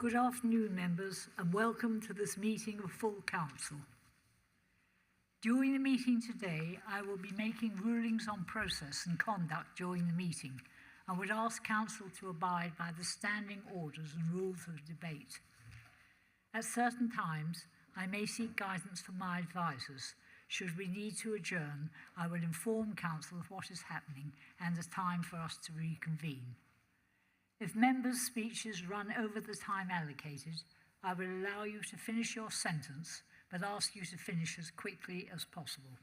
Good afternoon, members, and welcome to this meeting of full council. During the meeting today, I will be making rulings on process and conduct during the meeting and would ask council to abide by the standing orders and rules of debate. At certain times, I may seek guidance from my advisors. Should we need to adjourn, I will inform council of what is happening and the time for us to reconvene. If members' speeches run over the time allocated, I will allow you to finish your sentence, but ask you to finish as quickly as possible.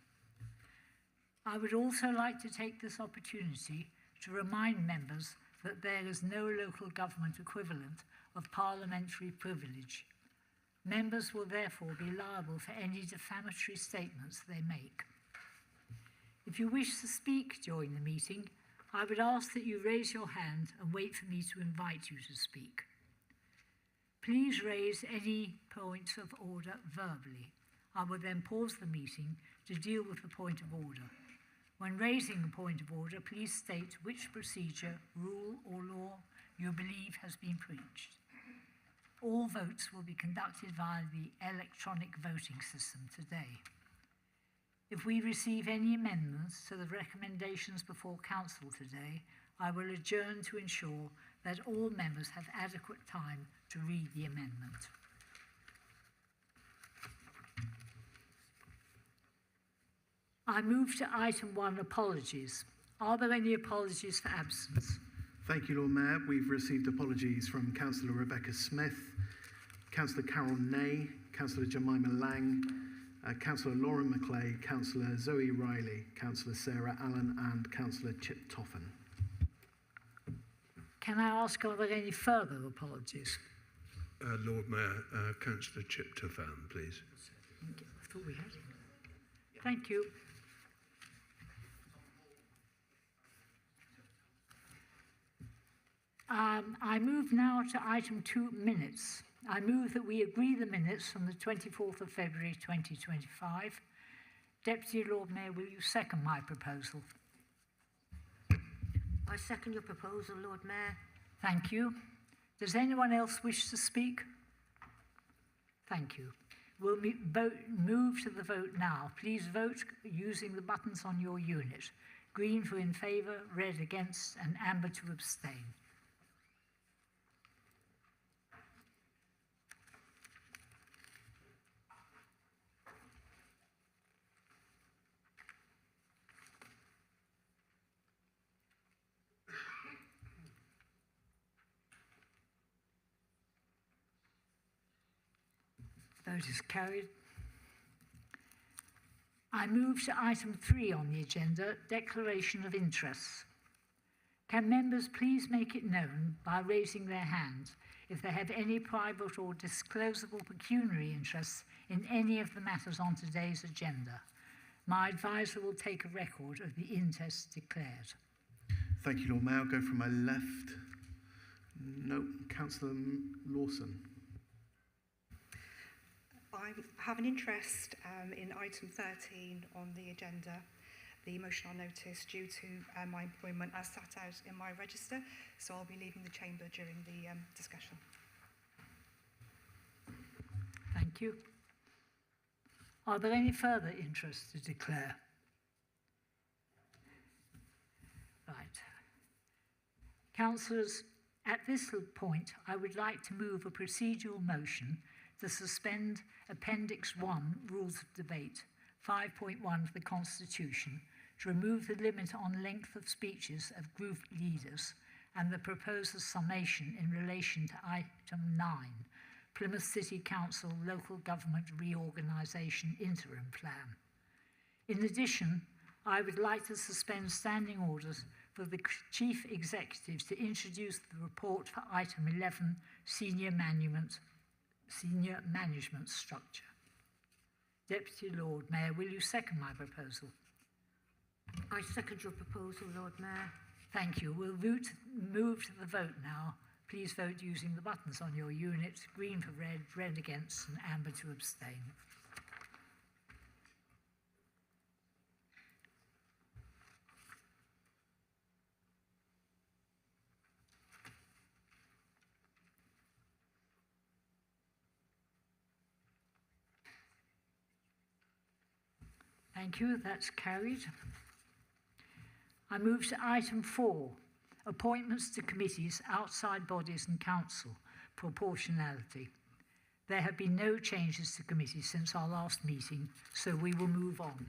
I would also like to take this opportunity to remind members that there is no local government equivalent of parliamentary privilege. Members will therefore be liable for any defamatory statements they make. If you wish to speak during the meeting, I would ask that you raise your hand and wait for me to invite you to speak. Please raise any points of order verbally. I will then pause the meeting to deal with the point of order. When raising a point of order, please state which procedure, rule or law you believe has been breached. All votes will be conducted via the electronic voting system today. If we receive any amendments to the recommendations before council today, I will adjourn to ensure that all members have adequate time to read the amendment. I move to item 1, apologies. Are there any apologies for absence? Thank you, Lord Mayor. We've received apologies from Councillor Rebecca Smith, Councillor Carol Ney, Councillor Jemima Lang, Councillor Lauren Macleay, Councillor Zoe Riley, Councillor Sarah Allen and Councillor Chip Toffen. Can I ask, are there any further apologies? Lord Mayor, Councillor Chip Toffen, please. I thought we had. Thank you. I move now to item 2, minutes. I move that we agree the minutes from the 24th of February 2025. Deputy Lord Mayor, will you second my proposal? I second your proposal, Lord Mayor. Thank you. Does anyone else wish to speak? Thank you. We'll move to the vote now. Please vote using the buttons on your unit. Green for in favour, red against, and amber to abstain. Vote is carried. I move to item 3 on the agenda, declaration of interests. Can members please make it known by raising their hands if they have any private or disclosable pecuniary interests in any of the matters on today's agenda? My advisor will take a record of the interests declared. Thank you, Lord Mayor. I'll go from my left. No, Councillor Lawson. I have an interest in item 13 on the agenda, the motion on notice due to my employment as set out in my register, so I'll be leaving the chamber during the discussion. Thank you. Are there any further interests to declare? Right. Councillors, at this point, I would like to move a procedural motion to suspend Appendix 1, Rules of Debate, 5.1 of the Constitution, to remove the limit on length of speeches of group leaders and the proposed summation in relation to item 9, Plymouth City Council Local Government Reorganisation Interim Plan. In addition, I would like to suspend standing orders for the Chief Executive to introduce the report for item 11, Senior Management Structure. Deputy Lord Mayor, will you second my proposal? I second your proposal, Lord Mayor. Thank you. We'll move to the vote now. Please vote using the buttons on your unit, green for red, red against, and amber to abstain. Thank you, that's carried. I move to item 4, appointments to committees, outside bodies and council, proportionality. There have been no changes to committees since our last meeting, so we will move on.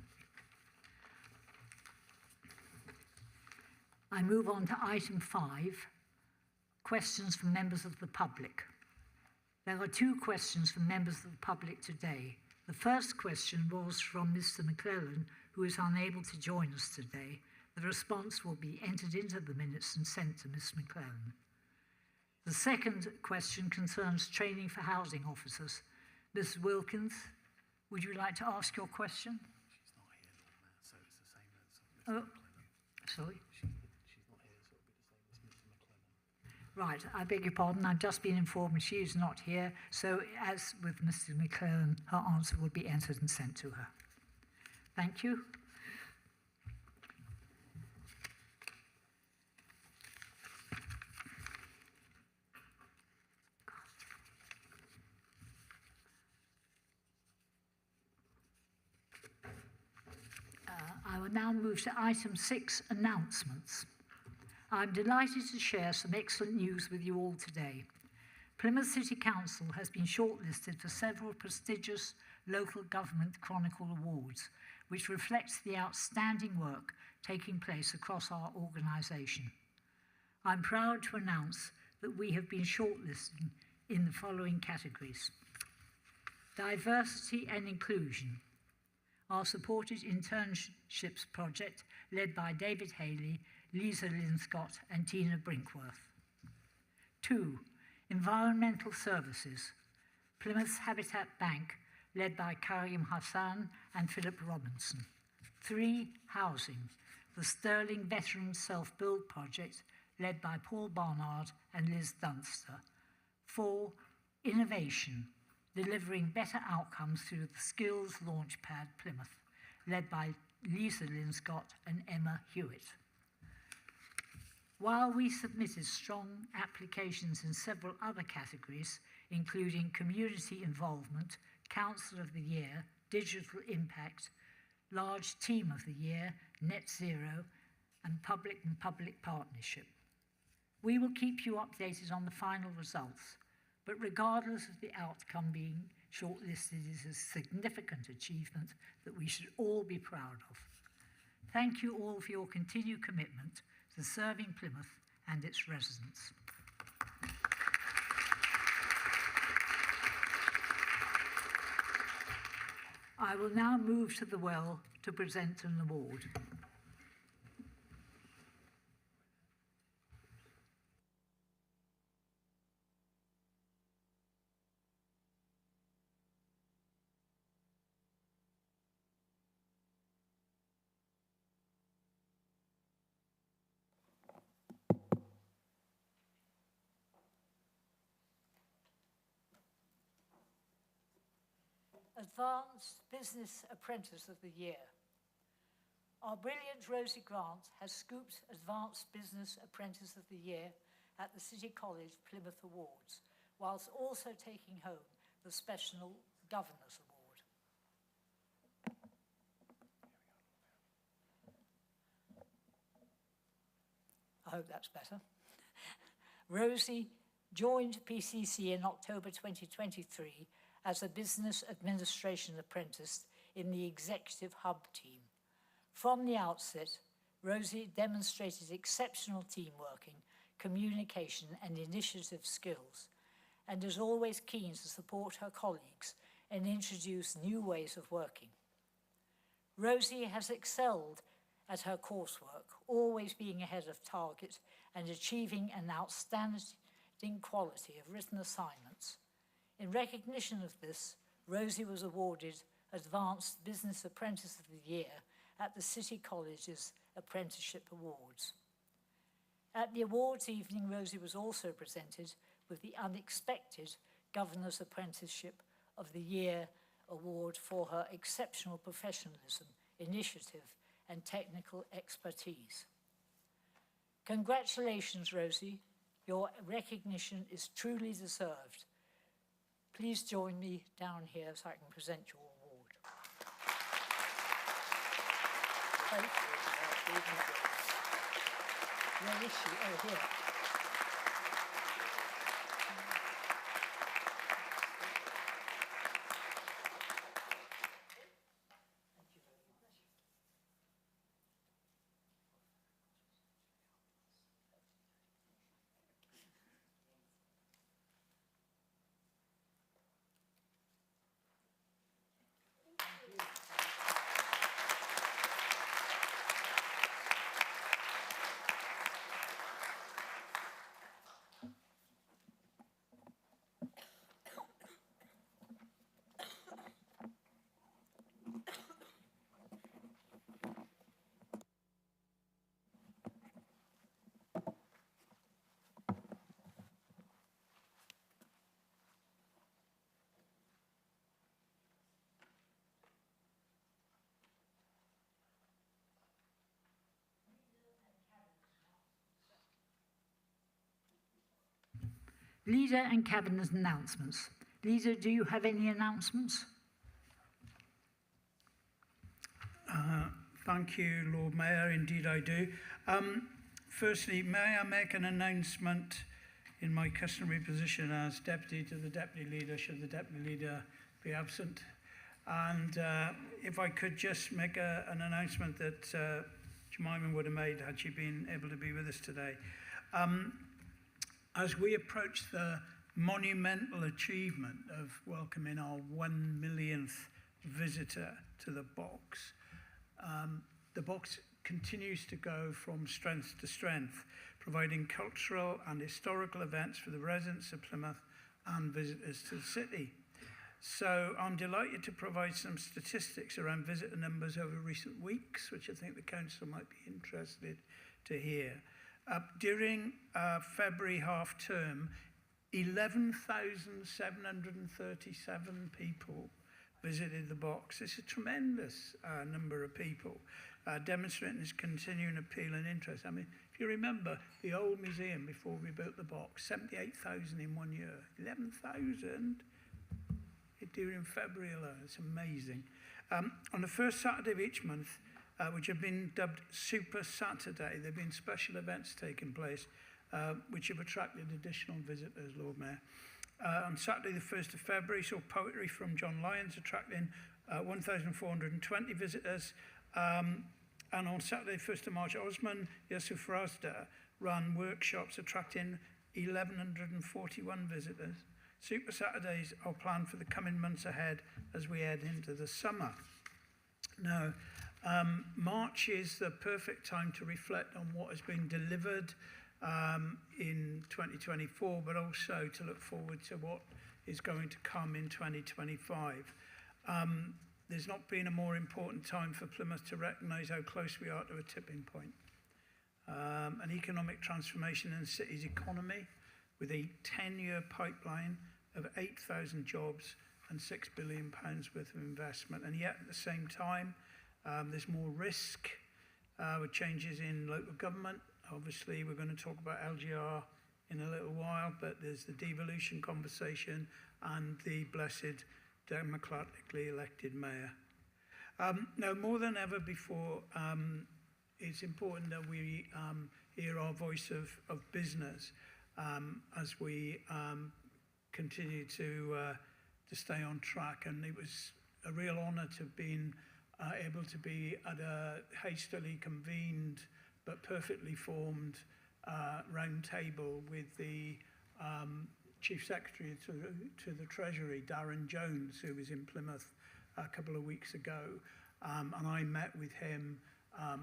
I move on to item 5, questions from members of the public. There are 2 questions from members of the public today. The first question was from Mr. McClellan, who is unable to join us today. The response will be entered into the minutes and sent to Ms. McClellan. The second question concerns training for housing officers. Ms. Wilkins, would you like to ask your question? She's not here, Lord Mayor, so it's the same as Mr. McClellan. Sorry? She's not here, so it'll be the same as Mr. McClellan. Right, I beg your pardon. I've just been informed she is not here. So as with Mr. McClellan, her answer will be entered and sent to her. Thank you. I will now move to item 6, announcements. I'm delighted to share some excellent news with you all today. Plymouth City Council has been shortlisted for several prestigious Local Government Chronicle Awards, which reflects the outstanding work taking place across our organisation. I'm proud to announce that we have been shortlisted in the following categories: diversity and inclusion, our supported internships project led by David Haley, Lisa Linscott and Tina Brinkworth. 2, environmental services, Plymouth's Habitat Bank led by Karim Hassan and Philip Robinson. 3, housing, the Sterling Veterans Self-Build project led by Paul Barnard and Liz Dunster. 4, innovation, delivering better outcomes through the Skills Launchpad Plymouth, led by Lisa Linscott and Emma Hewitt. While we submitted strong applications in several other categories, including community involvement, Council of the Year, digital impact, large team of the year, net zero, and public partnership, we will keep you updated on the final results. But regardless of the outcome, being shortlisted is a significant achievement that we should all be proud of. Thank you all for your continued commitment to serving Plymouth and its residents. I will now move to the well to present an award. Advanced Business Apprentice of the Year. Our brilliant Rosie Grant has scooped Advanced Business Apprentice of the Year at the City College Plymouth Awards, whilst also taking home the Special Governors Award. I hope that's better. Rosie joined PCC in October 2023 as a Business Administration Apprentice in the Executive Hub team. From the outset, Rosie demonstrated exceptional teamworking, communication and initiative skills, and is always keen to support her colleagues and introduce new ways of working. Rosie has excelled at her coursework, always being ahead of target and achieving an outstanding quality of written assignments. In recognition of this, Rosie was awarded Advanced Business Apprentice of the Year at the City College's Apprenticeship Awards. At the awards evening, Rosie was also presented with the unexpected Governor's Apprenticeship of the Year Award for her exceptional professionalism, initiative, and technical expertise. Congratulations, Rosie. Your recognition is truly deserved. Please join me down here so I can present your award. Where is she? Oh, here. Leader and Cabinet announcements. Leader, do you have any announcements? Thank you, Lord Mayor. Indeed, I do. Firstly, may I make an announcement in my customary position as Deputy to the Deputy Leader, should the Deputy Leader be absent? And if I could just make an announcement that Jemima would have made had she been able to be with us today. As we approach the monumental achievement of welcoming our 1 millionth visitor to the box continues to go from strength to strength, providing cultural and historical events for the residents of Plymouth and visitors to the city. So I'm delighted to provide some statistics around visitor numbers over recent weeks, which I think the Council might be interested to hear. During February half term, 11,737 people visited the box. It's a tremendous number of people, demonstrating its continuing appeal and interest. I mean, if you remember the old museum before we built the box, 78,000 in 1 year, 11,000 during February alone. It's amazing. On the first Saturday of each month, which have been dubbed Super Saturday, there have been special events taking place which have attracted additional visitors, Lord Mayor. On Saturday the 1st of February, saw poetry from John Lyons attracting 1,420 visitors. And on Saturday 1st of March, Osman Yusuf Razda ran workshops attracting 1,141 visitors. Super Saturdays are planned for the coming months ahead as we head into the summer. Now, March is the perfect time to reflect on what has been delivered in 2024, but also to look forward to what is going to come in 2025. There's not been a more important time for Plymouth to recognise how close we are to a tipping point. An economic transformation in the city's economy with a 10-year pipeline of 8,000 jobs and £6 billion worth of investment. And yet at the same time, there's more risk with changes in local government. Obviously, we're going to talk about LGR in a little while, but there's the devolution conversation and the blessed democratically elected mayor. Now, more than ever before, it's important that we hear our voice of business as we continue to stay on track. And it was a real honour to have been able to be at a hastily convened but perfectly formed round table with the Chief Secretary to the Treasury, Darren Jones, who was in Plymouth a couple of weeks ago. And I met with him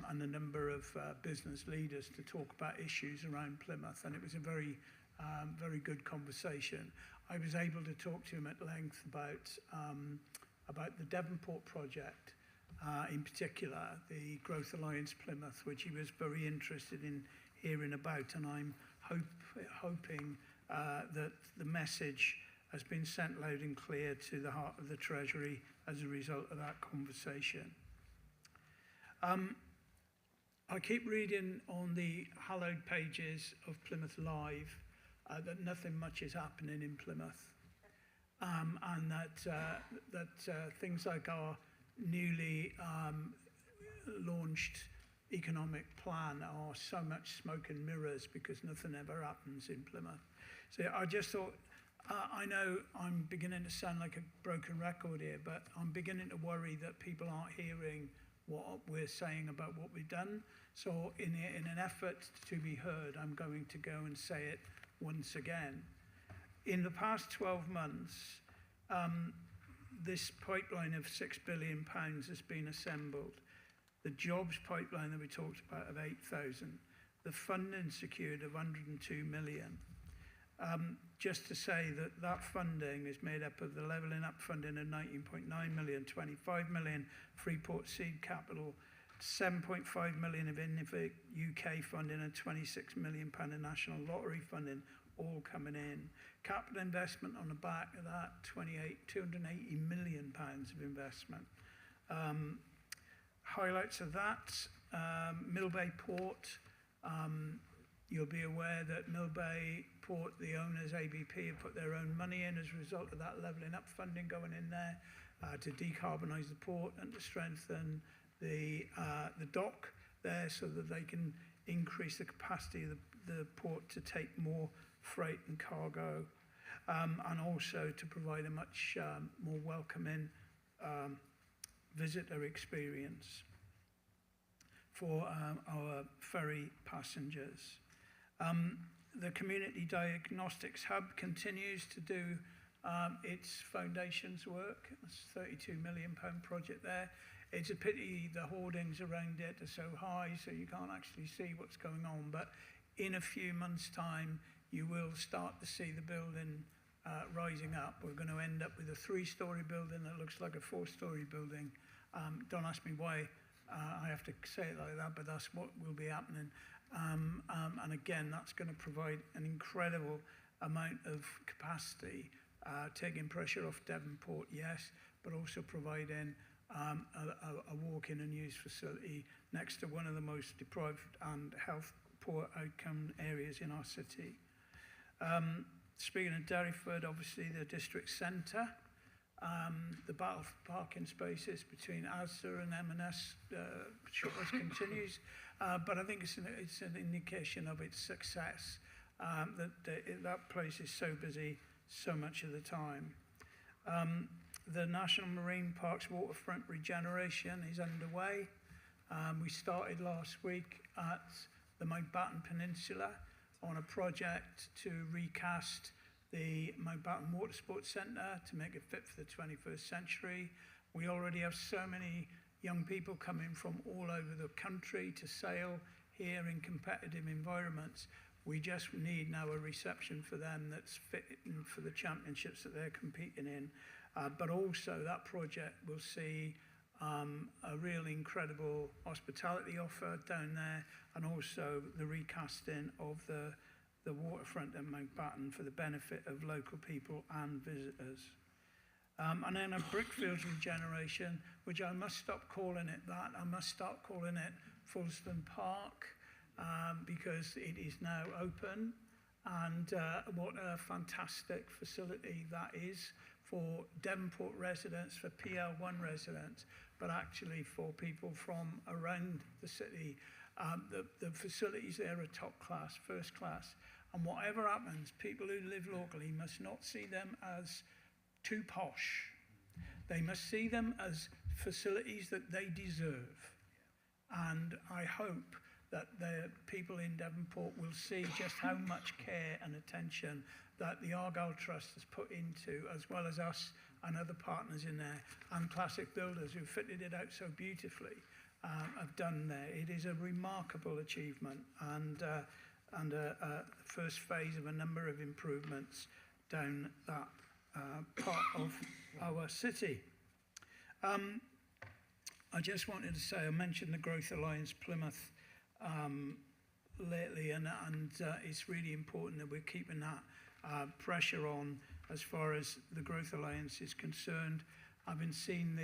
and a number of business leaders to talk about issues around Plymouth, and it was a very, very good conversation. I was able to talk to him at length about the Devonport project, in particular, the Growth Alliance Plymouth, which he was very interested in hearing about, and I'm hoping that the message has been sent loud and clear to the heart of the Treasury as a result of that conversation. I keep reading on the hallowed pages of Plymouth Live that nothing much is happening in Plymouth, and that things like our newly launched economic plan are so much smoke and mirrors because nothing ever happens in Plymouth. So I just thought, I know I'm beginning to sound like a broken record here, but I'm beginning to worry that people aren't hearing what we're saying about what we've done. So in an effort to be heard, I'm going to go and say it once again. In the past 12 months, this pipeline of £6 billion has been assembled. The jobs pipeline that we talked about of 8,000, the funding secured of 102 million. Just to say that that funding is made up of the levelling up funding of 19.9 million, 25 million Freeport seed capital, 7.5 million of Innovate UK funding and 26 million pound of national lottery funding, all coming in. Capital investment on the back of that, 280 million pounds of investment. Highlights of that, Millbay Port. You'll be aware that Millbay Port, the owners, ABP, have put their own money in as a result of that levelling up funding going in there to decarbonise the port and to strengthen the dock there so that they can increase the capacity of the port to take more freight and cargo, and also to provide a much more welcoming visitor experience for our ferry passengers. The Community Diagnostics Hub continues to do its foundations work. It's a £32 million project there. It's a pity the hoardings around it are so high, so you can't actually see what's going on. But in a few months' time, you will start to see the building rising up. We're going to end up with a 3-storey building that looks like a 4-storey building. Don't ask me why I have to say it like that, but that's what will be happening. And again, that's going to provide an incredible amount of capacity, taking pressure off Devonport, yes, but also providing a walk-in and use facility next to one of the most deprived and health poor outcome areas in our city. Speaking of Derryford, obviously the district centre, the battle for parking spaces between Asda and M&S shoppers continues, but I think it's an indication of its success that place is so busy so much of the time. The National Marine Parks waterfront regeneration is underway. We started last week at the Mountbatten Peninsula on a project to recast the Mountbatten Water Sports Centre to make it fit for the 21st century. We already have so many young people coming from all over the country to sail here in competitive environments. We just need now a reception for them that's fit for the championships that they're competing in. But also that project will see a really incredible hospitality offer down there, and also the recasting of the waterfront at Mountbatten for the benefit of local people and visitors. And then a Brickfields regeneration, which I must stop calling it that. I must start calling it Fulston Park, because it is now open, and what a fantastic facility that is for Devonport residents, for PL1 residents, but actually for people from around the city. The facilities there are top class, first class, and whatever happens, people who live locally must not see them as too posh. They must see them as facilities that they deserve. And I hope that the people in Devonport will see just how much care and attention that the Argyle Trust has put into, as well as us and other partners in there, and Classic Builders who fitted it out so beautifully, have done there. It is a remarkable achievement, and a first phase of a number of improvements down that part of our city. I just wanted to say, I mentioned the Growth Alliance Plymouth lately, and it's really important that we're keeping that pressure on as far as the Growth Alliance is concerned. Having seen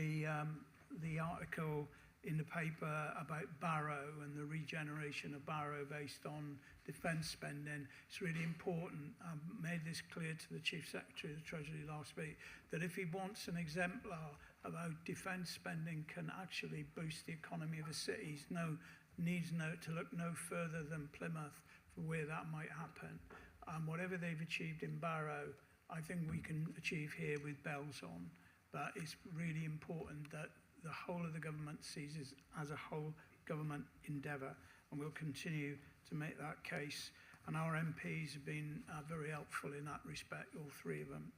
the article in the paper about Barrow and the regeneration of Barrow based on defence spending, it's really important. I made this clear to the Chief Secretary of the Treasury last week, that if he wants an exemplar about defence spending can actually boost the economy of a city. Needs to look no further than Plymouth for where that might happen. Whatever they've achieved in Barrow, I think we can achieve here with bells on. But it's really important that the whole of the government sees it as a whole government endeavour, and we'll continue to make that case. And our MPs have been very helpful in that respect, all three of them.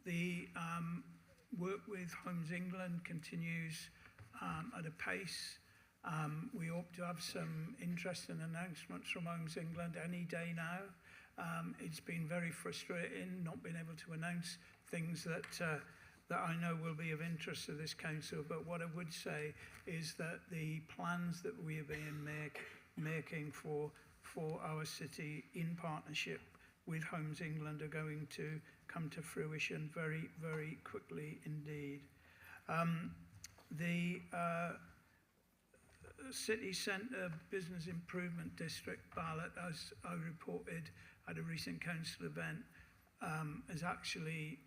The work with Homes England continues at a pace. We hope to have some interesting announcements from Homes England any day now. It's been very frustrating not being able to announce things that I know will be of interest to this council, but what I would say is that the plans that we have been making for our city in partnership with Homes England are going to come to fruition very, very quickly indeed. The City Centre Business Improvement District ballot, as I reported at a recent council event, is actually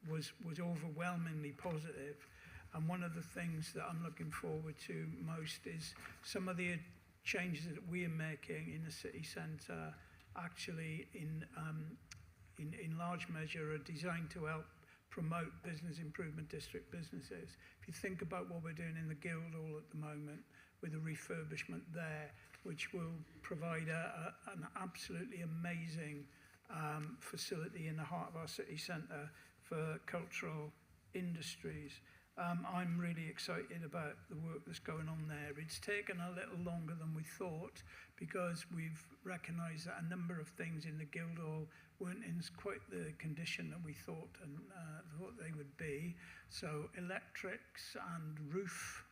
was overwhelmingly positive. And one of the things that I'm looking forward to most is some of the changes that we are making in the city centre actually in large measure are designed to help promote business improvement district businesses. If you think about what we're doing in the Guildhall at the moment with the refurbishment there, which will provide an absolutely amazing facility in the heart of our city centre for cultural industries. I'm really excited about the work that's going on there. It's taken a little longer than we thought because we've recognised that a number of things in the Guildhall weren't in quite the condition that we thought they would be. So electrics and roof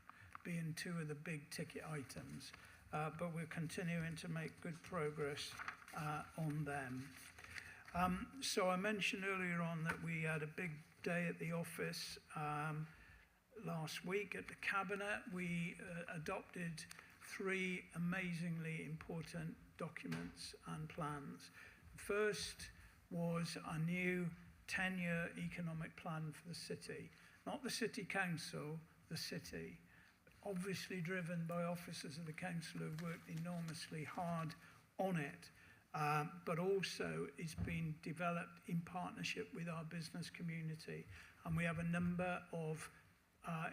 being two of the big ticket items. But we're continuing to make good progress on them. So I mentioned earlier on that we had a big day at the office last week at the Cabinet. We adopted 3 amazingly important documents and plans. First was a new 10-year economic plan for the city. Not the city council, the city. Obviously driven by officers of the council who've worked enormously hard on it, but also it's been developed in partnership with our business community. And we have a number of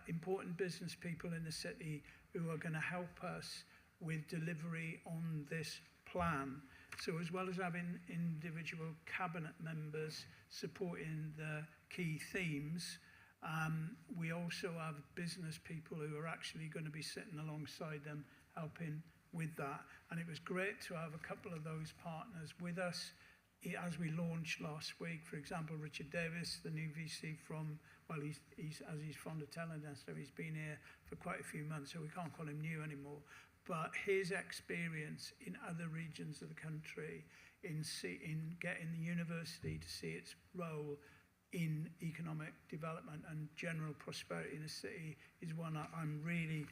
important business people in the city who are going to help us with delivery on this plan. So as well as having individual cabinet members supporting the key themes, we also have business people who are actually going to be sitting alongside them helping with that. And it was great to have a couple of those partners with us as we launched last week. For example, Richard Davis, the new VC from, well, he's as he's fond of telling us, so he's been here for quite a few months, so we can't call him new anymore. But his experience in other regions of the country in getting the university to see its role in economic development and general prosperity in the city is one I'm really,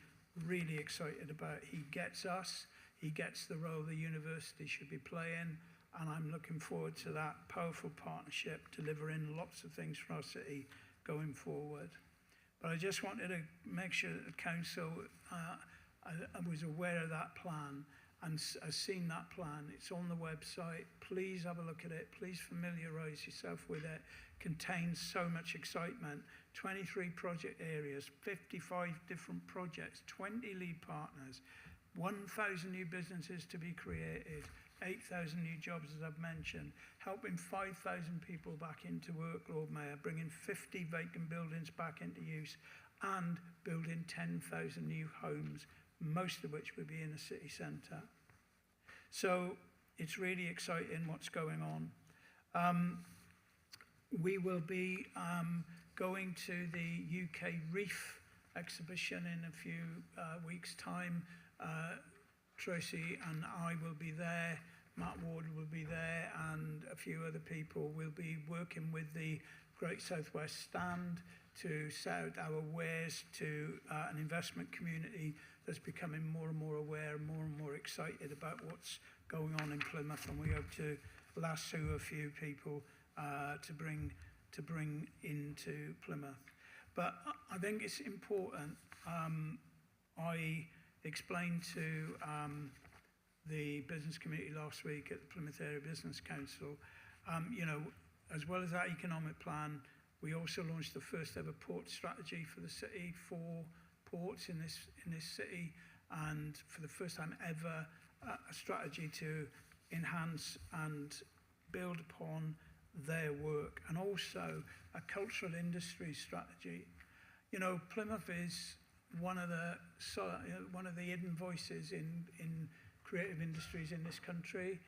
really excited about. He gets us, he gets the role the university should be playing, and I'm looking forward to that powerful partnership delivering lots of things for our city going forward. But I just wanted to make sure that the council I was aware of that plan and has seen that plan. It's on the website. Please have a look at it. Please familiarise yourself with it. Contains so much excitement. 23 project areas, 55 different projects, 20 lead partners, 1,000 new businesses to be created, 8,000 new jobs, as I've mentioned, helping 5,000 people back into work, Lord Mayor, bringing 50 vacant buildings back into use, and building 10,000 new homes, most of which will be in the city centre. So it's really exciting what's going on. We will be going to the UK Reef exhibition in a few weeks' time. Tracy and I will be there, Matt Ward will be there, and a few other people will be working with the Great Southwest Stand to set out our wares to an investment community that's becoming more and more aware, more and more excited about what's going on in Plymouth, and we hope to lasso a few people to bring to bring into Plymouth. But I think it's important. I explained to the business community last week at the Plymouth Area Business Council, you know, as well as that economic plan, we also launched the first ever port strategy for the city, 4 ports in this city, and for the first time ever, a strategy to enhance and build upon their work, and also a cultural industry strategy. You know, Plymouth is one of the hidden voices in creative industries in this country,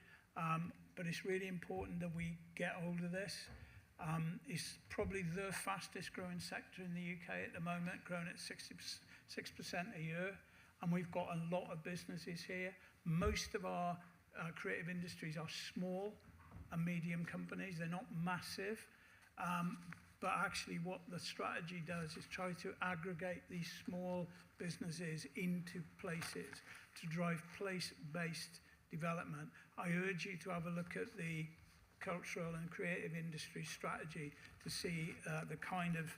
but it's really important that we get hold of this. It's probably the fastest growing sector in the UK at the moment, growing at 6% a year, and we've got a lot of businesses here. Most of our creative industries are small and medium companies. They're not massive, but actually what the strategy does is try to aggregate these small businesses into places to drive place-based development. I urge you to have a look at the cultural and creative industry strategy to see the kind of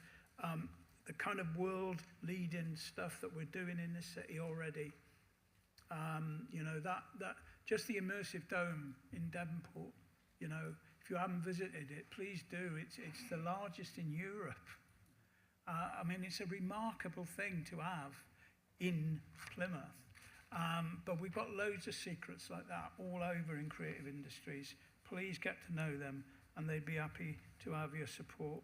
world-leading stuff that we're doing in this city already. You know, that just the immersive dome in Devonport, you know, if you haven't visited it, please do. It's the largest in Europe. I mean, it's a remarkable thing to have in Plymouth. But we've got loads of secrets like that all over in creative industries. Please get to know them, and they'd be happy to have your support.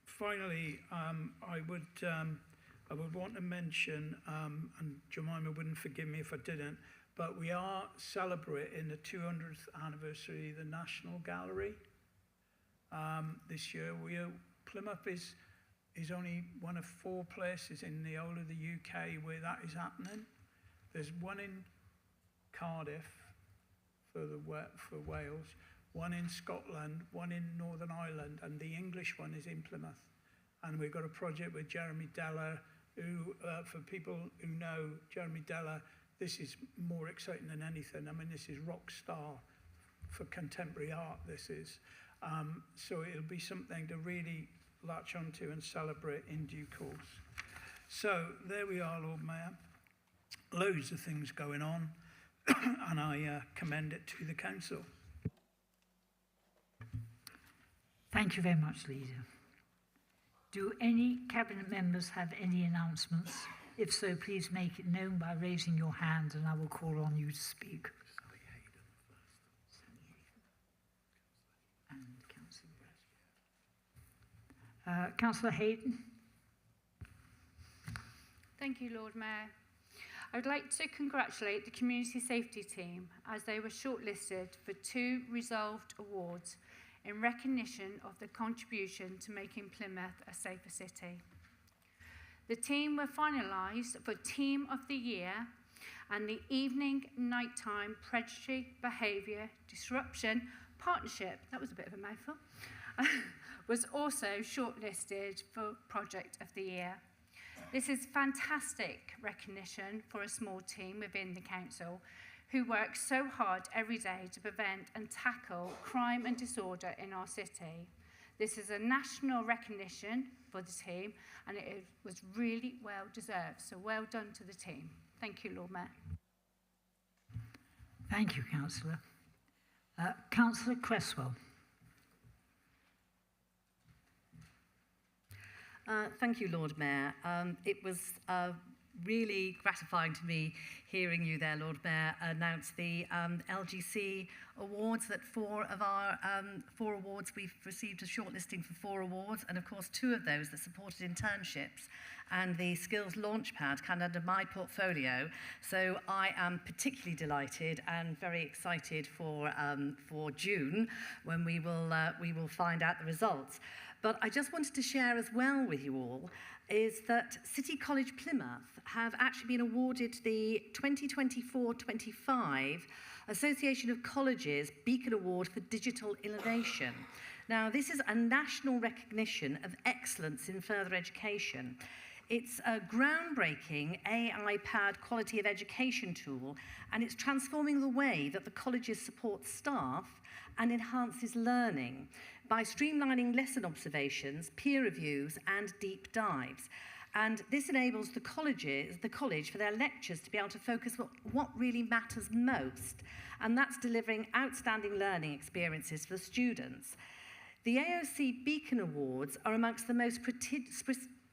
Finally, I would want to mention, and Jemima wouldn't forgive me if I didn't, but we are celebrating the 200th anniversary of the National Gallery this year. Plymouth is only one of 4 places in the whole of the UK where that is happening. There's one in Cardiff for Wales, one in Scotland, one in Northern Ireland, and the English one is in Plymouth. And we've got a project with Jeremy Deller, who, for people who know Jeremy Deller, this is more exciting than anything. I mean, this is rock star for contemporary art, this is. So it'll be something to really latch onto and celebrate in due course. So there we are, Lord Mayor. Loads of things going on, and I commend it to the council. Thank you very much, Leader. Do any Cabinet members have any announcements? If so, please make it known by raising your hand and I will call on you to speak. And Councillor Hayden. Thank you, Lord Mayor. I would like to congratulate the Community Safety Team as they were shortlisted for 2 resolved awards in recognition of their contribution to making Plymouth a safer city. The team were finalised for Team of the Year, and the Evening Nighttime Predatory Behaviour Disruption Partnership, that was a bit of a mouthful, was also shortlisted for Project of the Year. This is fantastic recognition for a small team within the council who work so hard every day to prevent and tackle crime and disorder in our city. This is a national recognition for the team, and it was really well deserved. So well done to the team. Thank you, Lord Mayor. Thank you, Councillor. Councillor Cresswell. Thank you, Lord Mayor. It was really gratifying to me hearing you there, Lord Mayor, announce the LGC awards, that 4 of our 4 awards, we've received a shortlisting for 4 awards, and of course 2 of those that supported internships, and the Skills Launchpad kind of under my portfolio. So I am particularly delighted and very excited for June, when we will find out the results. But I just wanted to share as well with you all is that City College Plymouth have actually been awarded the 2024-25 Association of Colleges Beacon Award for Digital Innovation. Now, this is a national recognition of excellence in further education. It's a groundbreaking AI-powered quality of education tool, and it's transforming the way that the colleges support staff and enhances learning. by streamlining lesson observations, peer reviews, and deep dives. And this enables the college for their lectures to be able to focus on what really matters most, and that's delivering outstanding learning experiences for the students. The AOC Beacon Awards are amongst the most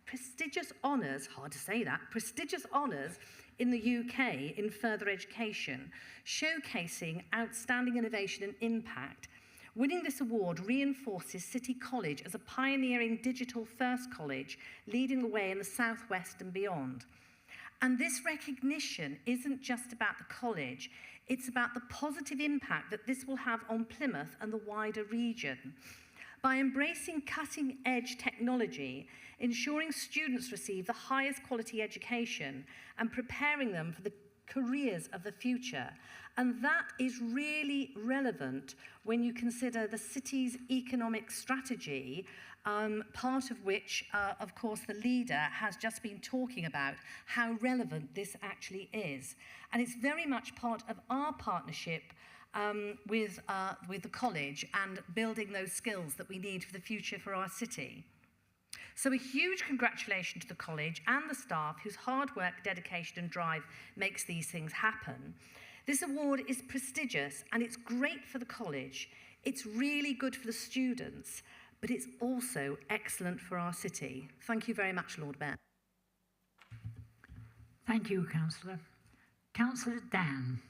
prestigious honours, hard to say that, prestigious honours in the UK in further education, showcasing outstanding innovation and impact. Winning this award reinforces City College as a pioneering digital-first college, leading the way in the Southwest and beyond. And this recognition isn't just about the college, it's about the positive impact that this will have on Plymouth and the wider region. By embracing cutting-edge technology, ensuring students receive the highest quality education and preparing them for the careers of the future. And that is really relevant when you consider the city's economic strategy, part of which, of course, the leader has just been talking about how relevant this actually is. And it's very much part of our partnership with the college and building those skills that we need for the future for our city. So a huge congratulations to the college and the staff whose hard work, dedication and drive makes these things happen. This award is prestigious and it's great for the college. It's really good for the students, but it's also excellent for our city. Thank you very much, Lord Mayor. Thank you, Councillor. Councillor Dan.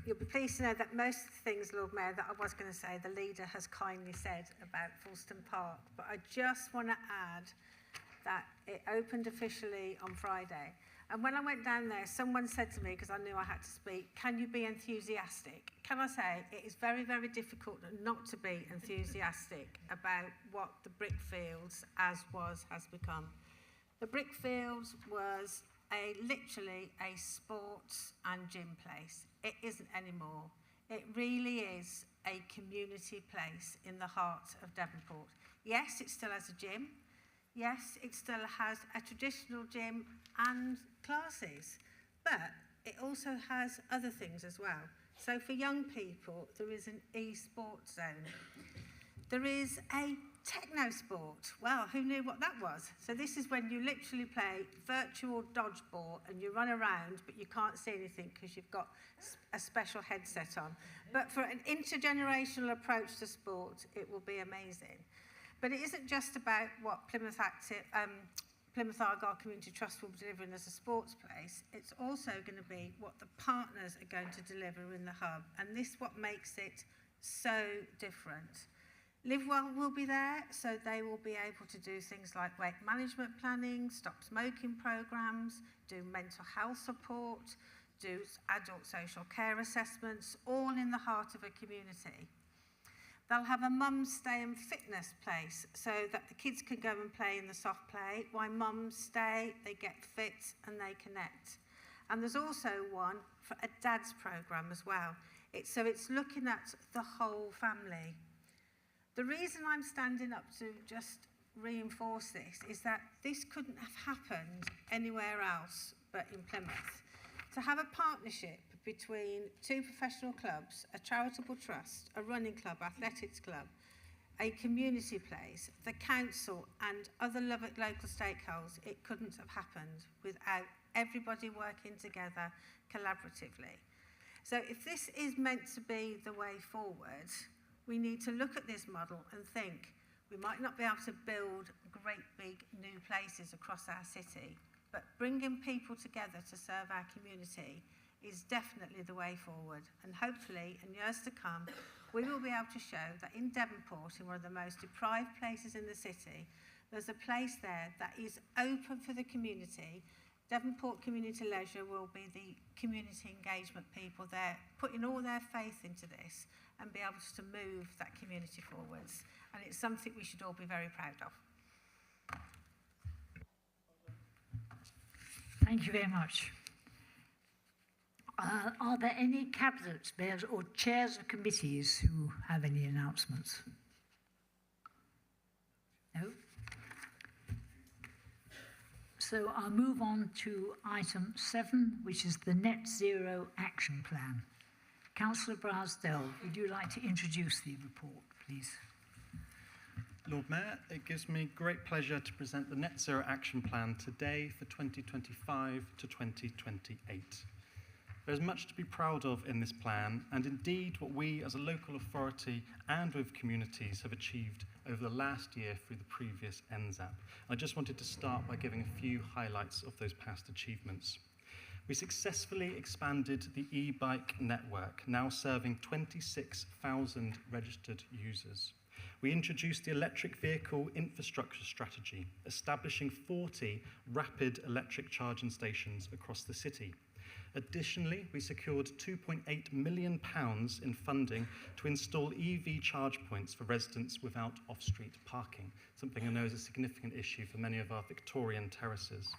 You'll be pleased to know that most of the things, Lord Mayor, that I was going to say, the leader has kindly said about Fulston Park. But I just want to add that it opened officially on Friday. And when I went down there, someone said to me, because I knew I had to speak, can you be enthusiastic? Can I say, it is very, very difficult not to be enthusiastic about what the Brickfields has become. The Brickfields was literally a sports and gym place. It isn't anymore. It really is a community place in the heart of Devonport. Yes, it still has a gym. Yes, it still has a traditional gym and classes, but it also has other things as well. So for young people, there is an e-sports zone. There is a techno sport. Well, who knew what that was? So this is when you literally play virtual dodgeball and you run around, but you can't see anything because you've got a special headset on. But for an intergenerational approach to sport, it will be amazing. But it isn't just about what Plymouth Argyle Community Trust will be delivering as a sports place. It's also going to be what the partners are going to deliver in the hub. And this is what makes it so different. LiveWell will be there, so they will be able to do things like weight management planning, stop smoking programs, do mental health support, do adult social care assessments, all in the heart of a community. They'll have a mum's stay and fitness place so that the kids can go and play in the soft play. While mums stay, they get fit and they connect. And there's also one for a dad's programme as well. So it's looking at the whole family. The reason I'm standing up to just reinforce this is that this couldn't have happened anywhere else but in Plymouth. To have a partnership between two professional clubs, a charitable trust, a running club, athletics club, a community place, the council and other local stakeholders, it couldn't have happened without everybody working together collaboratively. So if this is meant to be the way forward, we need to look at this model and think we might not be able to build great big new places across our city, but bringing people together to serve our community is definitely the way forward. And hopefully, in years to come, we will be able to show that in Devonport, in one of the most deprived places in the city, there's a place there that is open for the community. Devonport Community Leisure will be the community engagement people there, putting all their faith into this and be able to move that community forwards. And it's something we should all be very proud of. Thank you very much. Are there any cabinet mayors or chairs of committees who have any announcements? No? So I'll move on to item 7, which is the Net Zero Action Plan. Councillor Brasdell, would you like to introduce the report, please? Lord Mayor, it gives me great pleasure to present the Net Zero Action Plan today for 2025 to 2028. There's much to be proud of in this plan, and indeed what we as a local authority and with communities have achieved over the last year through the previous NZAP. I just wanted to start by giving a few highlights of those past achievements. We successfully expanded the e-bike network, now serving 26,000 registered users. We introduced the electric vehicle infrastructure strategy, establishing 40 rapid electric charging stations across the city. Additionally, we secured £2.8 million in funding to install EV charge points for residents without off-street parking, something I know is a significant issue for many of our Victorian terraces.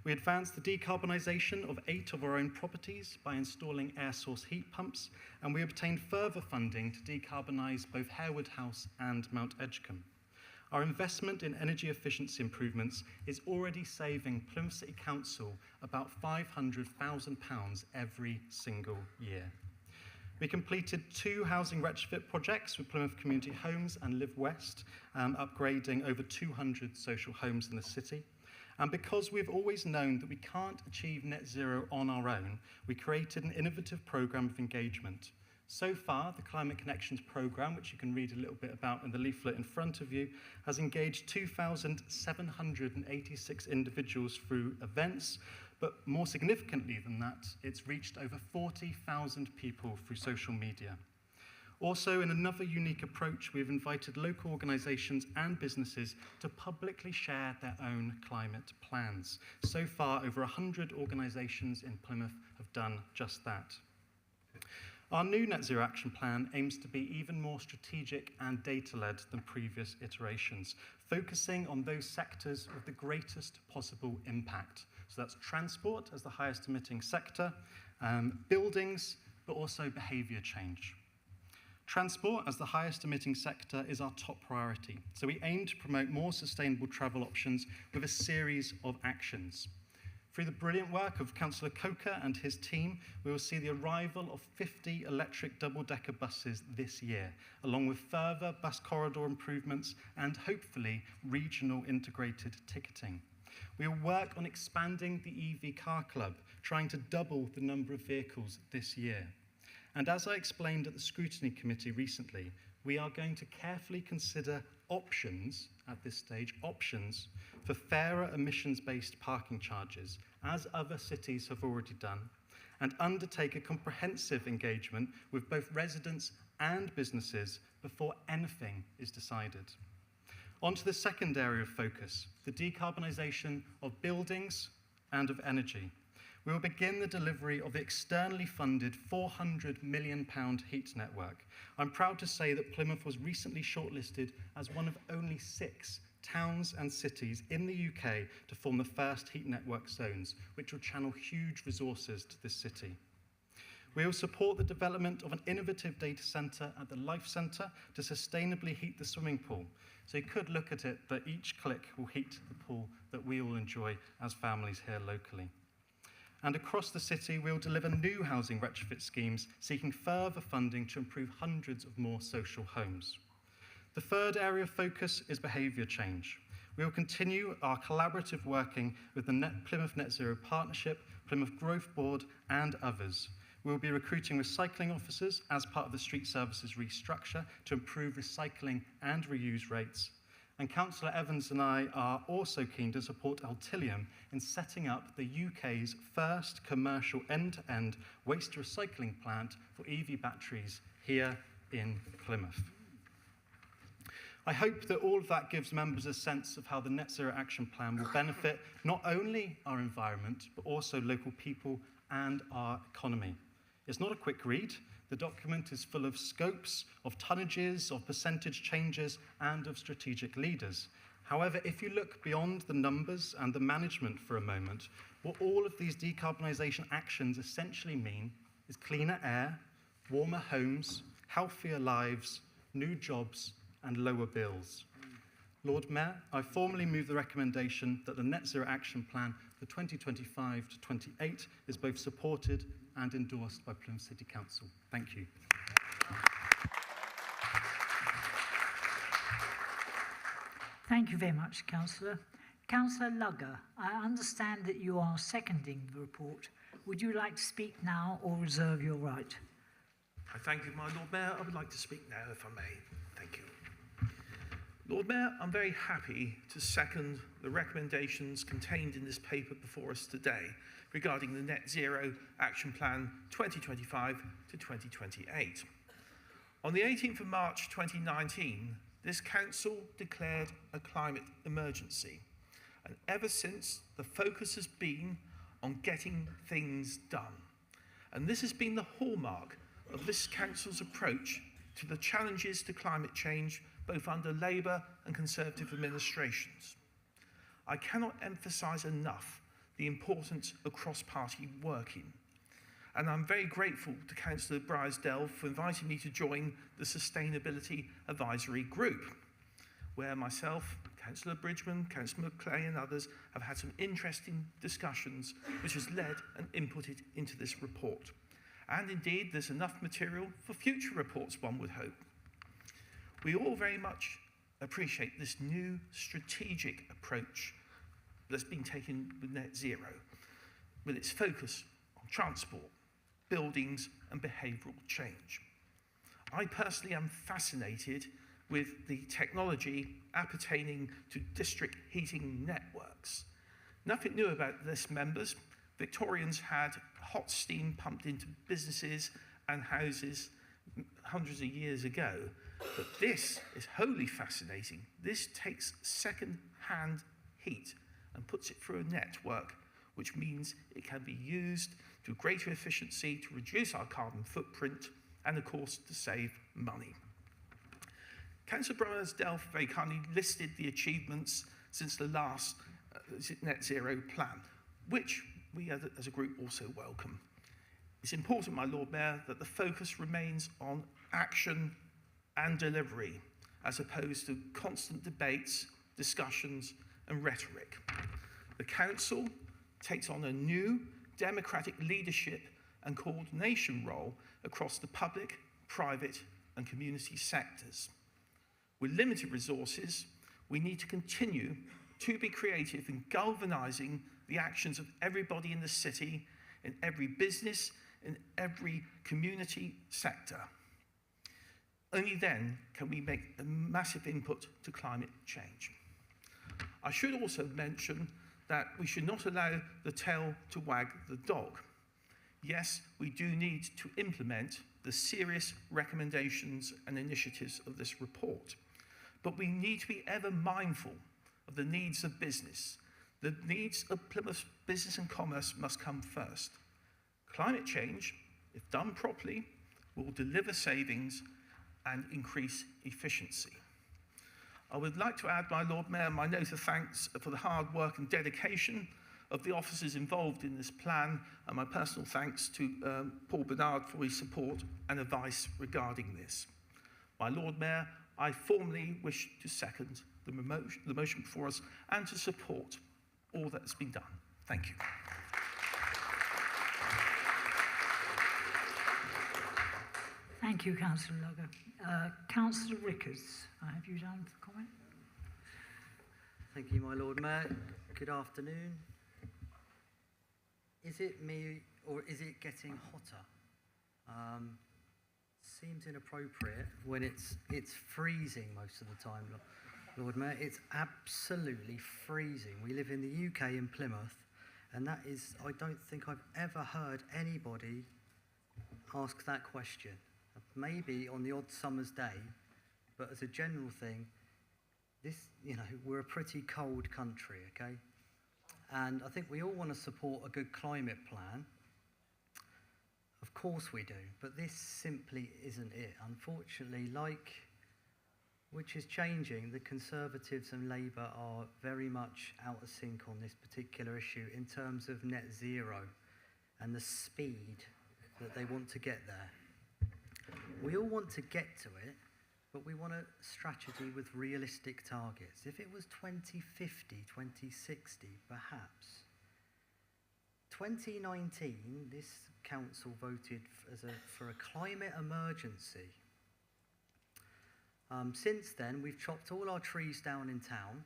We advanced the decarbonisation of 8 of our own properties by installing air source heat pumps, and we obtained further funding to decarbonise both Harewood House and Mount Edgecombe. Our investment in energy efficiency improvements is already saving Plymouth City Council about £500,000 every single year. We completed 2 housing retrofit projects with Plymouth Community Homes and Live West, upgrading over 200 social homes in the city. And because we've always known that we can't achieve net zero on our own, we created an innovative programme of engagement. So far, the Climate Connections programme, which you can read a little bit about in the leaflet in front of you, has engaged 2,786 individuals through events, but more significantly than that, it's reached over 40,000 people through social media. Also, in another unique approach, we've invited local organisations and businesses to publicly share their own climate plans. So far, over 100 organisations in Plymouth have done just that. Our new Net Zero Action Plan aims to be even more strategic and data-led than previous iterations, focusing on those sectors with the greatest possible impact. So that's transport as the highest emitting sector, buildings, but also behaviour change. Transport as the highest emitting sector is our top priority, so we aim to promote more sustainable travel options with a series of actions. Through the brilliant work of Councillor Coker and his team, we will see the arrival of 50 electric double-decker buses this year, along with further bus corridor improvements and hopefully regional integrated ticketing. We will work on expanding the EV car club, trying to double the number of vehicles this year. And as I explained at the Scrutiny Committee recently, we are going to carefully consider options, at this stage, options for fairer emissions-based parking charges, as other cities have already done, and undertake a comprehensive engagement with both residents and businesses before anything is decided. On to the second area of focus, the decarbonisation of buildings and of energy. We will begin the delivery of the externally funded £400 million heat network. I'm proud to say that Plymouth was recently shortlisted as one of only 6 towns and cities in the UK to form the first heat network zones, which will channel huge resources to this city. We will support the development of an innovative data centre at the Life Centre to sustainably heat the swimming pool. So you could look at it that each click will heat the pool that we all enjoy as families here locally. And across the city, we'll deliver new housing retrofit schemes, seeking further funding to improve hundreds of more social homes. The third area of focus is behaviour change. We will continue our collaborative working with the Plymouth Net Zero Partnership, Plymouth Growth Board, and others. We will be recruiting recycling officers as part of the street services restructure to improve recycling and reuse rates. And Councillor Evans and I are also keen to support Altilium in setting up the UK's first commercial end-to-end waste recycling plant for EV batteries here in Plymouth. I hope that all of that gives members a sense of how the Net Zero Action Plan will benefit not only our environment, but also local people and our economy. It's not a quick read. The document is full of scopes, of tonnages, of percentage changes, and of strategic leaders. However, if you look beyond the numbers and the management for a moment, what all of these decarbonisation actions essentially mean is cleaner air, warmer homes, healthier lives, new jobs, and lower bills. Lord Mayor, I formally move the recommendation that the Net Zero Action Plan for 2025 to 28 is both supported and endorsed by Plymouth City Council. Thank you. Thank you very much, Councillor. Councillor Lugger, I understand that you are seconding the report. Would you like to speak now or reserve your right? I thank you, my Lord Mayor. I would like to speak now, if I may. Thank you. Lord Mayor, I'm very happy to second the recommendations contained in this paper before us today regarding the Net Zero Action Plan 2025 to 2028. On the 18th of March 2019, this council declared a climate emergency. And ever since, the focus has been on getting things done. And this has been the hallmark of this council's approach to the challenges to climate change, both under Labour and Conservative administrations. I cannot emphasise enough the importance of cross-party working. And I'm very grateful to Councillor Brydesdale for inviting me to join the Sustainability Advisory Group, where myself, Councillor Bridgman, Councillor McClay and others have had some interesting discussions which has led and inputted into this report. And indeed, there's enough material for future reports, one would hope. We all very much appreciate this new strategic approach that's been taken with Net Zero, with its focus on transport, buildings and behavioural change. I personally am fascinated with the technology appertaining to district heating networks. Nothing new about this, members. Victorians had hot steam pumped into businesses and houses hundreds of years ago, but this is wholly fascinating. This takes second-hand heat and puts it through a network, which means it can be used to greater efficiency to reduce our carbon footprint and, of course, to save money. Councillor Brydesdale very kindly listed the achievements since the last Net Zero plan, which we as a group also welcome. It's important, my Lord Mayor, that the focus remains on action and delivery, as opposed to constant debates, discussions and rhetoric. The Council takes on a new democratic leadership and coordination role across the public, private and community sectors. With limited resources, we need to continue to be creative in galvanising the actions of everybody in the city, in every business, in every community sector. Only then can we make a massive input to climate change. I should also mention that we should not allow the tail to wag the dog. Yes, we do need to implement the serious recommendations and initiatives of this report, but we need to be ever mindful of the needs of business. The needs of Plymouth business and commerce must come first. Climate change, if done properly, will deliver savings and increase efficiency. I would like to add, my Lord Mayor, my note of thanks for the hard work and dedication of the officers involved in this plan, and my personal thanks to Paul Bernard for his support and advice regarding this. My Lord Mayor, I formally wish to second the motion before us and to support all that has been done. Thank you. Thank you, Councillor Lugger. Councillor Rickers, have you done for comment? Thank you, my Lord Mayor. Good afternoon. Is it me or is it getting hotter? Seems inappropriate when it's freezing most of the time, Lord Mayor. It's absolutely freezing. We live in the UK in Plymouth, and that is, I don't think I've ever heard anybody ask that question. Maybe on the odd summer's day, but as a general thing, this, we're a pretty cold country, okay? And I think we all want to support a good climate plan. Of course we do, but this simply isn't it. Unfortunately, which is changing, the Conservatives and Labour are very much out of sync on this particular issue in terms of net zero and the speed that they want to get there. We all want to get to it, but we want a strategy with realistic targets. If it was 2050, 2060, perhaps. 2019, this council voted for a climate emergency. Since then, we've chopped all our trees down in town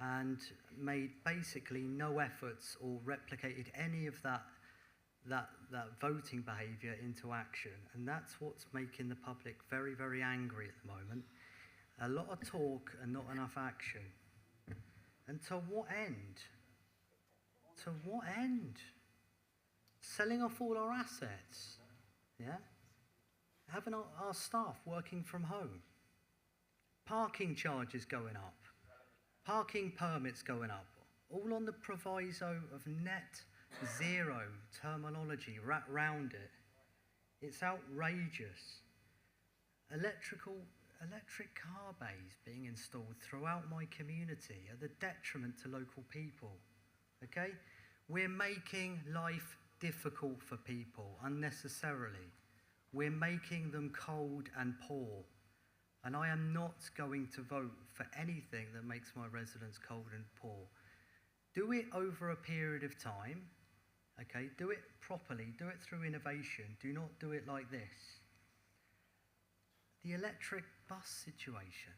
and made basically no efforts or replicated any of that voting behaviour into action. And that's what's making the public very, very angry at the moment. A lot of talk and not enough action. And to what end? To what end? Selling off all our assets, yeah? Having our staff working from home. Parking charges going up. Parking permits going up. All on the proviso of net zero terminology wrapped round it. It's outrageous. Electric car bays being installed throughout my community at the detriment to local people. Okay? We're making life difficult for people unnecessarily. We're making them cold and poor. And I am not going to vote for anything that makes my residents cold and poor. Do it over a period of time. Okay? Do it properly. Do it through innovation. Do not do it like this. The electric bus situation.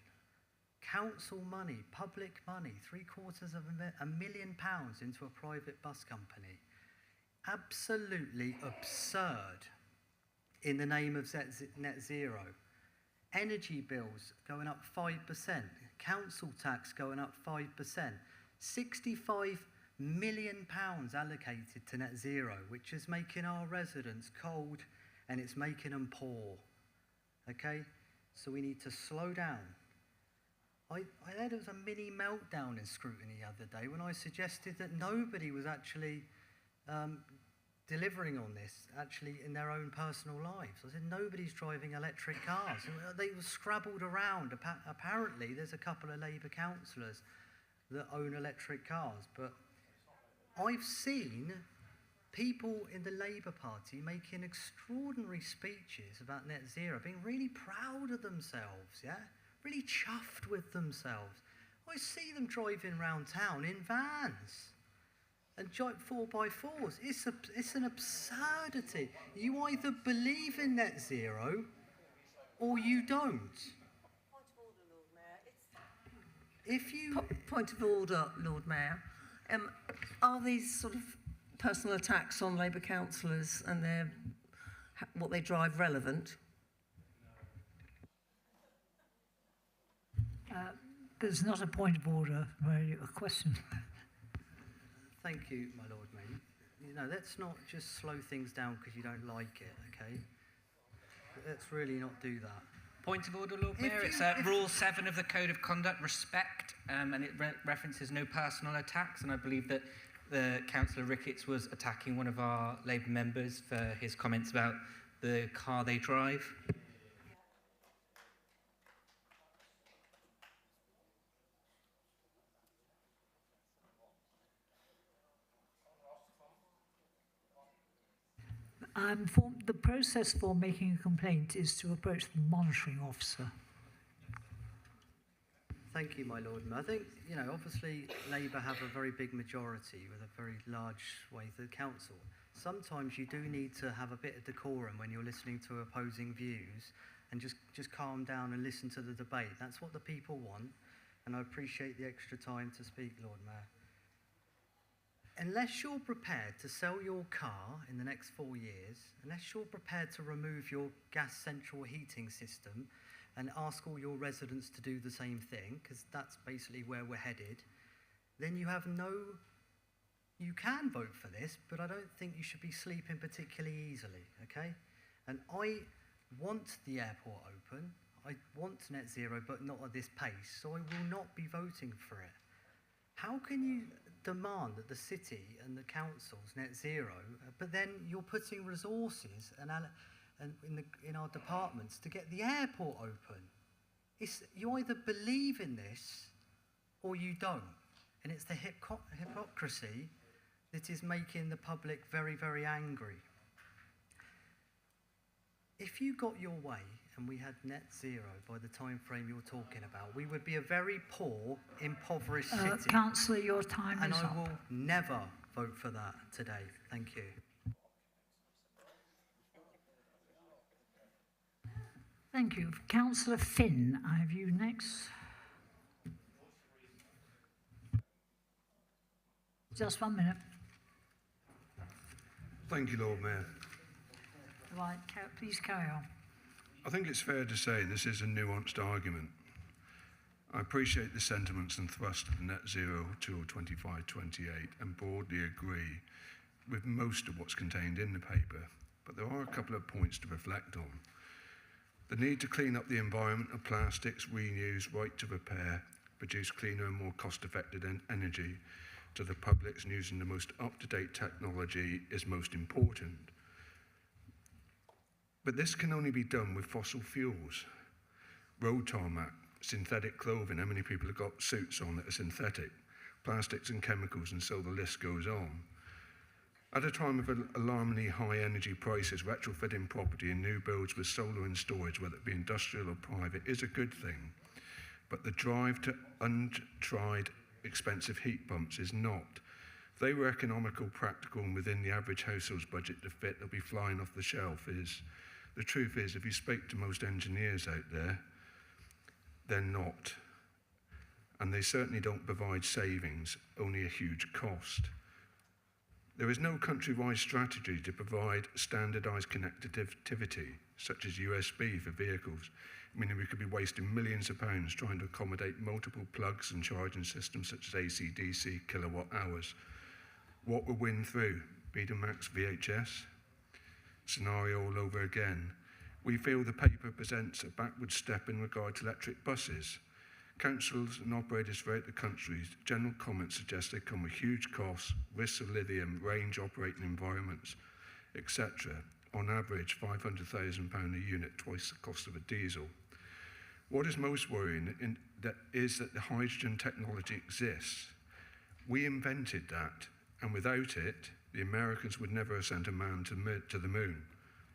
Council money, public money, £750,000 into a private bus company. Absolutely absurd in the name of net zero. Energy bills going up 5%. Council tax going up 5%. £65 million allocated to net zero, which is making our residents cold and it's making them poor. Okay? So we need to slow down. I heard there was a mini meltdown in scrutiny the other day when I suggested that nobody was actually delivering on this, actually in their own personal lives. I said, nobody's driving electric cars. They were scrabbled around. Apparently, there's a couple of Labour councillors that own electric cars. But I've seen people in the Labour Party making extraordinary speeches about net zero, being really proud of themselves, yeah? Really chuffed with themselves. I see them driving around town in vans and 4x4s. It's an absurdity. You either believe in net zero or you don't. If you... Point of order, Lord Mayor. Are these sort of personal attacks on Labour councillors and what they drive relevant? There's not a point of order, really, a question. Thank you, my Lord Mayor. You know, let's not just slow things down because you don't like it, okay? Let's really not do that. Point of order, Lord Mayor. It's Rule 7 of the Code of Conduct, respect, and it references no personal attacks, and I believe that Councillor Ricketts was attacking one of our Labour members for his comments about the car they drive. The process for making a complaint is to approach the monitoring officer. Thank you, my Lord. I think, you know, obviously Labour have a very big majority with a very large swathe of the council. Sometimes you do need to have a bit of decorum when you're listening to opposing views and just calm down and listen to the debate. That's what the people want, and I appreciate the extra time to speak, Lord Mayor. Unless you're prepared to sell your car in the next 4 years, unless you're prepared to remove your gas central heating system and ask all your residents to do the same thing, because that's basically where we're headed, then you can vote for this, but I don't think you should be sleeping particularly easily, okay? And I want the airport open, I want net zero, but not at this pace, so I will not be voting for it. How can you demand that the city and the council's net zero, but then you're putting resources in our departments to get the airport open? You either believe in this or you don't. And it's the hypocrisy that is making the public very, very angry. If you got your way and we had net zero by the time frame you're talking about, we would be a very poor, impoverished city. Councillor, your time is up. And I will never vote for that today. Thank you. Thank you. Councillor Finn, I have you next. Just 1 minute. Thank you, Lord Mayor. Right, please carry on. I think it's fair to say this is a nuanced argument. I appreciate the sentiments and thrust of net zero till 25-28 and broadly agree with most of what's contained in the paper, but there are a couple of points to reflect on. The need to clean up the environment of plastics, reuse, right to repair, produce cleaner and more cost-effective energy to the public and using the most up-to-date technology is most important. But this can only be done with fossil fuels. Road tarmac, synthetic clothing, how many people have got suits on that are synthetic? Plastics and chemicals, and so the list goes on. At a time of alarmingly high energy prices, retrofitting property in new builds with solar and storage, whether it be industrial or private, is a good thing. But the drive to untried, expensive heat pumps is not. If they were economical, practical, and within the average household's budget to fit, they'll be flying off the shelf. The truth is, if you speak to most engineers out there, they're not. And they certainly don't provide savings, only a huge cost. There is no countrywide strategy to provide standardised connectivity, such as USB for vehicles, meaning we could be wasting millions of pounds trying to accommodate multiple plugs and charging systems such as AC, DC, kilowatt hours. What will win through? Betamax, VHS? Scenario all over again. We feel the paper presents a backward step in regard to electric buses. Councils and operators throughout the country, general comments suggest they come with huge costs, risks of lithium, range operating environments, etc. On average, £500,000 a unit, twice the cost of a diesel. What is most worrying is that the hydrogen technology exists. We invented that, and without it, the Americans would never have sent a man to the moon.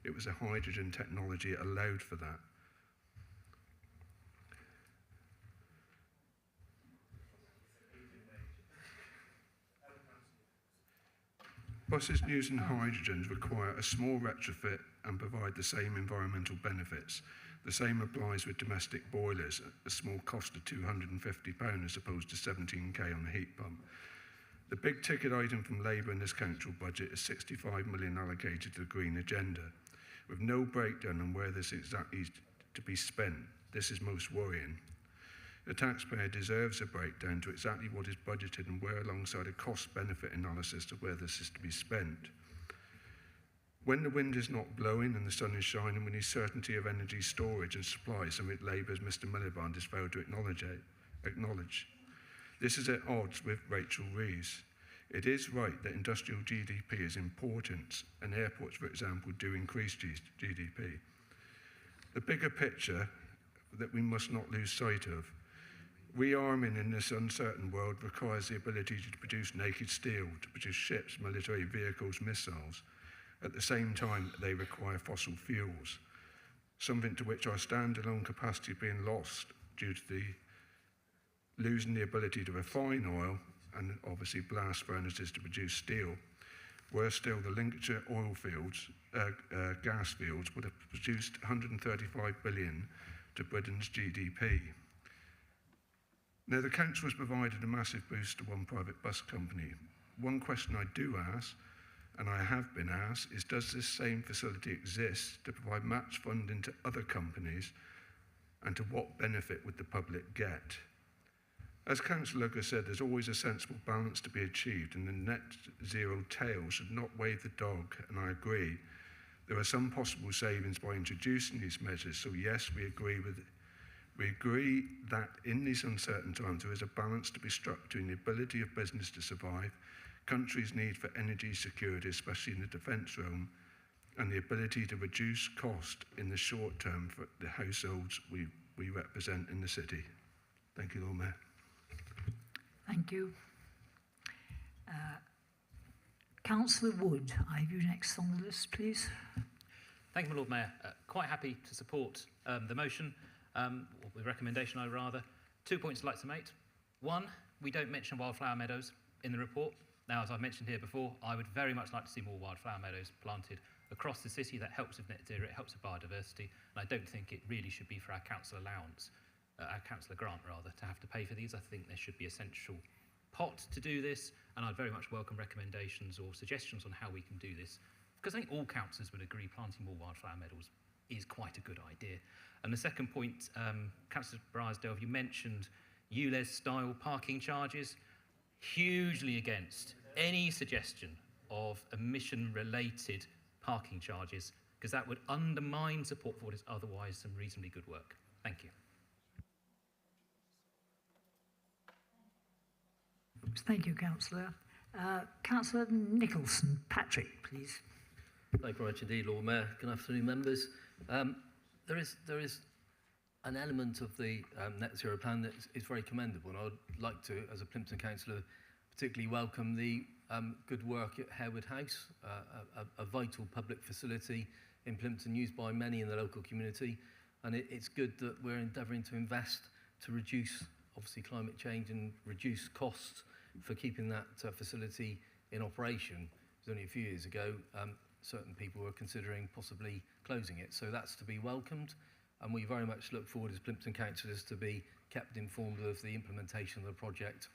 It was the hydrogen technology that allowed for that. Buses using hydrogen require a small retrofit and provide the same environmental benefits. The same applies with domestic boilers, a small cost of £250 as opposed to 17k on a heat pump. The big ticket item from Labour in this council budget is 65 million allocated to the green agenda, with no breakdown on where this exactly is to be spent. This is most worrying. The taxpayer deserves a breakdown to exactly what is budgeted and where, alongside a cost-benefit analysis of where this is to be spent. When the wind is not blowing and the sun is shining, we need certainty of energy storage and supply, something Labour's Mr Miliband has failed to acknowledge. This is at odds with Rachel Rees. It is right that industrial GDP is important, and airports, for example, do increase GDP. The bigger picture that we must not lose sight of. Rearming in this uncertain world requires the ability to produce naked steel, to produce ships, military vehicles, missiles. At the same time, they require fossil fuels, something to which our standalone capacity being lost due to the losing the ability to refine oil and obviously blast furnaces to produce steel. Worse still, the Lincolnshire oil fields, gas fields would have produced 135 billion to Britain's GDP. Now, the council has provided a massive boost to one private bus company. One question I do ask, and I have been asked, is does this same facility exist to provide match funding to other companies, and to what benefit would the public get? As Councillor Lugar said, there's always a sensible balance to be achieved, and the net zero tail should not wave the dog, and I agree. There are some possible savings by introducing these measures, so yes, we agree that in these uncertain times there is a balance to be struck between the ability of business to survive, countries' need for energy security, especially in the defence realm, and the ability to reduce cost in the short term for the households we represent in the city. Thank you, Lord Mayor. Thank you. Councillor Wood, I have you next on the list, please. Thank you, my Lord Mayor. Quite happy to support the motion, or the recommendation, rather. 2 points I'd like to make. One, we don't mention wildflower meadows in the report. Now, as I've mentioned here before, I would very much like to see more wildflower meadows planted across the city. That helps with net zero, it helps with biodiversity, and I don't think it really should be for our council allowance, our councillor grant rather, to have to pay for these. I think there should be a central pot to do this, and I'd very much welcome recommendations or suggestions on how we can do this, because I think all councillors would agree planting more wildflower meadows is quite a good idea. And the second point, Councillor Bryarsdale, you mentioned ULEZ-style parking charges. Hugely against any suggestion of emission-related parking charges, because that would undermine support for what is otherwise some reasonably good work. Thank you. Thank you, Councillor. Councillor Nicholson. Patrick, please. Thank you very much indeed, Lord Mayor. Good afternoon, members. There is an element of the net zero plan that is very commendable, and I would like to, as a Plympton councillor, particularly welcome the good work at Harewood House, a vital public facility in Plympton used by many in the local community, and it's good that we're endeavouring to invest to reduce, obviously, climate change and reduce costs for keeping that facility in operation. It was only a few years ago, certain people were considering possibly closing it, so that's to be welcomed, and we very much look forward as Plympton councillors to be kept informed of the implementation of the project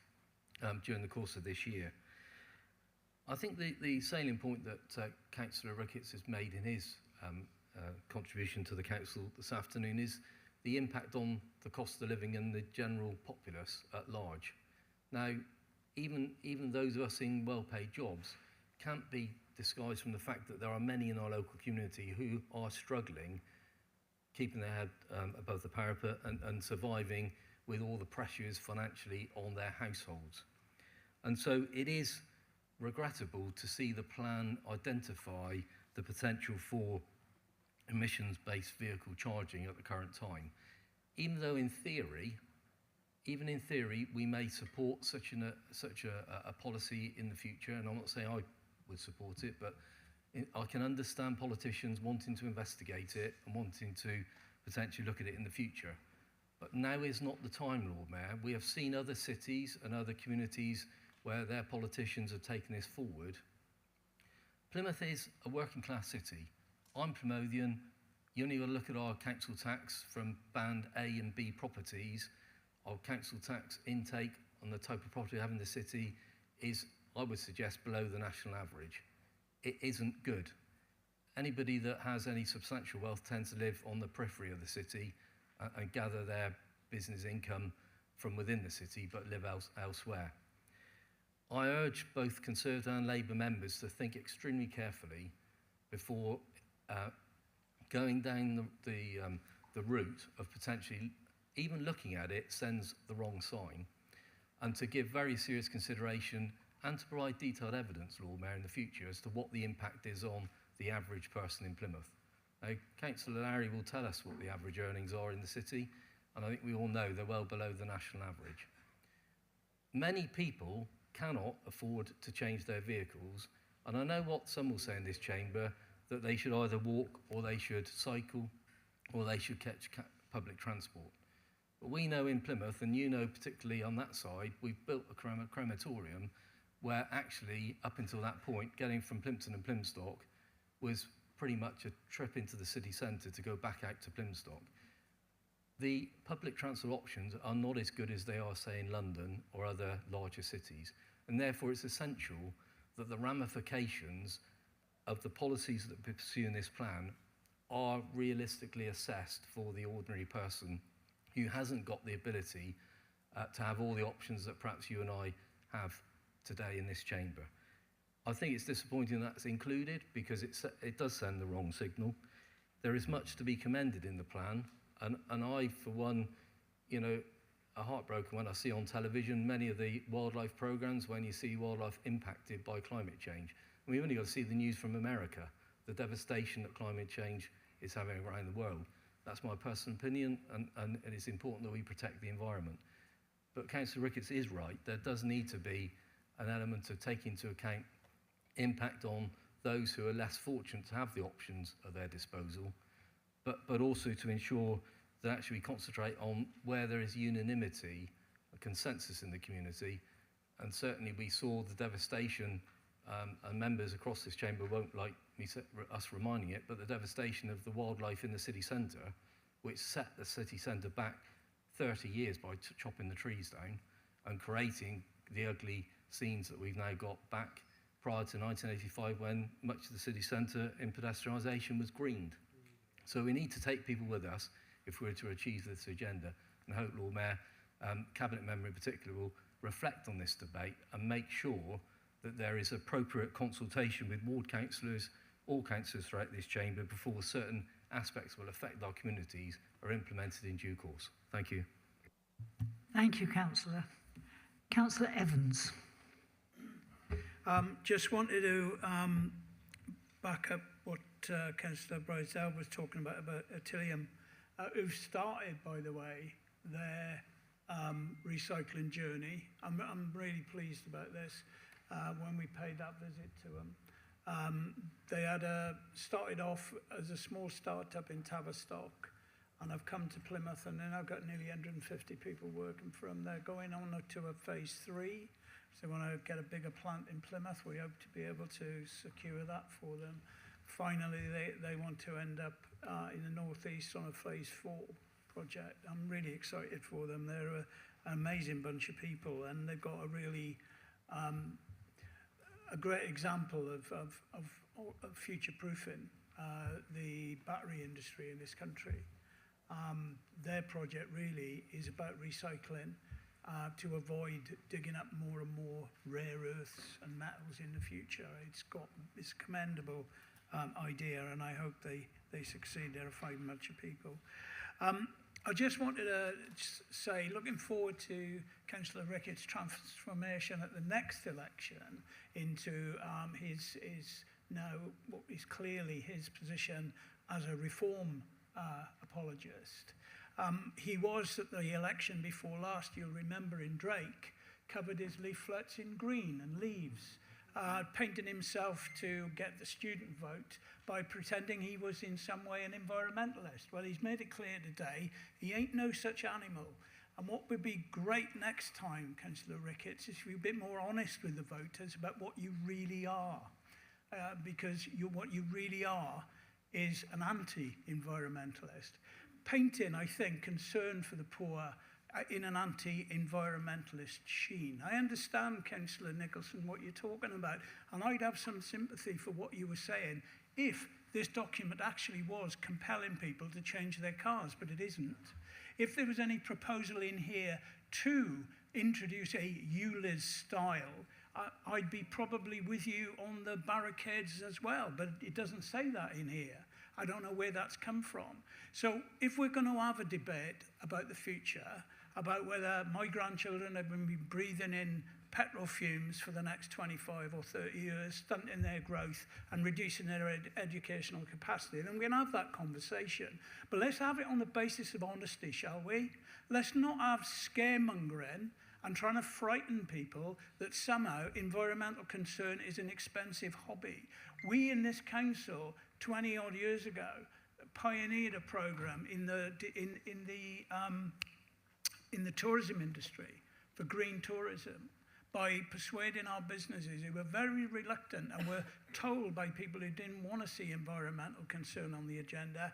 during the course of this year. I think the salient point that Councillor Ricketts has made in his contribution to the council this afternoon is the impact on the cost of living and the general populace at large. Now, even those of us in well-paid jobs can't be disguised from the fact that there are many in our local community who are struggling, keeping their head above the parapet and surviving with all the pressures financially on their households. And so it is regrettable to see the plan identify the potential for emissions-based vehicle charging at the current time. Even though even in theory, we may support such a policy in the future, and I'm not saying I would support it, but I can understand politicians wanting to investigate it and wanting to potentially look at it in the future. But now is not the time, Lord Mayor. We have seen other cities and other communities where their politicians have taken this forward. Plymouth is a working class city. I'm Plymouthian. You only got to look at our council tax from band A and B properties. Our council tax intake on the type of property we have in the city is, I would suggest, below the national average. It isn't good. Anybody that has any substantial wealth tends to live on the periphery of the city and gather their business income from within the city, but live elsewhere. I urge both Conservative and Labour members to think extremely carefully before going down the route of potentially even looking at it sends the wrong sign, and to give very serious consideration and to provide detailed evidence, Lord Mayor, in the future as to what the impact is on the average person in Plymouth. Now, Councillor Larry will tell us what the average earnings are in the city, and I think we all know they're well below the national average. Many people cannot afford to change their vehicles, and I know what some will say in this chamber, that they should either walk or they should cycle or they should catch public transport. But we know in Plymouth, and you know particularly on that side, we've built a crematorium where actually, up until that point, getting from Plympton and Plymstock was pretty much a trip into the city centre to go back out to Plymstock. The public transport options are not as good as they are, say, in London or other larger cities, and therefore it's essential that the ramifications of the policies that we pursue in this plan are realistically assessed for the ordinary person who hasn't got the ability to have all the options that perhaps you and I have today in this chamber. I think it's disappointing that's included because it does send the wrong signal. There is much to be commended in the plan, and I, for one, you know, are heartbroken when I see on television many of the wildlife programs when you see wildlife impacted by climate change. And we've only got to see the news from America, the devastation that climate change is having around the world. That's my personal opinion, and it is important that we protect the environment. But Councillor Ricketts is right. There does need to be an element of taking into account impact on those who are less fortunate to have the options at their disposal, but also to ensure that actually we concentrate on where there is unanimity, a consensus in the community, And certainly we saw the devastation, and members across this chamber won't like us reminding it, but the devastation of the wildlife in the city centre, which set the city centre back 30 years by chopping the trees down and creating the ugly scenes that we've now got back prior to 1985, when much of the city centre in pedestrianisation was greened. So we need to take people with us if we're to achieve this agenda, and I hope Lord Mayor, Cabinet Member in particular, will reflect on this debate and make sure that there is appropriate consultation with ward councillors, all councillors throughout this chamber, before certain aspects will affect our communities are implemented in due course. Thank you. Thank you, Councillor. Councillor Evans. Just wanted to back up what Councillor Brydell was talking about Attilium, who've started, by the way, their recycling journey. I'm really pleased about this. When we paid that visit to them, they had started off as a small startup in Tavistock, and I've come to Plymouth, and then I've got nearly 150 people working for them. They're going on to a phase 3. So when I get a bigger plant in Plymouth, we hope to be able to secure that for them. Finally, they want to end up in the northeast on a phase 4 project. I'm really excited for them. They're an amazing bunch of people, and they've got a really a great example of future-proofing the battery industry in this country. Their project really is about recycling to avoid digging up more and more rare earths and metals in the future. It's a commendable idea, and I hope they succeed. They're a fine bunch of people. I just wanted to say, looking forward to Councillor Ricketts' transformation at the next election into his now what is clearly his position as a reform apologist. He was at the election before last, you'll remember, in Drake, covered his leaflets in green and leaves, painting himself to get the student vote by pretending he was in some way an environmentalist. Well, he's made it clear today he ain't no such animal. And what would be great next time, Councillor Ricketts, is if you're a bit more honest with the voters about what you really are. Because what you really are is an anti-environmentalist. Painting, I think, concern for the poor in an anti-environmentalist sheen. I understand, Councillor Nicholson, what you're talking about, and I'd have some sympathy for what you were saying if this document actually was compelling people to change their cars, but it isn't. If there was any proposal in here to introduce a ULIS style, I'd be probably with you on the barricades as well, but it doesn't say that in here. I don't know where that's come from. So if we're going to have a debate about the future, about whether my grandchildren are going to be breathing in petrol fumes for the next 25 or 30 years, stunting their growth and reducing their educational capacity, then we're going to have that conversation. But let's have it on the basis of honesty, shall we? Let's not have scaremongering and trying to frighten people that somehow environmental concern is an expensive hobby. We in this council, 20 odd years ago, pioneered a program in the tourism industry for green tourism by persuading our businesses who were very reluctant and were told by people who didn't want to see environmental concern on the agenda.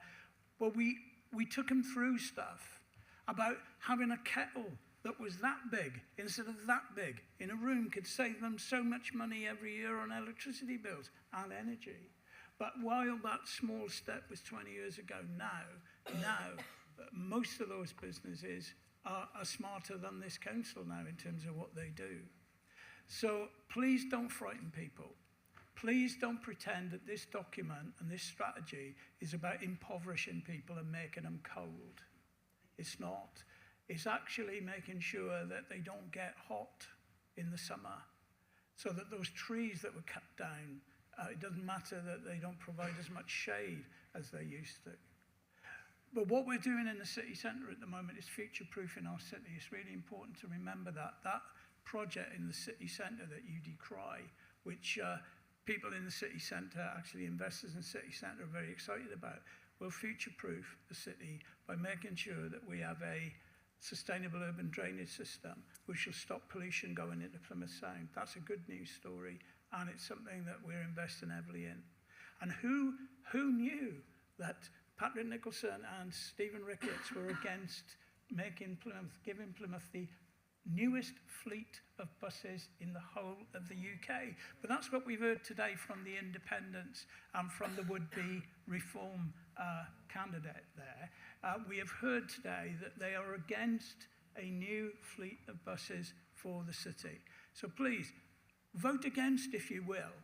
Well, we took them through stuff about having a kettle that was that big instead of that big in a room could save them so much money every year on electricity bills and energy. But while that small step was 20 years ago, now most of those businesses are smarter than this council now in terms of what they do. So please don't frighten people. Please don't pretend that this document and this strategy is about impoverishing people and making them cold. It's not. It's actually making sure that they don't get hot in the summer, so that those trees that were cut down, it doesn't matter that they don't provide as much shade as they used to. But what we're doing in the city centre at the moment is future-proofing our city. It's really important to remember that. That project in the city centre that you decry, which people in the city centre, actually investors in the city centre are very excited about, will future-proof the city by making sure that we have a sustainable urban drainage system, which will stop pollution going into Plymouth Sound. That's a good news story, and it's something that we're investing heavily in. And who knew that Patrick Nicholson and Stephen Ricketts were against giving Plymouth the newest fleet of buses in the whole of the UK? But that's what we've heard today from the independents and from the would-be reform candidate there. We have heard today that they are against a new fleet of buses for the city. So please, vote against if you will,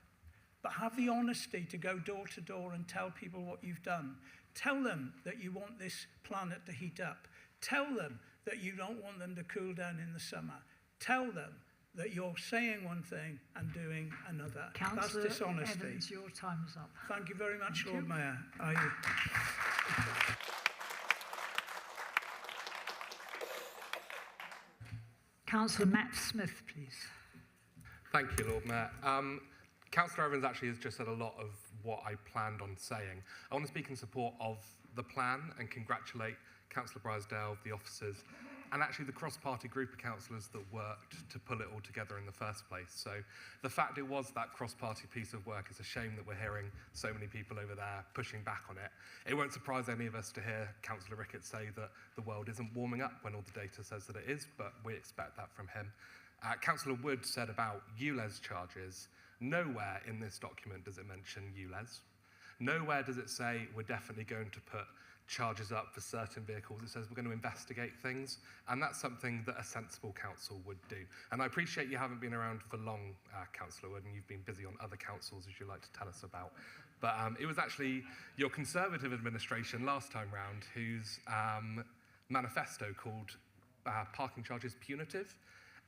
but have the honesty to go door to door and tell people what you've done. Tell them that you want this planet to heat up. Tell them that you don't want them to cool down in the summer. Tell them that you're saying one thing and doing another. Councillor That's dishonesty. Evans, your time is up. Thank you very much, Thank Lord you. Mayor. Councillor Matt Smith, please. Thank you, Lord Mayor. Councillor Evans actually has just said a lot of what I planned on saying. I want to speak in support of the plan and congratulate Councillor Brysdale, the officers, and actually the cross-party group of councillors that worked to pull it all together in the first place. So the fact it was that cross-party piece of work is a shame that we're hearing so many people over there pushing back on it. It won't surprise any of us to hear Councillor Ricketts say that the world isn't warming up when all the data says that it is, but we expect that from him. Councillor Wood said about ULEZ charges. Nowhere in this document does it mention ULEZ. Nowhere does it say we're definitely going to put charges up for certain vehicles. It says we're going to investigate things, and that's something that a sensible council would do. And I appreciate you haven't been around for long, Councillor Wood, and you've been busy on other councils, as you like to tell us about. But it was actually your Conservative administration last time round whose manifesto called parking charges punitive.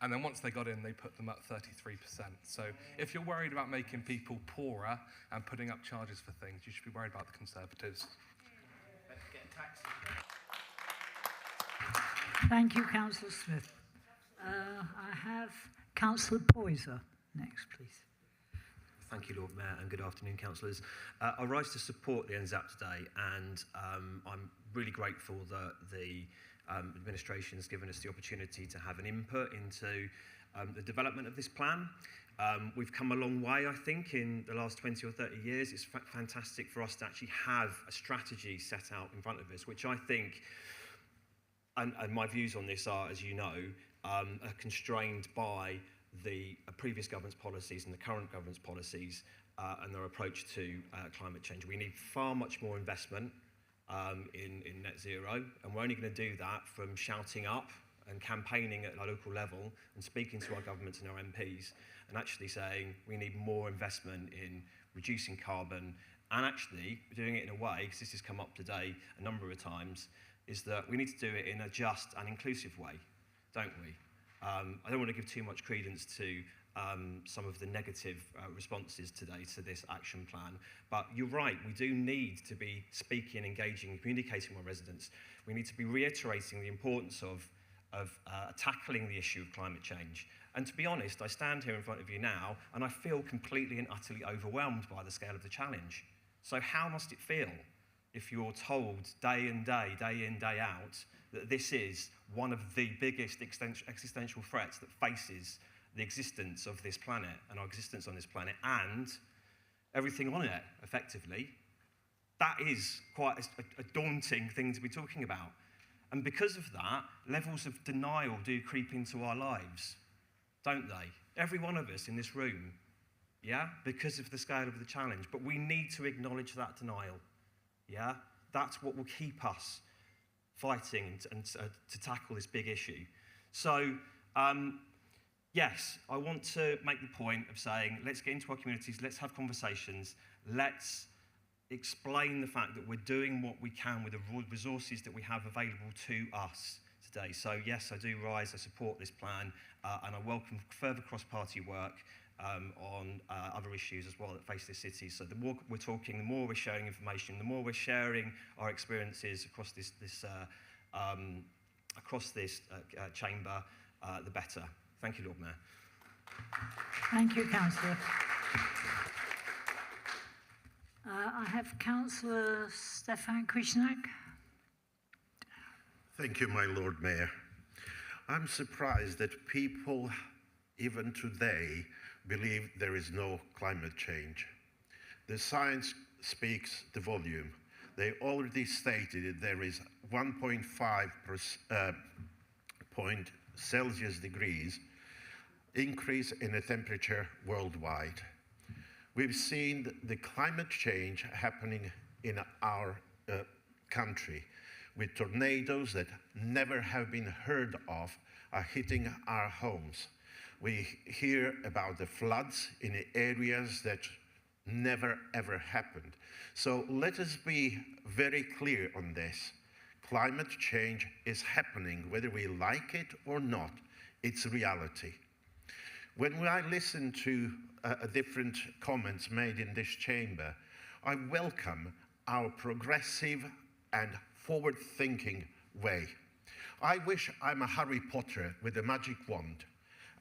And then once they got in, they put them up 33%. So if you're worried about making people poorer and putting up charges for things, you should be worried about the Conservatives. Thank you, Councillor Smith. I have Councillor Poyser next, please. Thank you, Lord Mayor, and good afternoon, councillors. I rise to support the NZAP today, and I'm really grateful that the administration has given us the opportunity to have an input into the development of this plan. We've come a long way, I think, in the last 20 or 30 years. It's fantastic for us to actually have a strategy set out in front of us, which I think, and my views on this are, as you know, are constrained by the previous government's policies and the current government's policies and their approach to climate change. We need far much more investment in net zero, and we're only going to do that from shouting up and campaigning at a local level and speaking to our governments and our MPs and actually saying we need more investment in reducing carbon and actually doing it in a way, because this has come up today a number of times, is that we need to do it in a just and inclusive way, don't we? I don't want to give too much credence to some of the negative responses today to this action plan, but you're right, we do need to be speaking, engaging, communicating with our residents. We need to be reiterating the importance of tackling the issue of climate change. And to be honest, I stand here in front of you now and I feel completely and utterly overwhelmed by the scale of the challenge. So how must it feel if you're told day in, day out, that this is one of the biggest existential threats that faces the existence of this planet and our existence on this planet and everything on it, effectively? That is quite a daunting thing to be talking about. And because of that, levels of denial do creep into our lives, don't they? Every one of us in this room, yeah? Because of the scale of the challenge. But we need to acknowledge that denial, yeah? That's what will keep us fighting and to tackle this big issue. So, yes, I want to make the point of saying, let's get into our communities, let's have conversations, let's explain the fact that we're doing what we can with the resources that we have available to us today. So yes, I do rise, I support this plan, and I welcome further cross-party work on other issues as well that face this city. So the more we're talking, the more we're sharing information, the more we're sharing our experiences across this chamber, the better. Thank you, Lord Mayor. Thank you, Councillor. I have Councillor Stefan Kwishnak. Thank you, my Lord Mayor. I'm surprised that people, even today, believe there is no climate change. The science speaks the volume. They already stated that there is 1.5 point Celsius degrees increase in the temperature worldwide. We've seen the climate change happening in our country, with tornadoes that never have been heard of are hitting our homes. We hear about the floods in areas that never ever happened. So let us be very clear on this. Climate change is happening, whether we like it or not. It's reality. When I listen to different comments made in this chamber, I welcome our progressive and forward-thinking way. I wish I'm a Harry Potter with a magic wand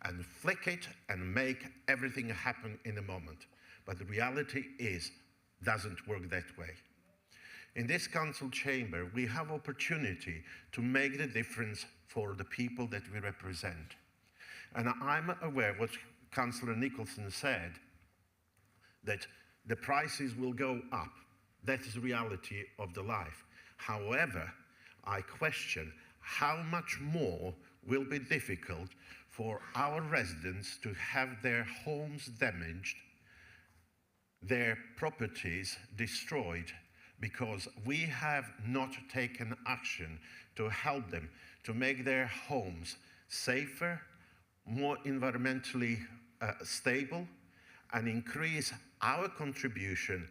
and flick it and make everything happen in a moment. But the reality is, doesn't work that way. In this council chamber, we have opportunity to make the difference for the people that we represent. And I'm aware what Councillor Nicholson said, that the prices will go up. That is the reality of the life. However, I question how much more will be difficult for our residents to have their homes damaged, their properties destroyed, because we have not taken action to help them to make their homes safer, more environmentally stable, and increase our contribution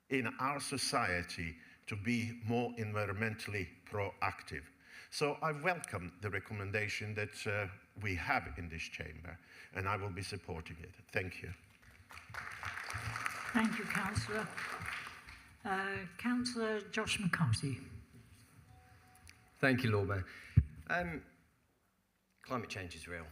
in our society to be more environmentally proactive. So I welcome the recommendation that we have in this chamber, and I will be supporting it. Thank you. Thank you, Councillor. Councillor Josh McCarthy. Thank you, Lord Mayor. Climate change is real.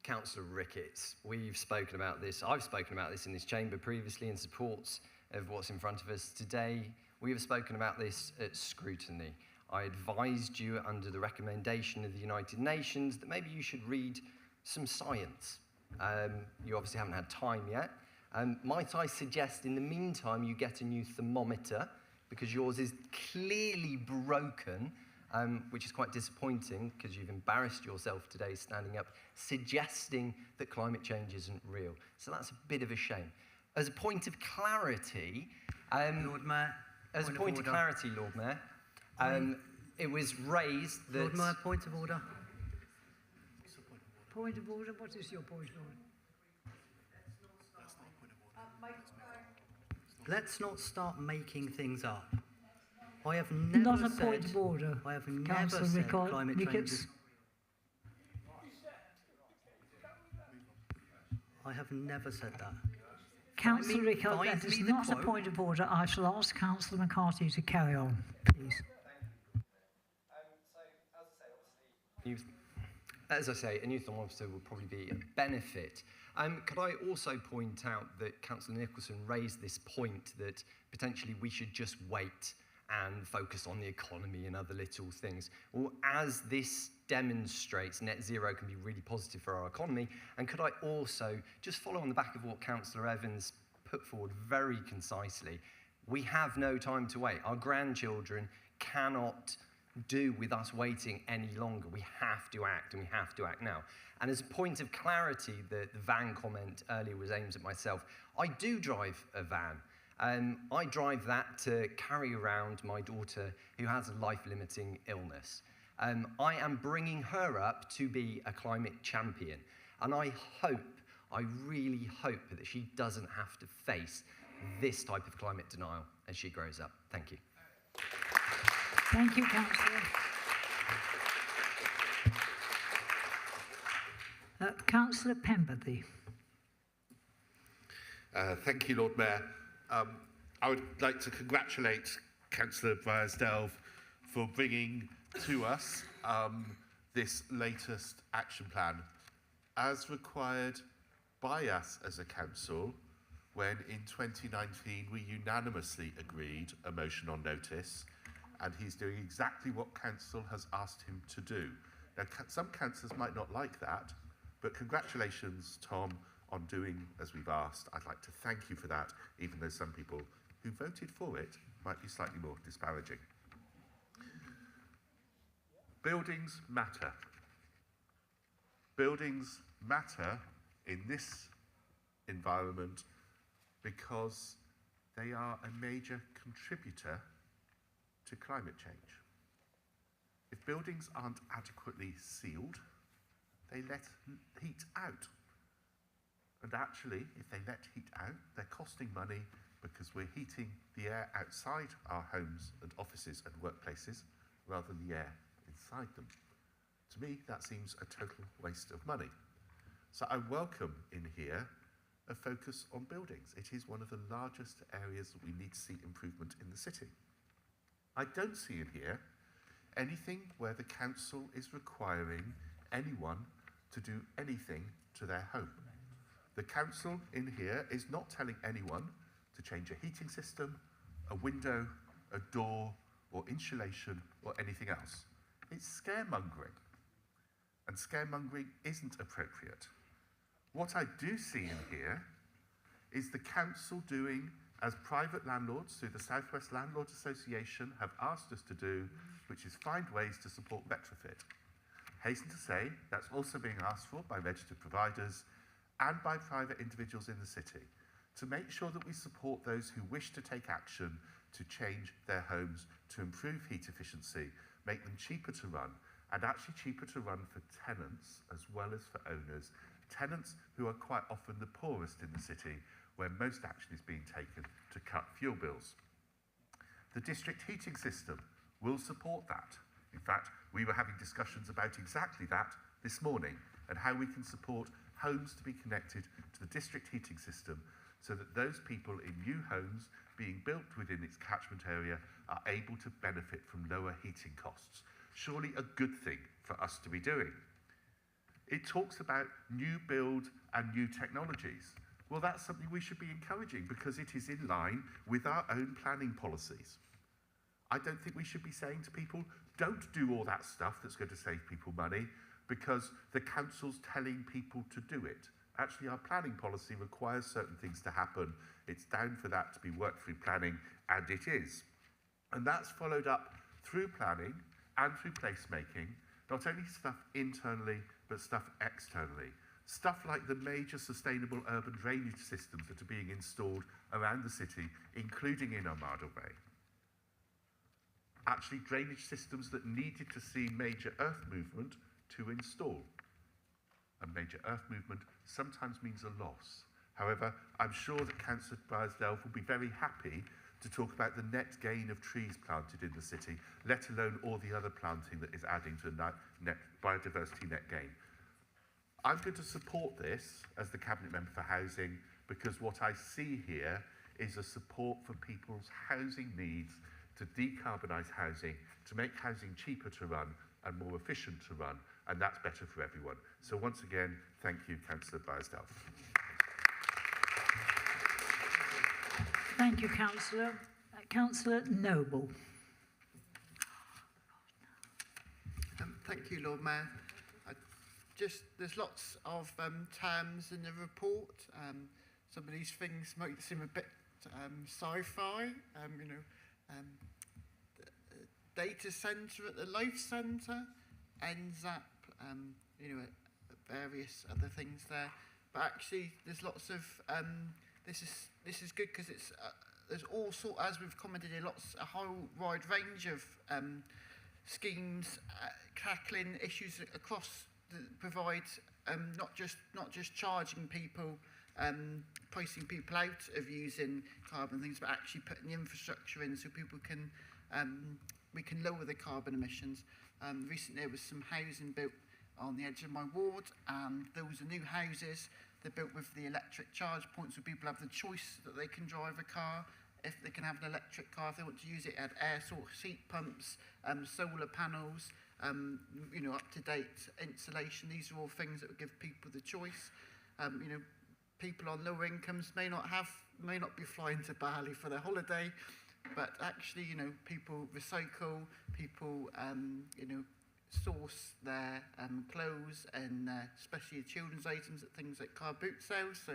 Councillor Ricketts, we've spoken about this. I've spoken about this in this chamber previously in support of what's in front of us today. We have spoken about this at scrutiny. I advised you under the recommendation of the United Nations that maybe you should read some science. You obviously haven't had time yet. Might I suggest in the meantime you get a new thermometer, because yours is clearly broken, which is quite disappointing because you've embarrassed yourself today standing up suggesting that climate change isn't real. So that's a bit of a shame. As a point of clarity, Lord Mayor, as a point of clarity, Lord Mayor, it was raised that... Lord Mayor, point of order. Point of order? What is your point of order? Let's not start making things up. I have never Not a said, point of order. I have never Councillor said climate change Ricketts. is... I have never said that. Councillor Ricketts, find that is me the not a quote. point of order. I shall ask Councillor McCarthy to carry on, please. As I say, a new thermometer would probably be a benefit. Could I also point out that Councillor Nicholson raised this point that potentially we should just wait and focus on the economy and other little things? Well, as this demonstrates, net zero can be really positive for our economy. And could I also just follow on the back of what Councillor Evans put forward very concisely? We have no time to wait. Our grandchildren cannot do with us waiting any longer. We have to act, and we have to act now. And as a point of clarity, the van comment earlier was aimed at myself. I do drive a van. I drive that to carry around my daughter who has a life-limiting illness. I am bringing her up to be a climate champion. And I really hope that she doesn't have to face this type of climate denial as she grows up. Thank you. Thank you, Councillor. Councillor Pemberley. Thank you, Lord Mayor. I would like to congratulate Councillor Drysdale for bringing to us this latest action plan, as required by us as a council when in 2019 we unanimously agreed a motion on notice, and he's doing exactly what council has asked him to do. Now, some councillors might not like that, but congratulations, Tom, on doing as we've asked. I'd like to thank you for that, even though some people who voted for it might be slightly more disparaging. Buildings matter. Buildings matter in this environment because they are a major contributor to climate change. If buildings aren't adequately sealed, they let heat out. And actually, if they let heat out, they're costing money because we're heating the air outside our homes and offices and workplaces rather than the air inside them. To me, that seems a total waste of money. So I welcome in here a focus on buildings. It is one of the largest areas that we need to see improvement in the city. I don't see in here anything where the council is requiring anyone to do anything to their home. The council in here is not telling anyone to change a heating system, a window, a door, or insulation, or anything else. It's scaremongering, and scaremongering isn't appropriate. What I do see in here is the council doing as private landlords through the South West Landlords Association have asked us to do, which is find ways to support retrofit. Hasten to say, that's also being asked for by registered providers and by private individuals in the city to make sure that we support those who wish to take action to change their homes, to improve heat efficiency, make them cheaper to run, and actually cheaper to run for tenants as well as for owners. Tenants who are quite often the poorest in the city, where most action is being taken to cut fuel bills. The district heating system will support that. In fact, we were having discussions about exactly that this morning and how we can support homes to be connected to the district heating system so that those people in new homes being built within its catchment area are able to benefit from lower heating costs. Surely a good thing for us to be doing. It talks about new build and new technologies. Well, that's something we should be encouraging because it is in line with our own planning policies. I don't think we should be saying to people, don't do all that stuff that's going to save people money because the council's telling people to do it. Actually, our planning policy requires certain things to happen. It's down for that to be worked through planning, and it is. And that's followed up through planning and through placemaking, not only stuff internally, but stuff externally. Stuff like the major sustainable urban drainage systems that are being installed around the city, including in Armada Way. Actually, drainage systems that needed to see major earth movement to install. And major earth movement sometimes means a loss. However, I'm sure that Councillor Bryce-Delve will be very happy to talk about the net gain of trees planted in the city, let alone all the other planting that is adding to net biodiversity net gain. I'm going to support this as the Cabinet Member for Housing because what I see here is a support for people's housing needs, to decarbonise housing, to make housing cheaper to run and more efficient to run, and that's better for everyone. So once again, thank you, Councillor Bryce-Delve. Thank you, Councillor. Councillor Noble. Thank you, Lord Mayor. There's lots of terms in the report. Some of these things might seem a bit sci-fi. Data centre at the life centre ends up, at various other things there. But actually, there's lots of this is good because it's there's all sort, as we've commented here, a whole wide range of schemes tackling issues across that provide not just charging people, pricing people out of using carbon things, but actually putting the infrastructure in so people can we can lower the carbon emissions. Recently there was some housing built on the edge of my ward, and those are new houses. They're built with the electric charge points, so people have the choice that they can drive a car. If they can have an electric car, if they want to use it, at air source heat pumps, solar panels, up-to-date insulation. These are all things that would give people the choice. People on lower incomes may not be flying to Bali for their holiday, but actually, people recycle, people, source their clothes and especially children's items at things like car boot sales. So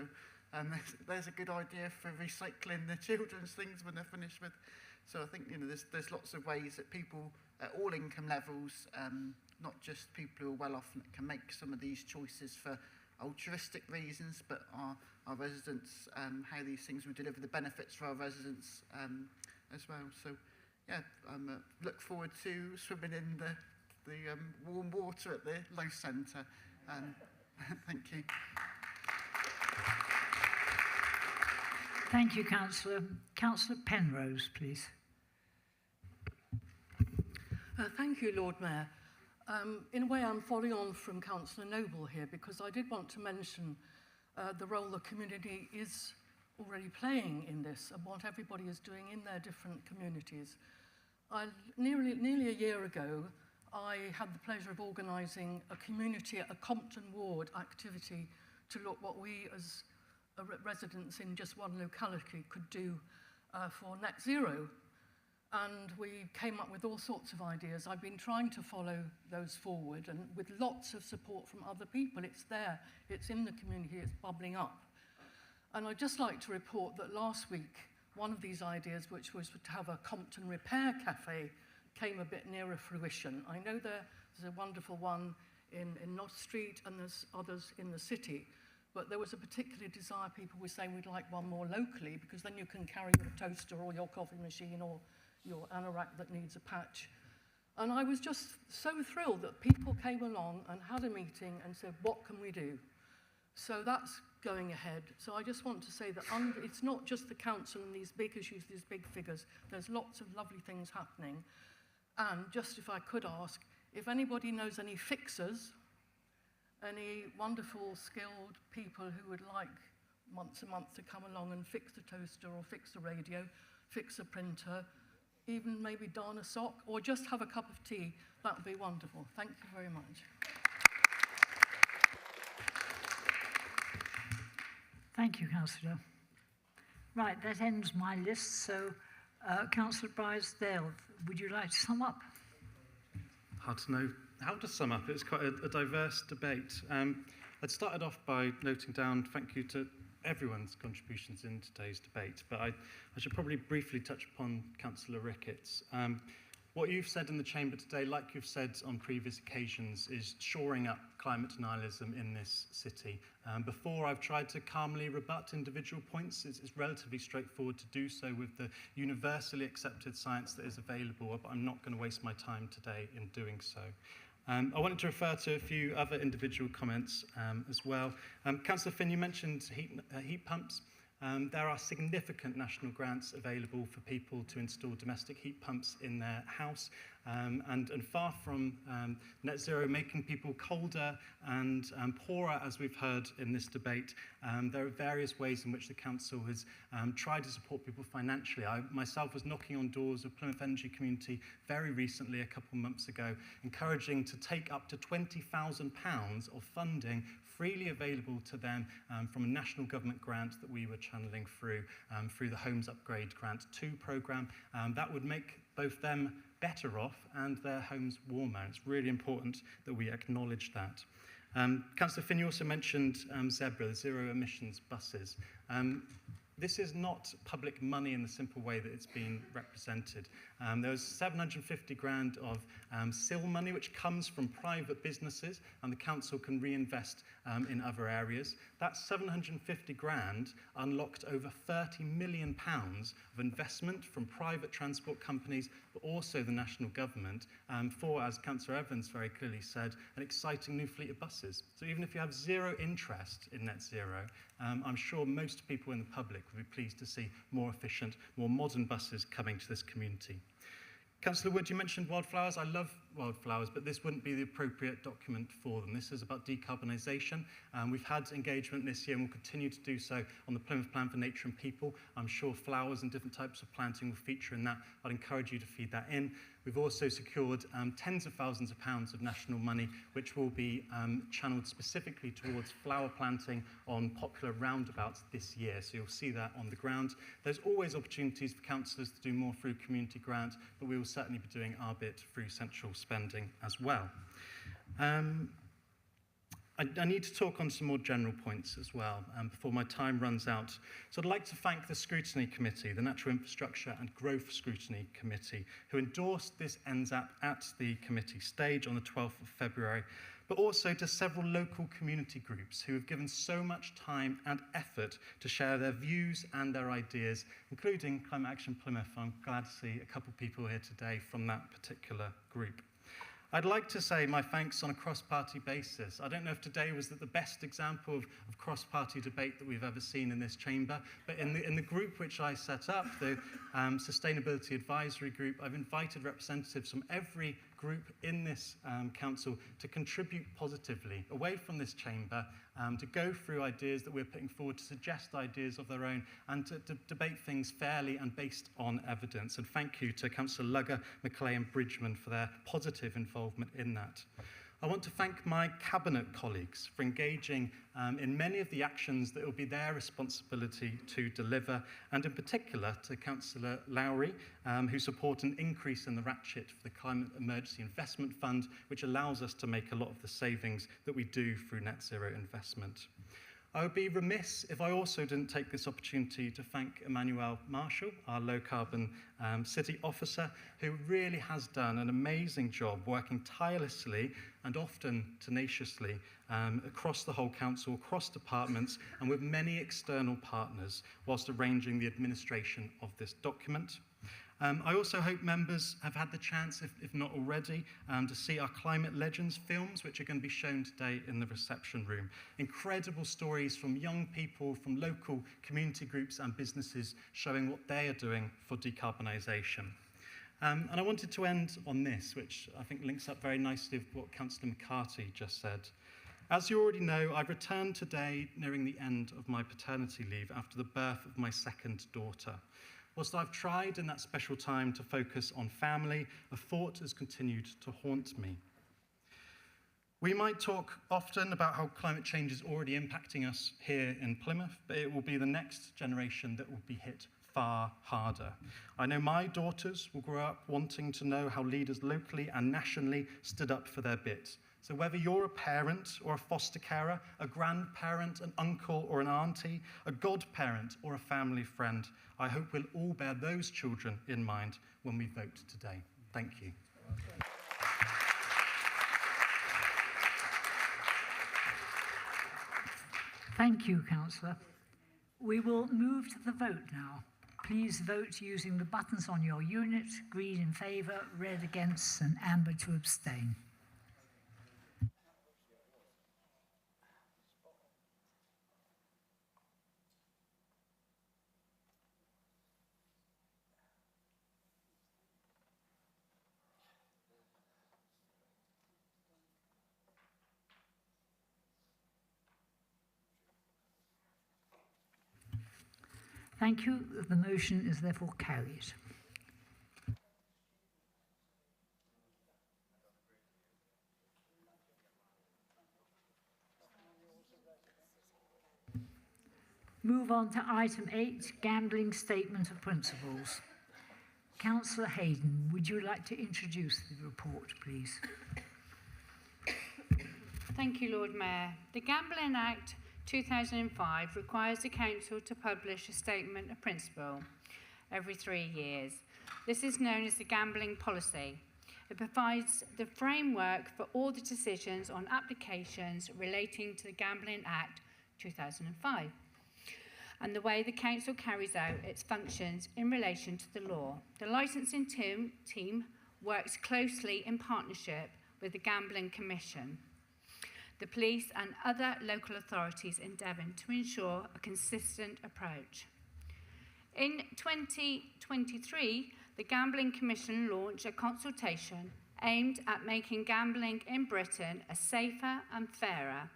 there's a good idea for recycling the children's things when they're finished with. So I think, you know, there's lots of ways that people at all income levels, not just people who are well off, can make some of these choices for altruistic reasons, but our residents, how these things will deliver the benefits for our residents as well. So yeah, look forward to swimming in the warm water at the Life Centre. Thank you. Thank you, Councillor. Councillor Penrose, please. Thank you, Lord Mayor. In a way, I'm following on from Councillor Noble here, because I did want to mention the role the community is already playing in this and what everybody is doing in their different communities. Nearly a year ago, I had the pleasure of organising a Compton Ward activity to look what we as residents in just one locality could do for net zero. And we came up with all sorts of ideas. I've been trying to follow those forward, and with lots of support from other people. It's there, it's in the community, it's bubbling up. And I'd just like to report that last week, one of these ideas, which was to have a Compton Repair Cafe, came a bit nearer fruition. I know there's a wonderful one in North Street, and there's others in the city. But there was a particular desire. People were saying we'd like one more locally, because then you can carry your toaster or your coffee machine or your anorak that needs a patch. And I was just so thrilled that people came along and had a meeting and said, what can we do? So that's going ahead. So I just want to say that it's not just the council and these big issues, these big figures. There's lots of lovely things happening. And just if I could ask, if anybody knows any fixers, any wonderful, skilled people who would like once a month to come along and fix the toaster or fix the radio, fix a printer, even maybe darn a sock, or just have a cup of tea, that would be wonderful. Thank you very much. Thank you, Councillor. Right, that ends my list. So, Councillor Brydesdale, would you like to sum up? Hard to know how to sum up. It's quite a diverse debate. I'd started off by noting down thank you to everyone's contributions in today's debate, but I should probably briefly touch upon Councillor Ricketts. What you've said in the chamber today, like you've said on previous occasions, is shoring up climate denialism in this city. Before, I've tried to calmly rebut individual points. It's relatively straightforward to do so with the universally accepted science that is available, but I'm not going to waste my time today in doing so. I wanted to refer to a few other individual comments as well. Councillor Finn, you mentioned heat pumps. There are significant national grants available for people to install domestic heat pumps in their house, and far from net zero making people colder and poorer, as we've heard in this debate. There are various ways in which the council has tried to support people financially. I myself was knocking on doors of Plymouth Energy Community very recently, a couple of months ago, encouraging to take up to £20,000 of funding freely available to them from a national government grant that we were channeling through the Homes Upgrade Grant 2 programme. That would make both them better off and their homes warmer. It's really important that we acknowledge that. Councillor Finn, you also mentioned Zebra, the zero emissions buses. This is not public money in the simple way that it's been represented. There was 750 grand of SIL money, which comes from private businesses, and the council can reinvest in other areas. That 750 grand unlocked over £30 million of investment from private transport companies, but also the national government, for, as Councillor Evans very clearly said, an exciting new fleet of buses. So even if you have zero interest in net zero, I'm sure most people in the public would be pleased to see more efficient, more modern buses coming to this community. Councillor Wood, you mentioned wildflowers. I love wildflowers, but this wouldn't be the appropriate document for them. This is about decarbonisation. We've had engagement this year and will continue to do so on the Plymouth Plan for Nature and People. I'm sure flowers and different types of planting will feature in that. I'd encourage you to feed that in. We've also secured tens of thousands of pounds of national money, which will be channeled specifically towards flower planting on popular roundabouts this year. So you'll see that on the ground. There's always opportunities for councillors to do more through community grant, but we will certainly be doing our bit through central spending as well. I need to talk on some more general points as well before my time runs out. So I'd like to thank the Scrutiny Committee, the Natural Infrastructure and Growth Scrutiny Committee, who endorsed this NZAP at the committee stage on the 12th of February, but also to several local community groups who have given so much time and effort to share their views and their ideas, including Climate Action Plymouth. I'm glad to see a couple of people here today from that particular group. I'd like to say my thanks on a cross-party basis. I don't know if today was the best example of cross-party debate that we've ever seen in this chamber, but in the group which I set up, the Sustainability Advisory Group, I've invited representatives from every group in this council to contribute positively away from this chamber, to go through ideas that we're putting forward, to suggest ideas of their own, and to debate things fairly and based on evidence. And thank you to Councillor Lugger, Macleay and Bridgman for their positive involvement in that. I want to thank my Cabinet colleagues for engaging in many of the actions that will be their responsibility to deliver, and in particular to Councillor Lowry, who support an increase in the ratchet for the Climate Emergency Investment Fund, which allows us to make a lot of the savings that we do through net zero investment. I would be remiss if I also didn't take this opportunity to thank Emmanuel Marshall, our low-carbon city officer, who really has done an amazing job working tirelessly and often tenaciously across the whole council, across departments, and with many external partners, whilst arranging the administration of this document. I also hope members have had the chance, if not already, to see our Climate Legends films, which are going to be shown today in the reception room. Incredible stories from young people, from local community groups and businesses showing what they are doing for decarbonisation. And I wanted to end on this, which I think links up very nicely with what Councillor McCarthy just said. As you already know, I've returned today nearing the end of my paternity leave after the birth of my second daughter. Whilst I've tried in that special time to focus on family, a thought has continued to haunt me. We might talk often about how climate change is already impacting us here in Plymouth, but it will be the next generation that will be hit far harder. I know my daughters will grow up wanting to know how leaders locally and nationally stood up for their bit. So whether you're a parent or a foster carer, a grandparent, an uncle or an auntie, a godparent or a family friend, I hope we'll all bear those children in mind when we vote today. Thank you. Thank you, Councillor. We will move to the vote now. Please vote using the buttons on your unit: green in favour, red against, and amber to abstain. Thank you. The motion is therefore carried. Move on to item 8, gambling statement of principles. Councillor Hayden, would you like to introduce the report, please? Thank you, Lord Mayor. The Gambling Act 2005 requires the Council to publish a statement of principle every 3 years. This is known as the gambling policy. It provides the framework for all the decisions on applications relating to the Gambling Act 2005 and the way the Council carries out its functions in relation to the law. The licensing team works closely in partnership with the Gambling Commission, the police and other local authorities in Devon to ensure a consistent approach. In 2023, the Gambling Commission launched a consultation aimed at making gambling in Britain a safer and fairer.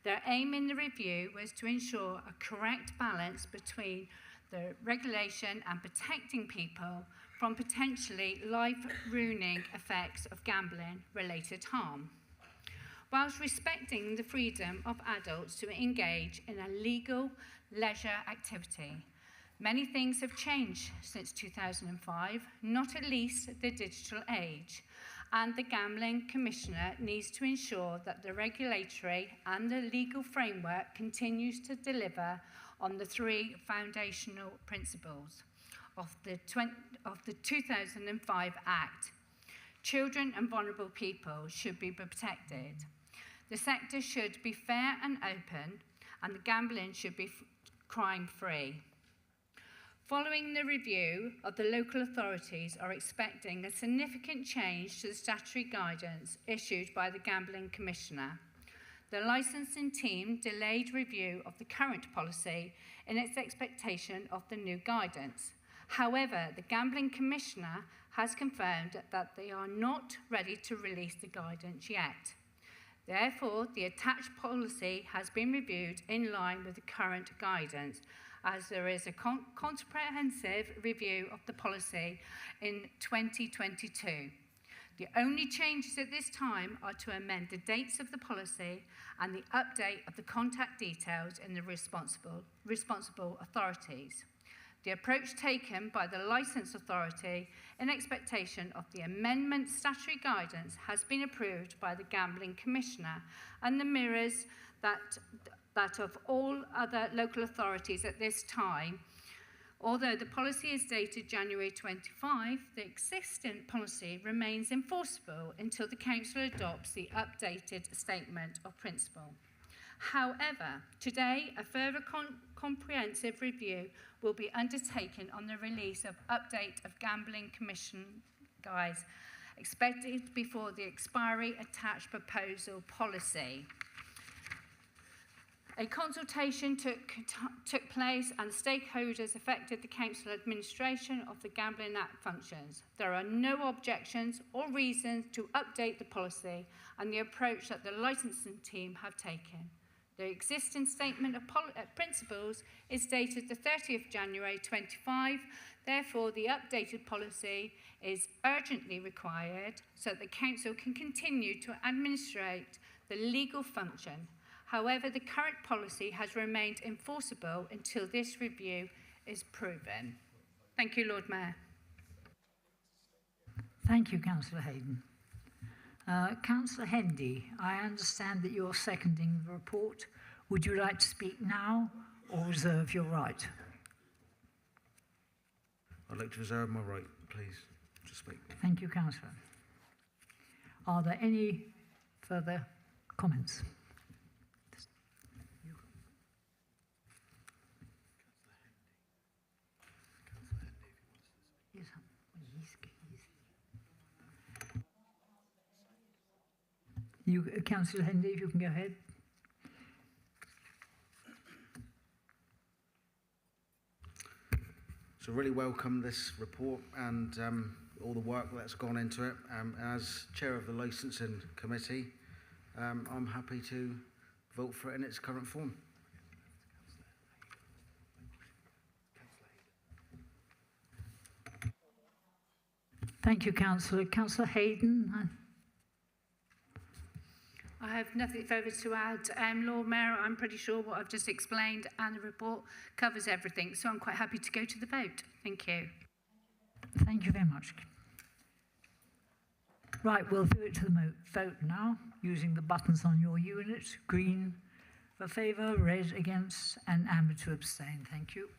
Their aim in the review was to ensure a correct balance between the regulation and protecting people from potentially life-ruining effects of gambling-related harm, whilst respecting the freedom of adults to engage in a legal leisure activity. Many things have changed since 2005, not at least the digital age, and the Gambling Commissioner needs to ensure that the regulatory and the legal framework continues to deliver on the three foundational principles of the 2005 Act. Children and vulnerable people should be protected. The sector should be fair and open, and the gambling should be crime-free. Following the review of the local authorities are expecting a significant change to the statutory guidance issued by the Gambling Commissioner. The licensing team delayed review of the current policy in its expectation of the new guidance. However, the Gambling Commissioner has confirmed that they are not ready to release the guidance yet. Therefore, the attached policy has been reviewed in line with the current guidance, as there is a comprehensive review of the policy in 2022. The only changes at this time are to amend the dates of the policy and the update of the contact details in the responsible authorities. The approach taken by the Licence Authority in expectation of the amendment statutory guidance has been approved by the Gambling Commissioner and the mirrors that of all other local authorities at this time. Although the policy is dated January 25, the existing policy remains enforceable until the Council adopts the updated Statement of Principle. However, today a further comprehensive review will be undertaken on the release of update of Gambling Commission guides expected before the expiry attached proposal policy. A consultation took place and stakeholders affected the council administration of the Gambling Act functions. There are no objections or reasons to update the policy and the approach that the licensing team have taken. The existing statement of principles is dated the 30th January 25. Therefore, the updated policy is urgently required so that the council can continue to administrate the legal function. However, the current policy has remained enforceable until this review is proven. Thank you, Lord Mayor. Thank you, Councillor Hayden. Councillor Hendy, I understand that you're seconding the report. Would you like to speak now or reserve your right? I'd like to reserve my right, please, to speak. Thank you, Councillor. Are there any further comments? Councillor Hendy, if you can go ahead. So really welcome this report and all the work that's gone into it. As chair of the licensing committee, I'm happy to vote for it in its current form. Thank you, Councillor. Councillor Hayden. I have nothing further to add. Lord Mayor, I'm pretty sure what I've just explained and the report covers everything, so I'm quite happy to go to the vote. Thank you. Thank you very much. Right, we'll do it to the vote now, using the buttons on your unit. Green for favour, red against, and amber to abstain. Thank you.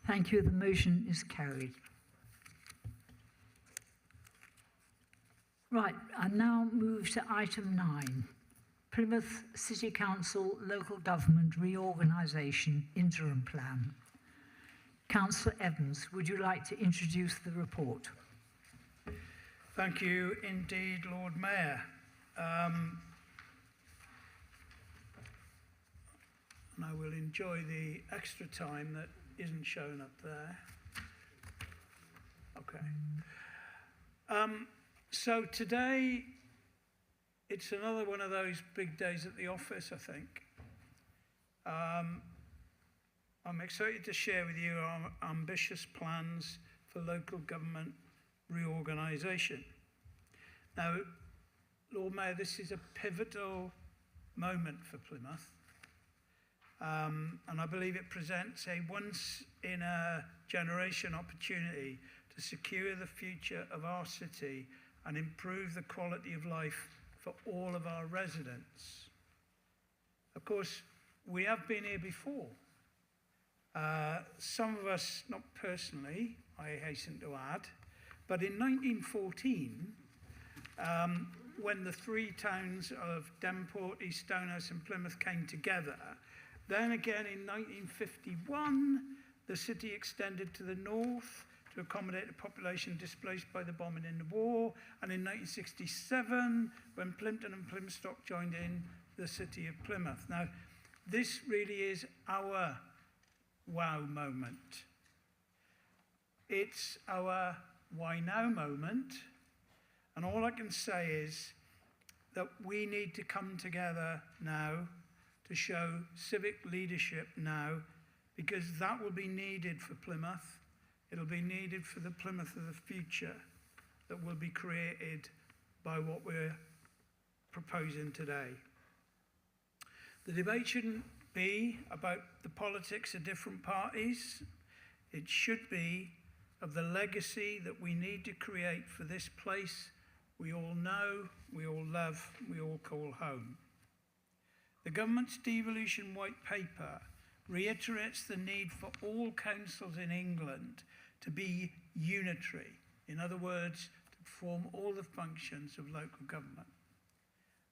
Thank you. The motion is carried. Right, I now move to item 9, Plymouth City Council Local Government Reorganisation Interim Plan. Councillor Evans, would you like to introduce the report? Thank you indeed, Lord Mayor. And I will enjoy the extra time that isn't shown up there. Okay. So today, it's another one of those big days at the office, I think. I'm excited to share with you our ambitious plans for local government reorganisation. Now, Lord Mayor, this is a pivotal moment for Plymouth, and I believe it presents a once-in-a-generation opportunity to secure the future of our city and improve the quality of life for all of our residents. Of course, we have been here before. Some of us, not personally, I hasten to add, but in 1914, when the three towns of Devonport, East Stonehouse and Plymouth came together, then again in 1951, the city extended to the north to accommodate the population displaced by the bombing in the war, and in 1967, when Plimpton and Plymstock joined in the city of Plymouth. Now, this really is our wow moment. It's our why now moment, and all I can say is that we need to come together now to show civic leadership now, because that will be needed for Plymouth. It'll be needed for the Plymouth of the future that will be created by what we're proposing today. The debate shouldn't be about the politics of different parties. It should be of the legacy that we need to create for this place we all know, we all love, we all call home. The government's devolution white paper reiterates the need for all councils in England to be unitary. In other words, to perform all the functions of local government.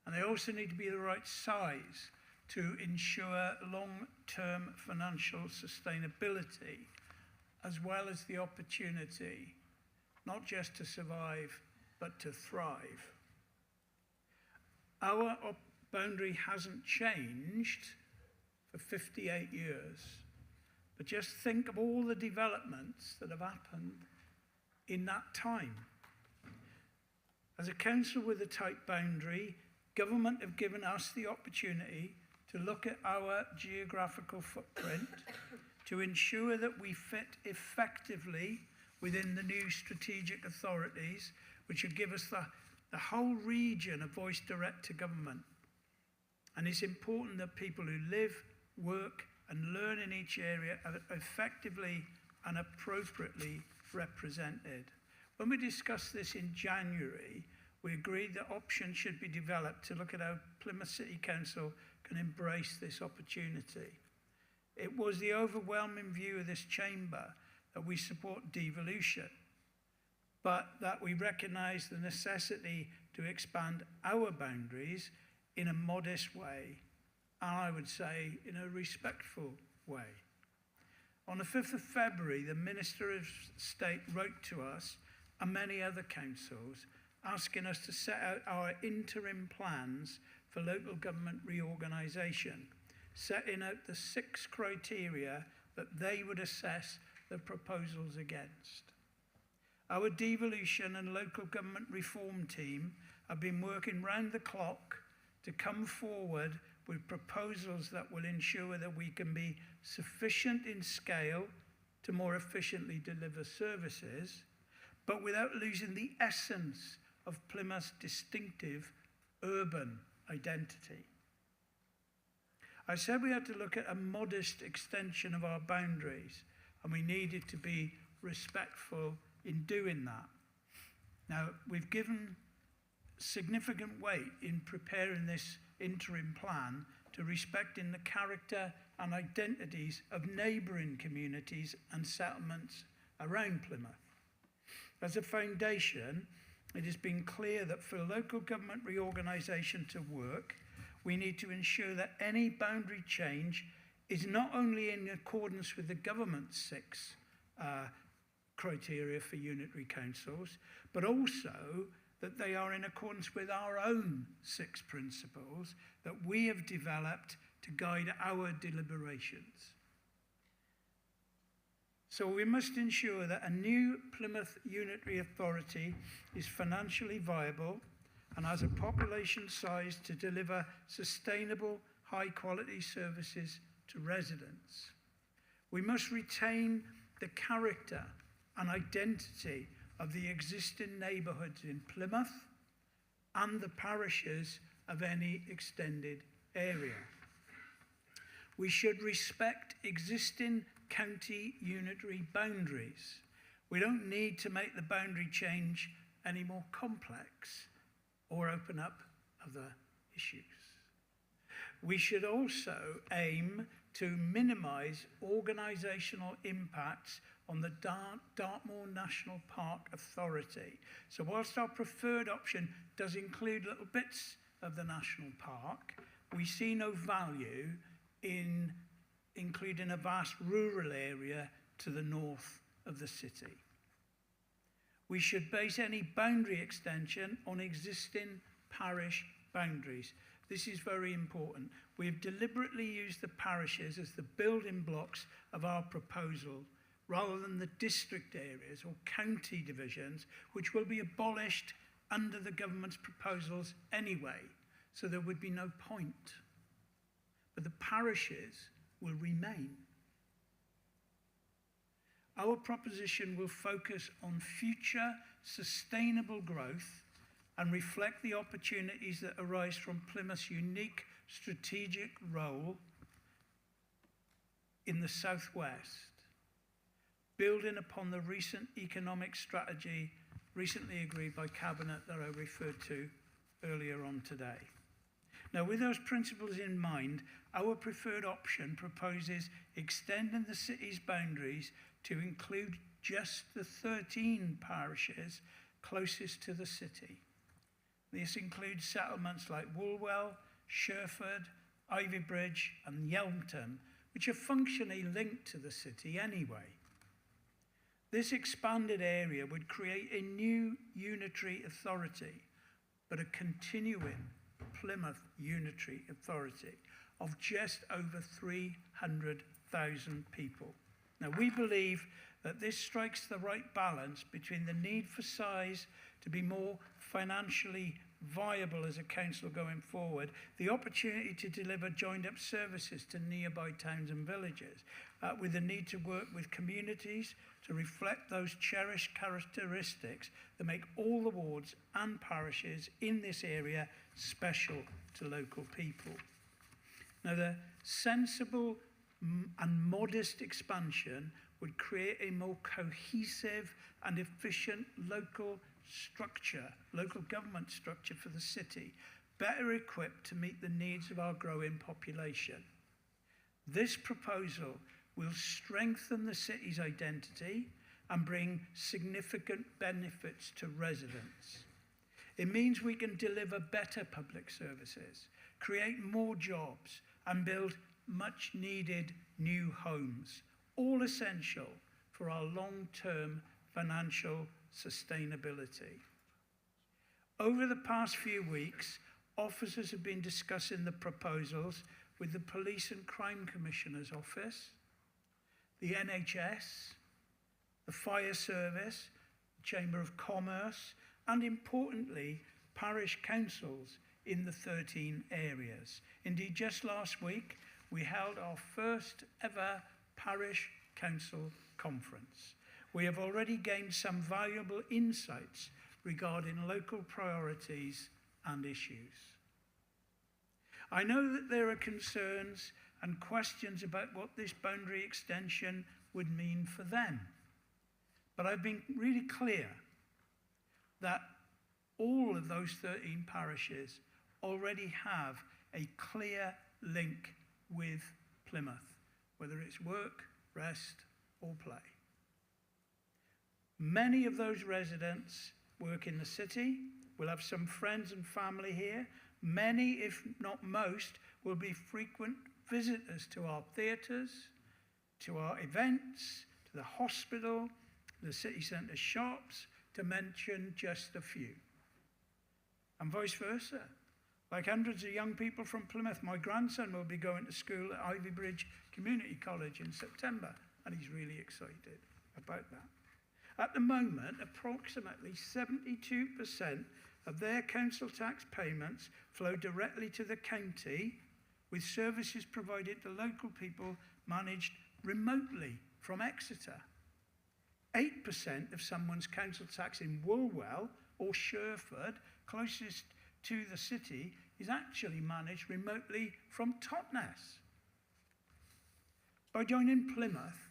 And they also need to be the right size to ensure long-term financial sustainability, as well as the opportunity, not just to survive, but to thrive. Our boundary hasn't changed for 58 years, but just think of all the developments that have happened in that time. As a council with a tight boundary, government have given us the opportunity to look at our geographical footprint to ensure that we fit effectively within the new strategic authorities, which will give us the whole region a voice direct to government. And it's important that people who live, work and learn in each area are effectively and appropriately represented. When we discussed this in January, we agreed that options should be developed to look at how Plymouth City Council can embrace this opportunity. It was the overwhelming view of this chamber that we support devolution, but that we recognise the necessity to expand our boundaries in a modest way, and I would say in a respectful way. On the 5th of February, the Minister of State wrote to us and many other councils asking us to set out our interim plans for local government reorganisation, setting out the 6 criteria that they would assess the proposals against. Our devolution and local government reform team have been working round the clock to come forward with proposals that will ensure that we can be sufficient in scale to more efficiently deliver services, but without losing the essence of Plymouth's distinctive urban identity. I said we had to look at a modest extension of our boundaries, and we needed to be respectful in doing that. Now, we've given significant weight in preparing this interim plan to respecting the character and identities of neighbouring communities and settlements around Plymouth. As a foundation, it has been clear that for local government reorganisation to work, we need to ensure that any boundary change is not only in accordance with the government's 6 criteria for unitary councils, but also that they are in accordance with our own 6 principles that we have developed to guide our deliberations. So we must ensure that a new Plymouth Unitary Authority is financially viable and has a population size to deliver sustainable, high-quality services to residents. We must retain the character and identity of the existing neighbourhoods in Plymouth and the parishes of any extended area. We should respect existing county unitary boundaries. We don't need to make the boundary change any more complex or open up other issues. We should also aim to minimise organisational impacts on the Dartmoor National Park Authority. So whilst our preferred option does include little bits of the national park, we see no value in including a vast rural area to the north of the city. We should base any boundary extension on existing parish boundaries. This is very important. We've deliberately used the parishes as the building blocks of our proposal rather than the district areas or county divisions, which will be abolished under the government's proposals anyway, so there would be no point. But the parishes will remain. Our proposition will focus on future sustainable growth and reflect the opportunities that arise from Plymouth's unique strategic role in the southwest, building upon the recent economic strategy recently agreed by Cabinet that I referred to earlier on today. Now, with those principles in mind, our preferred option proposes extending the city's boundaries to include just the 13 parishes closest to the city. This includes settlements like Woolwell, Sherford, Ivybridge and Yelmton, which are functionally linked to the city anyway. This expanded area would create a new unitary authority, but a continuing Plymouth unitary authority of just over 300,000 people. Now, we believe that this strikes the right balance between the need for size to be more financially viable as a council going forward, the opportunity to deliver joined-up services to nearby towns and villages, with the need to work with communities to reflect those cherished characteristics that make all the wards and parishes in this area special to local people. Now, the sensible and modest expansion would create a more cohesive and efficient local government structure for the city, better equipped to meet the needs of our growing population. This proposal will strengthen the city's identity and bring significant benefits to residents. It means we can deliver better public services, create more jobs, and build much needed new homes, all essential for our long-term financial sustainability. Over the past few weeks, officers have been discussing the proposals with the Police and Crime Commissioner's Office, the NHS, the Fire Service, the Chamber of Commerce, and importantly, parish councils in the 13 areas. Indeed, just last week, we held our first ever parish council conference. We have already gained some valuable insights regarding local priorities and issues. I know that there are concerns and questions about what this boundary extension would mean for them, but I've been really clear that all of those 13 parishes already have a clear link with Plymouth, whether it's work, rest, or play. Many of those residents work in the city, will have some friends and family here. Many, if not most, will be frequent visitors to our theatres, to our events, to the hospital, the city centre shops, to mention just a few. And vice versa. Like hundreds of young people from Plymouth, my grandson will be going to school at Ivybridge Community College in September, and he's really excited about that. At the moment, approximately 72% of their council tax payments flow directly to the county, with services provided to local people managed remotely from Exeter. 8% of someone's council tax in Woolwell or Sherford, closest to the city, is actually managed remotely from Totnes. By joining Plymouth,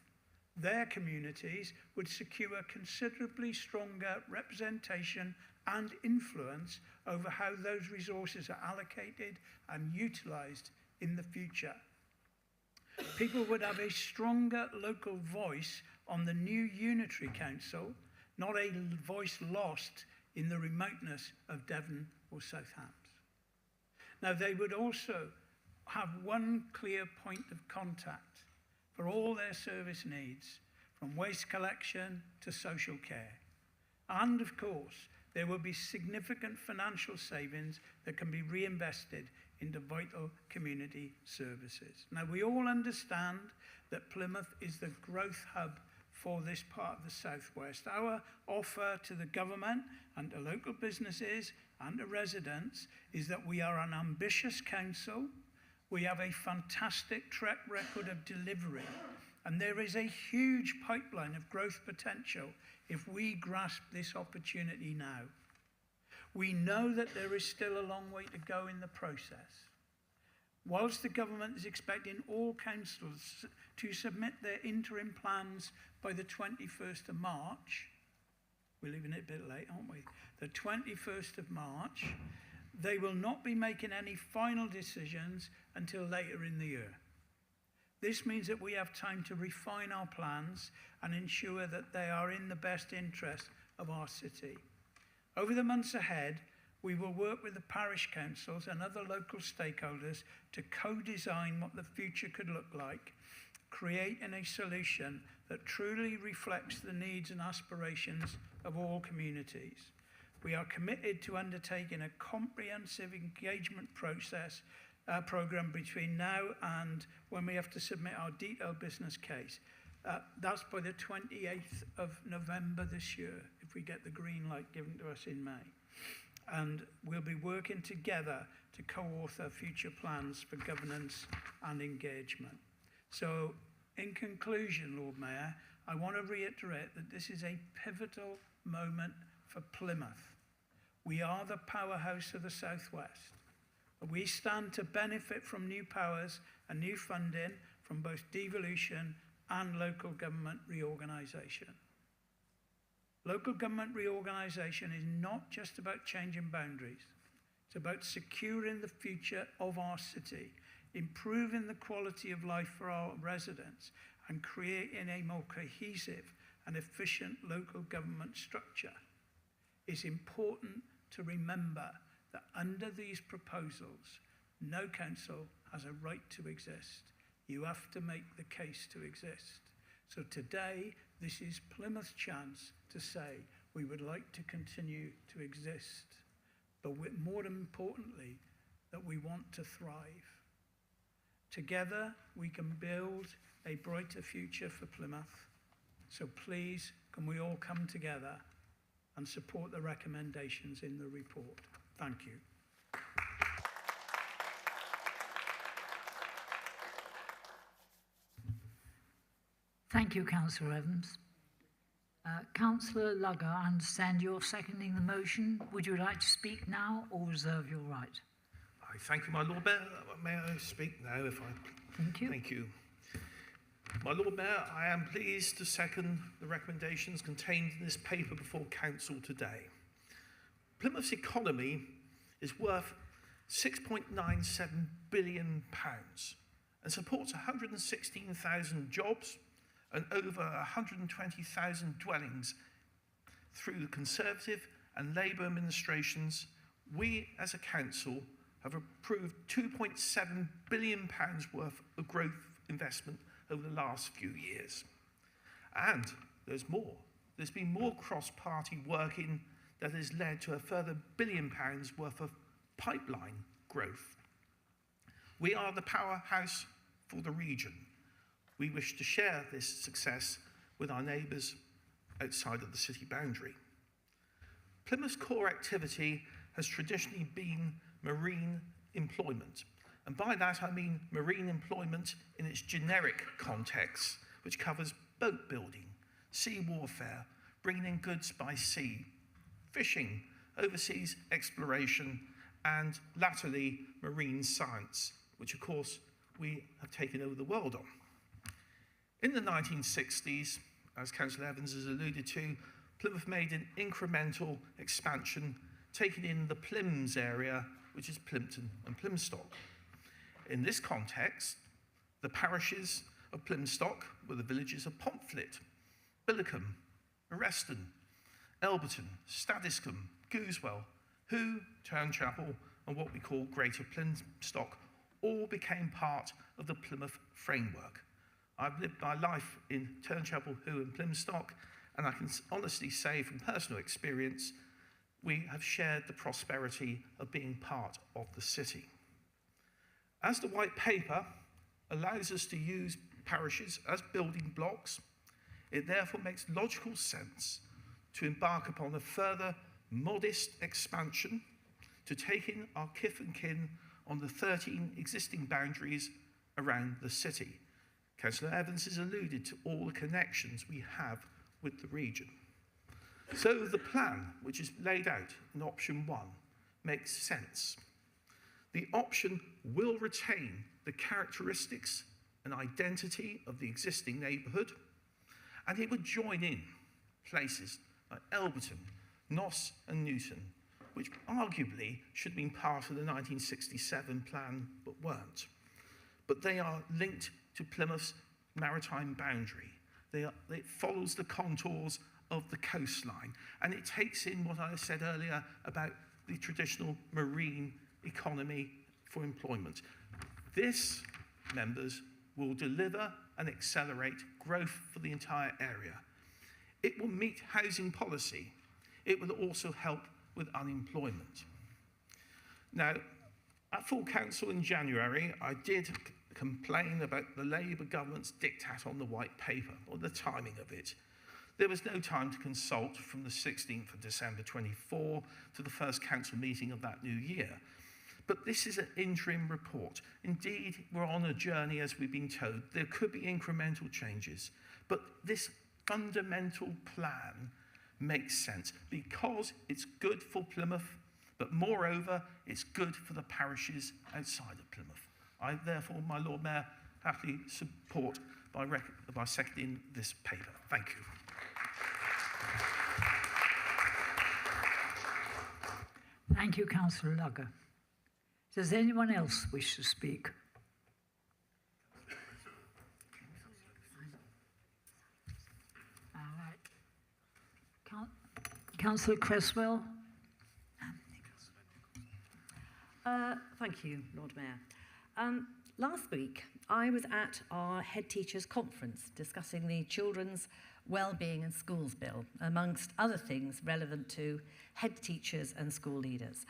their communities would secure considerably stronger representation and influence over how those resources are allocated and utilised in the future. People would have a stronger local voice on the new unitary council, not a voice lost in the remoteness of Devon or Southampton. Now, they would also have one clear point of contact for all their service needs, from waste collection to social care. And of course, there will be significant financial savings that can be reinvested into vital community services. Now, we all understand that Plymouth is the growth hub for this part of the Southwest. Our offer to the government and to local businesses and to residents is that we are an ambitious council. We have a fantastic track record of delivery, and there is a huge pipeline of growth potential if we grasp this opportunity now. We know that there is still a long way to go in the process. Whilst the government is expecting all councils to submit their interim plans by the 21st of March, we're leaving it a bit late, aren't we? The 21st of March, they will not be making any final decisions until later in the year. This means that we have time to refine our plans and ensure that they are in the best interest of our city. Over the months ahead, we will work with the parish councils and other local stakeholders to co-design what the future could look like, creating a solution that truly reflects the needs and aspirations of all communities. We are committed to undertaking a comprehensive engagement program between now and when we have to submit our detailed business case. That's by the 28th of November this year, if we get the green light given to us in May. And we'll be working together to co-author future plans for governance and engagement. So, in conclusion, Lord Mayor, I want to reiterate that this is a pivotal moment for Plymouth. We are the powerhouse of the Southwest. We stand to benefit from new powers and new funding from both devolution and local government reorganisation. Local government reorganisation is not just about changing boundaries. It's about securing the future of our city, improving the quality of life for our residents, and creating a more cohesive and efficient local government structure. It's important to remember that under these proposals, no council has a right to exist. You have to make the case to exist. So today, this is Plymouth's chance to say we would like to continue to exist, but more importantly, that we want to thrive. Together, we can build a brighter future for Plymouth. So please, can we all come together and support the recommendations in the report? Thank you. Thank you, Councillor Evans. Councillor Lugger, I understand you're seconding the motion. Would you like to speak now or reserve your right? I thank you, my Lord Mayor. May I speak now, if I... Thank you. Thank you. My Lord Mayor, I am pleased to second the recommendations contained in this paper before Council today. Plymouth's economy is worth £6.97 billion and supports 116,000 jobs and over 120,000 dwellings. Through the Conservative and Labour administrations, we as a council have approved £2.7 billion worth of growth investment over the last few years. And there's more. There's been more cross-party working that has led to a further £1 billion worth of pipeline growth. We are the powerhouse for the region. We wish to share this success with our neighbours outside of the city boundary. Plymouth's core activity has traditionally been marine employment. And by that I mean marine employment in its generic context, which covers boat building, sea warfare, bringing in goods by sea, fishing, overseas exploration, and latterly marine science, which of course we have taken over the world on. In the 1960s, as Councillor Evans has alluded to, Plymouth made an incremental expansion, taking in the Plyms area, which is Plympton and Plymstock. In this context, the parishes of Plymstock were the villages of Pomfret, Billicombe, Arreston, Elberton, Stadiscombe, Goosewell, Who, Turnchapel, and what we call Greater Plymstock all became part of the Plymouth framework. I've lived my life in Turnchapel, Who, and Plymstock, and I can honestly say from personal experience, we have shared the prosperity of being part of the city. As the White Paper allows us to use parishes as building blocks, it therefore makes logical sense to embark upon a further modest expansion to take in our kith and kin on the 13 existing boundaries around the city. Councillor Evans has alluded to all the connections we have with the region. So the plan, which is laid out in option 1, makes sense. The option will retain the characteristics and identity of the existing neighbourhood, and it would join in places like Elberton, Noss and Newton, which arguably should have been part of the 1967 plan but weren't. But they are linked to Plymouth's maritime boundary. It follows the contours of the coastline, and it takes in what I said earlier about the traditional marine economy for employment. This, members, will deliver and accelerate growth for the entire area. It will meet housing policy. It will also help with unemployment. Now, at full council in January, I did complain about the Labour government's diktat on the White Paper, or the timing of it. There was no time to consult from the 16th of December 24 to the first council meeting of that new year. But this is an interim report. Indeed, we're on a journey, as we've been told. There could be incremental changes, but this fundamental plan makes sense because it's good for Plymouth, but moreover, it's good for the parishes outside of Plymouth. I therefore, my Lord Mayor, happily support by seconding this paper. Thank you. Thank you, Councillor Lugger. Does anyone else wish to speak? All right. Councillor Cresswell. Thank you, Lord Mayor. Last week, I was at our head teachers' conference discussing the Children's Wellbeing in Schools Bill, amongst other things relevant to head teachers and school leaders.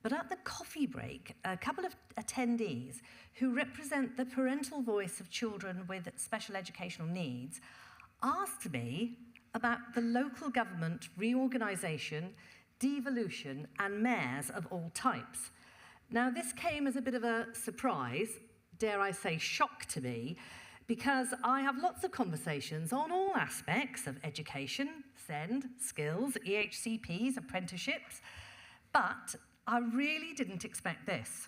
But at the coffee break, a couple of attendees who represent the parental voice of children with special educational needs asked me about the local government reorganisation, devolution, and mayors of all types. Now, this came as a bit of a surprise, dare I say shock to me, because I have lots of conversations on all aspects of education, SEND, skills, EHCPs, apprenticeships, but I really didn't expect this.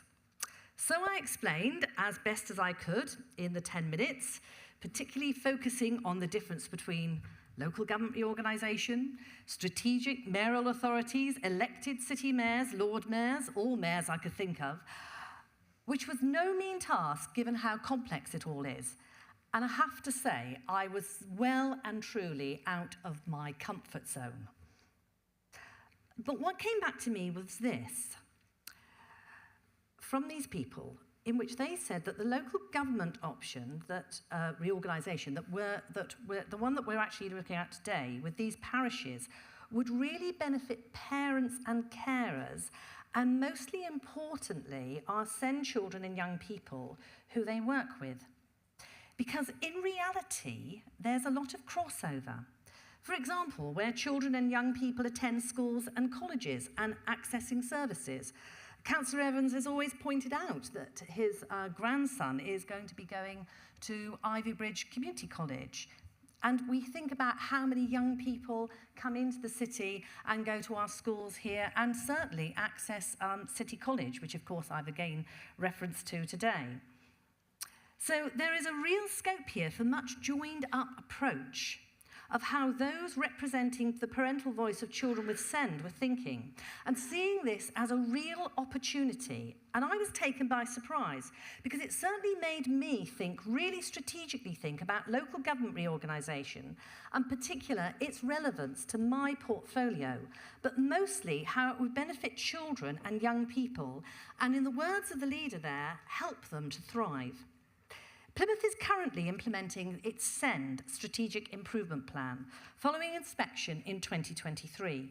So I explained as best as I could in the 10 minutes, particularly focusing on the difference between local government reorganisation, strategic mayoral authorities, elected city mayors, lord mayors, all mayors I could think of, which was no mean task given how complex it all is. And I have to say, I was well and truly out of my comfort zone. But what came back to me was this, from these people, in which they said that the local government option, that reorganisation, the one that we're actually looking at today with these parishes, would really benefit parents and carers, and mostly importantly, our SEND children and young people who they work with. Because in reality, there's a lot of crossover. For example, where children and young people attend schools and colleges and accessing services. Councillor Evans has always pointed out that his grandson is going to be going to Ivy Bridge Community College. And we think about how many young people come into the city and go to our schools here and certainly access City College, which of course I've again referenced to today. So there is a real scope here for much joined up approach of how those representing the parental voice of children with SEND were thinking, and seeing this as a real opportunity. And I was taken by surprise, because it certainly made me think, really strategically think, about local government reorganisation, and particular its relevance to my portfolio, but mostly how it would benefit children and young people, and in the words of the leader there, help them to thrive. Plymouth is currently implementing its SEND Strategic Improvement Plan, following inspection in 2023.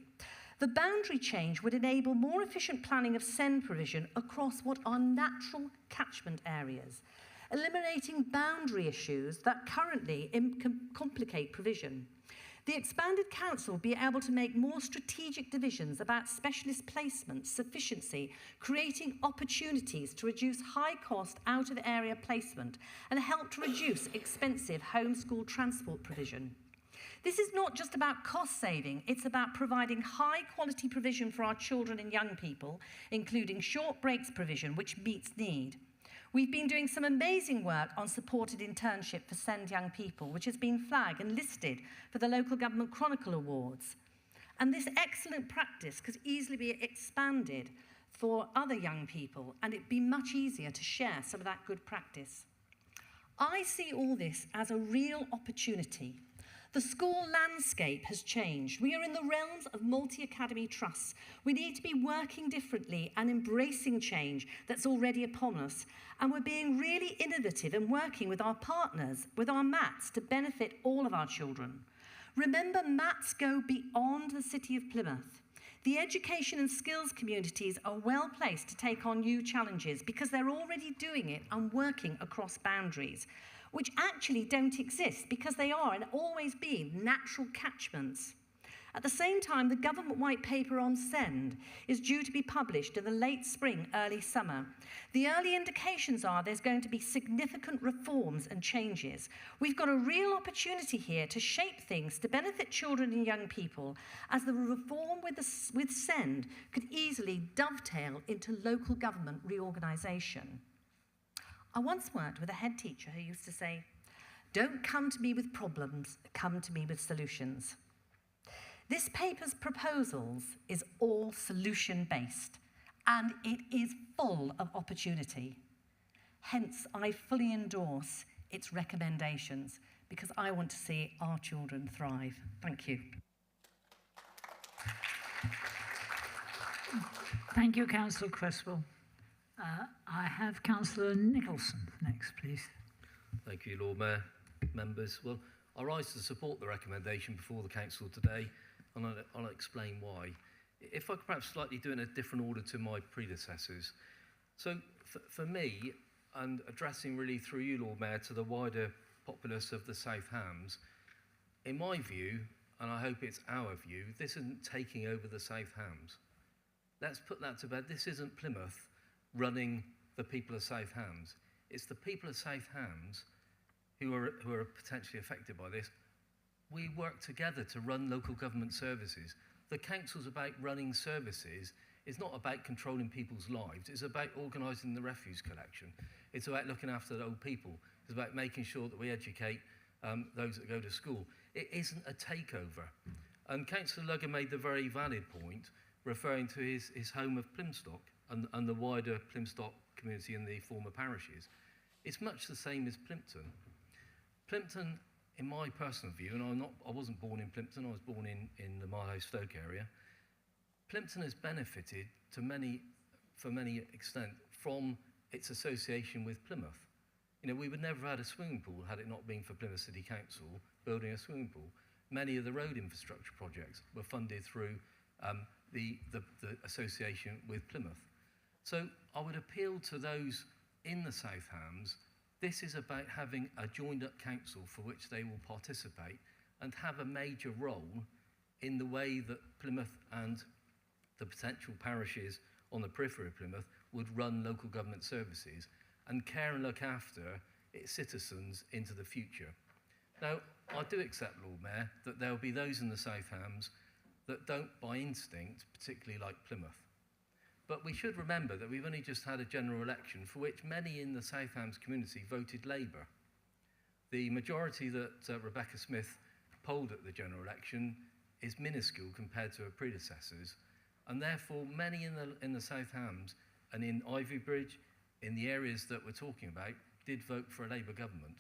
The boundary change would enable more efficient planning of SEND provision across what are natural catchment areas, eliminating boundary issues that currently complicate provision. The expanded council will be able to make more strategic divisions about specialist placement, sufficiency, creating opportunities to reduce high-cost, out-of-area placement and help to reduce expensive homeschool transport provision. This is not just about cost saving, it's about providing high-quality provision for our children and young people, including short breaks provision, which meets need. We've been doing some amazing work on supported internship for SEND young people, which has been flagged and listed for the Local Government Chronicle Awards. And this excellent practice could easily be expanded for other young people, and it'd be much easier to share some of that good practice. I see all this as a real opportunity. The school landscape has changed. We are in the realms of multi-academy trusts. We need to be working differently and embracing change that's already upon us. And we're being really innovative and working with our partners, with our MATs, to benefit all of our children. Remember, MATs go beyond the city of Plymouth. The education and skills communities are well placed to take on new challenges because they're already doing it and working across boundaries, which actually don't exist because they are and always been natural catchments. At the same time, the government white paper on SEND is due to be published in the late spring, early summer. The early indications are there's going to be significant reforms and changes. We've got a real opportunity here to shape things to benefit children and young people, as the reform with SEND could easily dovetail into local government reorganisation. I once worked with a head teacher who used to say, "Don't come to me with problems, come to me with solutions." This paper's proposals is all solution-based, and it is full of opportunity. Hence, I fully endorse its recommendations, because I want to see our children thrive. Thank you. Thank you, Councillor Cresswell. I have Councillor Nicholson next, please. Thank you, Lord Mayor, members. Well, I rise to support the recommendation before the council today, and I'll explain why. If I could perhaps slightly do it in a different order to my predecessors. So for me, and addressing really through you, Lord Mayor, to the wider populace of the South Hams, in my view, and I hope it's our view, this isn't taking over the South Hams. Let's put that to bed. This isn't Plymouth running the people of South Hams. It's the people of South Hams who are potentially affected by this. We work together to run local government services. The council's about running services. It's not about controlling people's lives. It's about organising the refuse collection. It's about looking after the old people. It's about making sure that we educate those that go to school. It isn't a takeover. And Councillor Lugger made the very valid point, referring to his home of Plymstock and the wider Plymstock community in the former parishes. It's much the same as Plympton. Plympton, in my personal view, and I wasn't born in Plympton, I was born in the Marlow Stoke area. Plympton has benefited to for many extent from its association with Plymouth. You know, we would never have had a swimming pool had it not been for Plymouth City Council building a swimming pool. Many of the road infrastructure projects were funded through the association with Plymouth. So I would appeal to those in the South Hams. This is about having a joined-up council for which they will participate and have a major role in the way that Plymouth and the potential parishes on the periphery of Plymouth would run local government services and care and look after its citizens into the future. Now, I do accept, Lord Mayor, that there will be those in the South Hams that don't by instinct particularly like Plymouth. But we should remember that we've only just had a general election for which many in the South Hams community voted Labour. The majority that Rebecca Smith polled at the general election is minuscule compared to her predecessors, and therefore many in the South Hams and in Ivy Bridge, in the areas that we're talking about, did vote for a Labour government.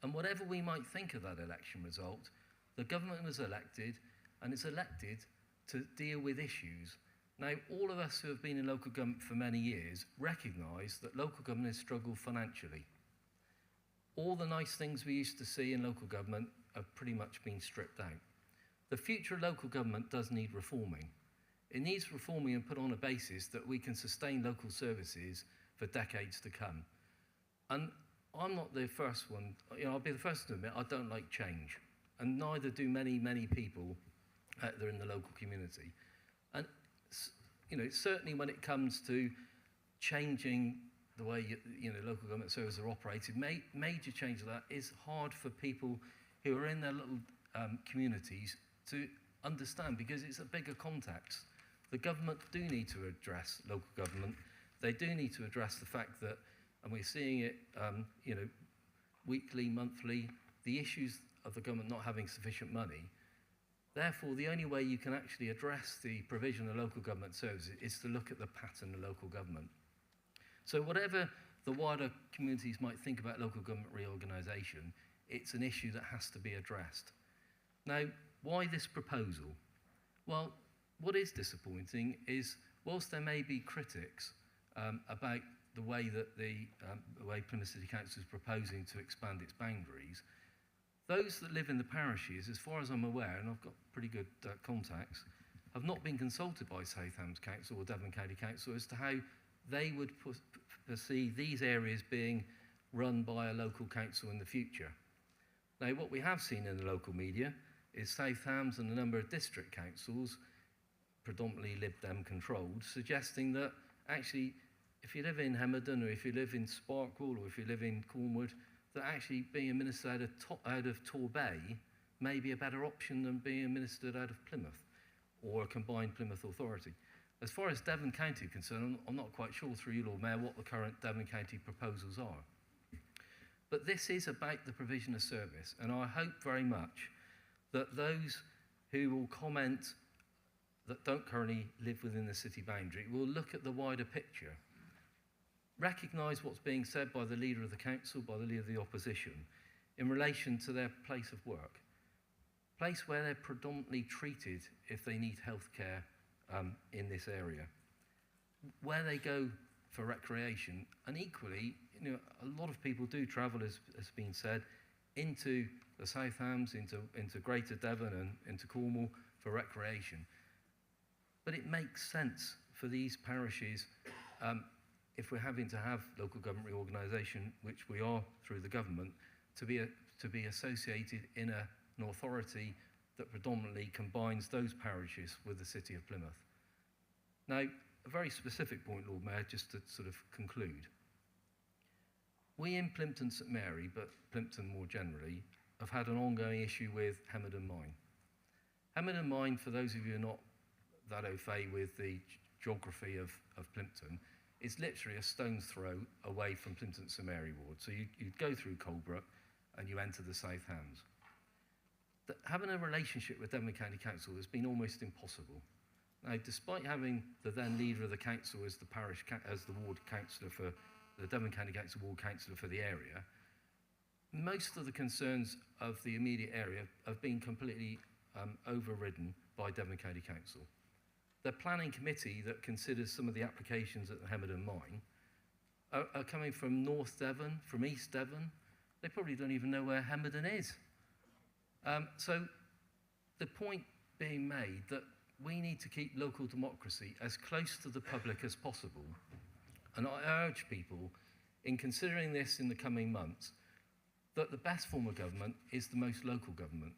And whatever we might think of that election result, the government was elected, and it's elected to deal with issues. Now, all of us who have been in local government for many years recognise that local government has struggled financially. All the nice things we used to see in local government have pretty much been stripped out. The future of local government does need reforming. It needs reforming and put on a basis that we can sustain local services for decades to come. And I'm not the first one, I'll be the first to admit I don't like change, and neither do many, many people out there in the local community. And certainly when it comes to changing the way local government services are operated, major change of that is hard for people who are in their little communities to understand, because it's a bigger context. The government do need to address local government. They do need to address the fact that, and we're seeing it, weekly, monthly, the issues of the government not having sufficient money. Therefore, the only way you can actually address the provision of local government services is to look at the pattern of local government. So whatever the wider communities might think about local government reorganisation, it's an issue that has to be addressed. Now, why this proposal? Well, what is disappointing is, whilst there may be critics about the way that the way Plymouth City Council is proposing to expand its boundaries, those that live in the parishes, as far as I'm aware, and I've got pretty good contacts, have not been consulted by South Hams Council or Devon County Council as to how they would perceive these areas being run by a local council in the future. Now, what we have seen in the local media is South Hams and a number of district councils, predominantly Lib Dem controlled, suggesting that actually, if you live in Hemerdon, or if you live in Sparkwell, or if you live in Cornwood, that actually being administered out of Torbay may be a better option than being administered out of Plymouth, or a combined Plymouth authority. As far as Devon County is concerned, I'm not quite sure through you, Lord Mayor, what the current Devon County proposals are. But this is about the provision of service, and I hope very much that those who will comment that don't currently live within the city boundary will look at the wider picture, recognise what's being said by the leader of the council, by the leader of the opposition, in relation to their place of work, place where they're predominantly treated if they need healthcare in this area, where they go for recreation, and equally, a lot of people do travel, as has been said, into the South Hams, into Greater Devon and into Cornwall for recreation. But it makes sense for these parishes, if we're having to have local government reorganisation, which we are through the government, to be associated in an authority that predominantly combines those parishes with the city of Plymouth. Now, a very specific point, Lord Mayor, just to sort of conclude. We in Plympton St Mary, but Plympton more generally, have had an ongoing issue with Hemerdon Mine. Hemerdon Mine, for those of you who are not that au fait with the geography of Plympton, is literally a stone's throw away from Plympton St Mary ward. So you'd go through Colebrook and you enter the South Hams. Having a relationship with Devon County Council has been almost impossible. Now, despite having the then leader of the council as the ward councillor for the Devon County Council ward councillor for the area, most of the concerns of the immediate area have been completely overridden by Devon County Council. The planning committee that considers some of the applications at the Hemerdon Mine are coming from North Devon, from East Devon. They probably don't even know where Hemerdon is. So the point being made that we need to keep local democracy as close to the public as possible. And I urge people, in considering this in the coming months, that the best form of government is the most local government.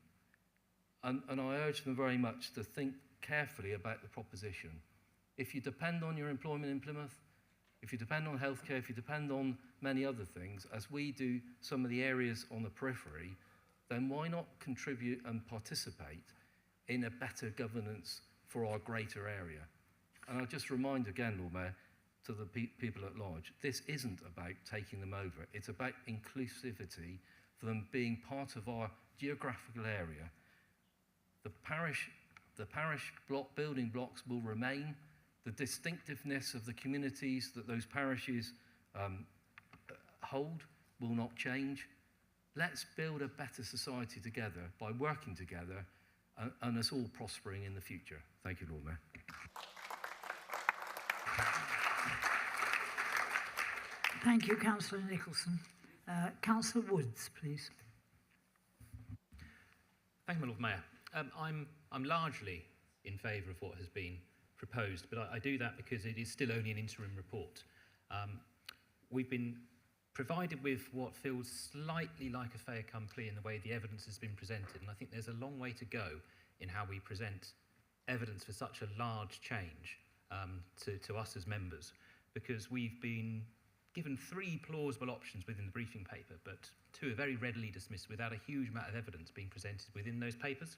And I urge them very much to think carefully about the proposition. If you depend on your employment in Plymouth, if you depend on healthcare, if you depend on many other things, as we do some of the areas on the periphery, then why not contribute and participate in a better governance for our greater area? And I'll just remind again, Lord Mayor, to the people at large, this isn't about taking them over. It's about inclusivity for them being part of our geographical area. The parish building blocks will remain. The distinctiveness of the communities that those parishes hold will not change. Let's build a better society together by working together and us all prospering in the future. Thank you, Lord Mayor. Thank you, Councillor Nicholson. Councillor Woods, please. Thank you, Lord Mayor. I'm largely in favour of what has been proposed, but I do that because it is still only an interim report. We've been provided with what feels slightly like a fait accompli in the way the evidence has been presented, and I think there's a long way to go in how we present evidence for such a large change to us as members, because we've been given 3 plausible options within the briefing paper, but 2 are very readily dismissed without a huge amount of evidence being presented within those papers.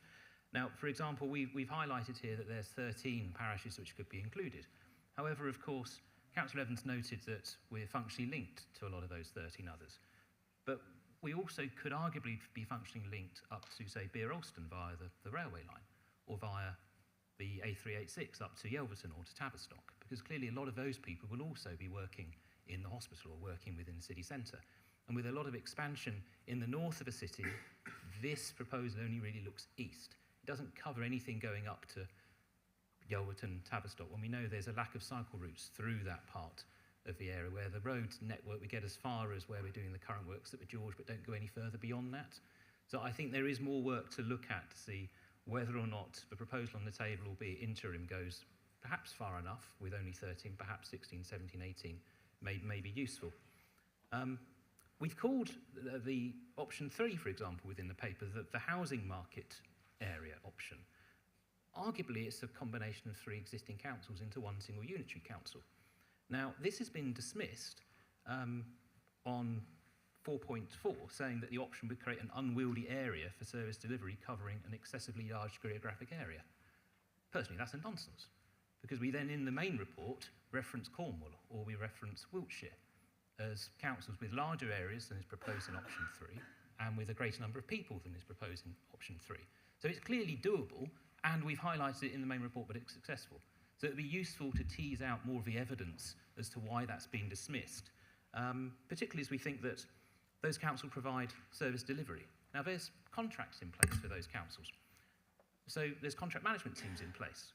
Now, for example, we've highlighted here that there's 13 parishes which could be included. However, of course, Councillor Evans noted that we're functionally linked to a lot of those 13 others. But we also could arguably be functionally linked up to, say, Beer Alston via the railway line, or via the A386 up to Yelverton or to Tavistock, because clearly a lot of those people will also be working in the hospital or working within the city centre. And with a lot of expansion in the north of a city, this proposal only really looks east. It doesn't cover anything going up to Yelverton, Tavistock, when we know there's a lack of cycle routes through that part of the area, where the road network, we get as far as where we're doing the current works at George, but don't go any further beyond that. So I think there is more work to look at to see whether or not the proposal on the table, albeit interim, goes perhaps far enough, with only 13, perhaps 16, 17, 18, may be useful. We've called the option 3, for example, within the paper, the housing market area option. Arguably, it's a combination of 3 existing councils into one single unitary council. Now, this has been dismissed on 4.4, saying that the option would create an unwieldy area for service delivery covering an excessively large geographic area. Personally, that's a nonsense, because we then, in the main report, reference Cornwall, or we reference Wiltshire as councils with larger areas than is proposed in option 3, and with a greater number of people than is proposed in option 3. So it's clearly doable, and we've highlighted it in the main report, but it's successful. So it'd be useful to tease out more of the evidence as to why that's been dismissed, particularly as we think that those councils provide service delivery. Now, there's contracts in place for those councils. So there's contract management teams in place.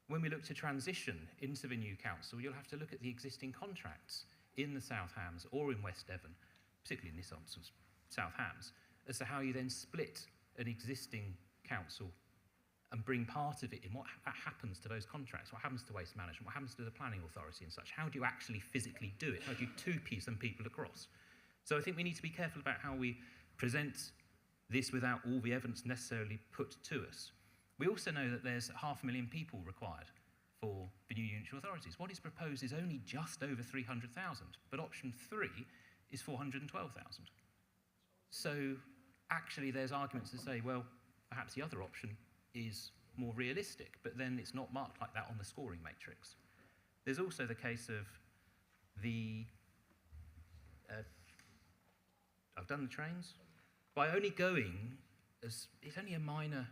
When we look to transition into the new council, you'll have to look at the existing contracts in the South Hams or in West Devon, particularly in this instance, South Hams, as to how you then split an existing council and bring part of it in. What happens to those contracts? What happens to waste management? What happens to the planning authority and such? How do you actually physically do it? How do you 2P some people across? So I think we need to be careful about how we present this without all the evidence necessarily put to us. We also know that there's 500,000 people required for the new unitary authorities. What is proposed is only just over 300,000, but option 3 is 412,000. So actually there's arguments to say, well, perhaps the other option is more realistic, but then it's not marked like that on the scoring matrix. There's also the case of the, I've done the trains. By only going, it's only a minor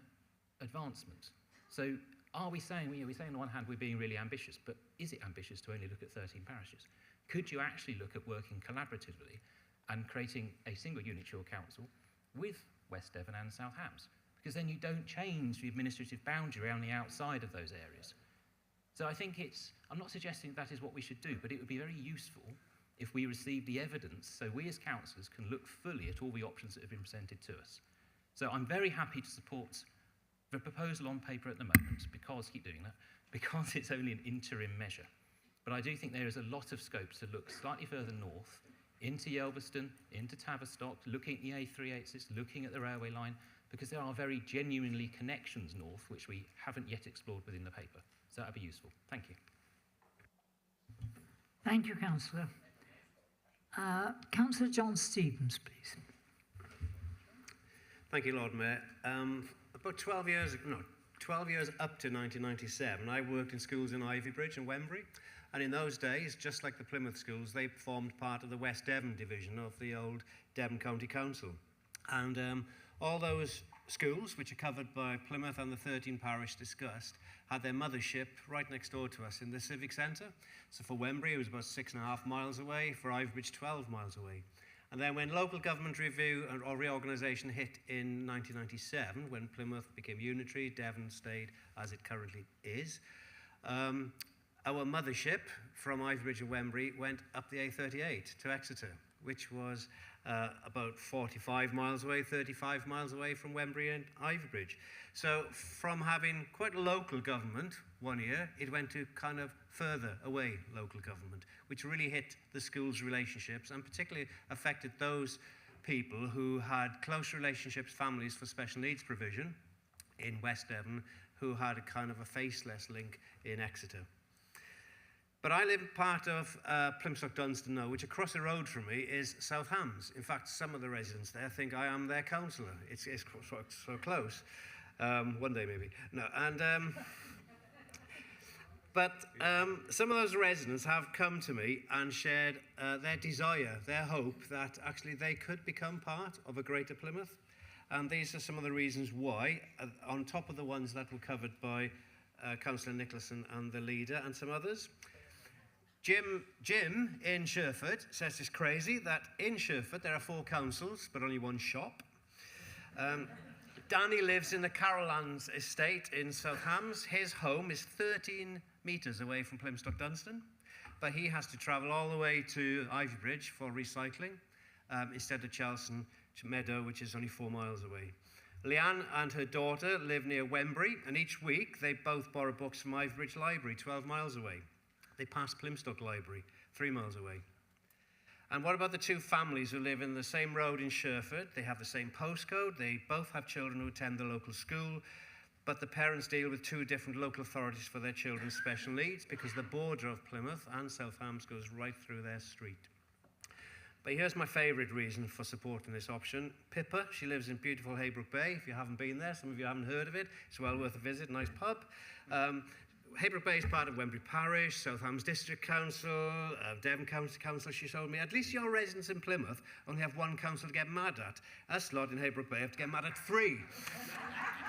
advancement. So are we saying, we're saying on the one hand we're being really ambitious, but is it ambitious to only look at 13 parishes? Could you actually look at working collaboratively and creating a single unitary council with West Devon and South Hams? Because then you don't change the administrative boundary around the outside of those areas. So I think I'm not suggesting that is what we should do, but it would be very useful if we receive the evidence so we as councillors can look fully at all the options that have been presented to us. So I'm very happy to support the proposal on paper at the moment, because it's only an interim measure. But I do think there is a lot of scope to look slightly further north, into Yelverton, into Tavistock, looking at the A386, looking at the railway line, because there are very genuinely connections north which we haven't yet explored within the paper. So that would be useful. Thank you. Thank you, Councillor. Councillor John Stevens, please. Thank you, Lord Mayor. About 12 years up to 1997, I worked in schools in Ivybridge and Wembury. And in those days, just like the Plymouth schools, they formed part of the West Devon division of the old Devon County Council. And all those schools, which are covered by Plymouth and the 13 parish discussed, had their mothership right next door to us in the civic centre. So for Wembury, it was about 6.5 miles away, for Ivybridge, 12 miles away. And then when local government review or reorganisation hit in 1997, when Plymouth became unitary, Devon stayed as it currently is, our mothership from Ivybridge and Wembury went up the A38 to Exeter, which was about 45 miles away, 35 miles away from Wembury and Ivybridge. So from having quite local government one year, it went to kind of further away local government, which really hit the schools' relationships and particularly affected those people who had close relationships, families for special needs provision in West Devon, who had a kind of a faceless link in Exeter. But I live part of Plymouth Dunstan now, which across the road from me is South Hams. In fact, some of the residents there think I am their councillor. It's so close. One day maybe. No, and but some of those residents have come to me and shared their desire, their hope that actually they could become part of a greater Plymouth. And these are some of the reasons why, on top of the ones that were covered by Councillor Nicholson and the leader and some others. Jim in Sherford says it's crazy that in Sherford there are 4 councils but only 1 shop. Danny lives in the Carollands estate in South Hams. His home is 13 metres away from Plymouth Dunstan, but he has to travel all the way to Ivybridge for recycling instead of Chelsen Meadow, which is only 4 miles away. Leanne and her daughter live near Wembury, and each week they both borrow books from Ivybridge Library, 12 miles away. They pass Plymstock Library, 3 miles away. And what about the 2 families who live in the same road in Sherford? They have the same postcode, they both have children who attend the local school, but the parents deal with 2 different local authorities for their children's special needs because the border of Plymouth and South Hams goes right through their street. But here's my favourite reason for supporting this option. Pippa, she lives in beautiful Haybrook Bay. If you haven't been there, some of you haven't heard of it, it's well worth a visit, nice pub. Haybrook Bay is part of Wembury Parish, South Hams District Council, Devon County Council, she told me. At least your residents in Plymouth only have 1 council to get mad at. Us lot in Haybrook Bay have to get mad at 3.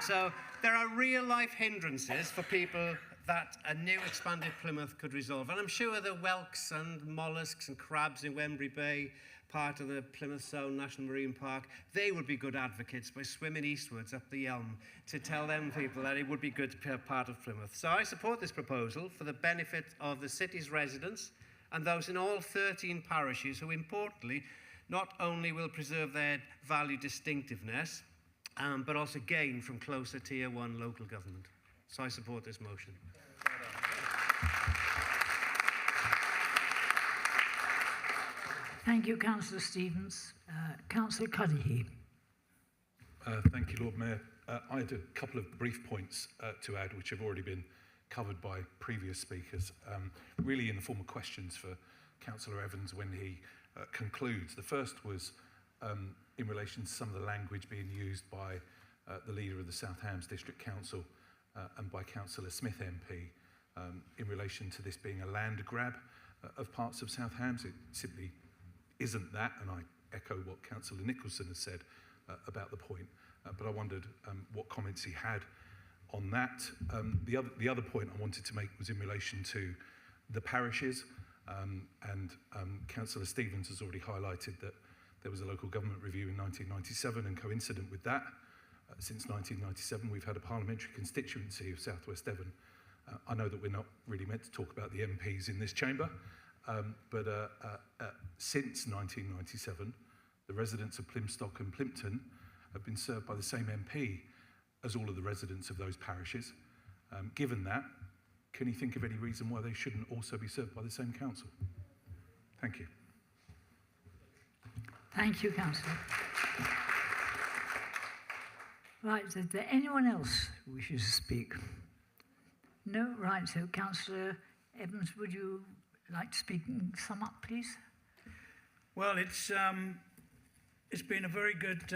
So there are real-life hindrances for people that a new expanded Plymouth could resolve. And I'm sure the whelks and molluscs and crabs in Wembury Bay, part of the Plymouth Sound National Marine Park, they would be good advocates by swimming eastwards up the Elm to tell them people that it would be good to be a part of Plymouth. So I support this proposal for the benefit of the city's residents and those in all 13 parishes who, importantly, not only will preserve their value distinctiveness, but also gain from closer Tier 1 local government. So I support this motion. Thank you, Councillor Stevens. Councillor Cudahy. Thank you, Lord Mayor. I had a couple of brief points to add, which have already been covered by previous speakers, really in the form of questions for Councillor Evans when he concludes. The first was in relation to some of the language being used by the leader of the South Hams District Council and by Councillor Smith MP in relation to this being a land grab of parts of South Hams. It simply isn't that, and I echo what Councillor Nicholson has said about the point, but I wondered what comments he had on that. The other point I wanted to make was in relation to the parishes, and Councillor Stevens has already highlighted that there was a local government review in 1997, and coincident with that, since 1997 we've had a parliamentary constituency of South West Devon. I know that we're not really meant to talk about the MPs in this chamber, but since 1997, the residents of Plymstock and Plympton have been served by the same MP as all of the residents of those parishes. Given that, can you think of any reason why they shouldn't also be served by the same council? Thank you. Thank you, Councillor. Right, is there anyone else who wishes to speak? No? Right, so Councillor Evans, would you Like to speak, sum up, please? Well, it's been a very good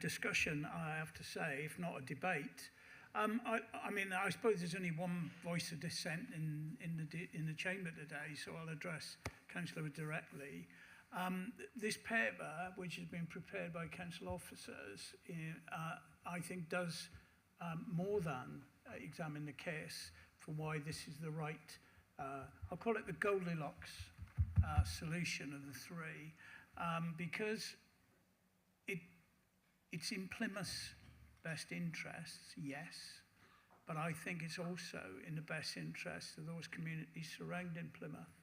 discussion, I have to say, if not a debate. I mean, I suppose there's only one voice of dissent in the chamber today, so I'll address Councillor directly. This paper, which has been prepared by council officers, I think does more than examine the case for why this is the right, I'll call it the Goldilocks solution of the three, because it's in Plymouth's best interests, yes, but I think it's also in the best interests of those communities surrounding Plymouth,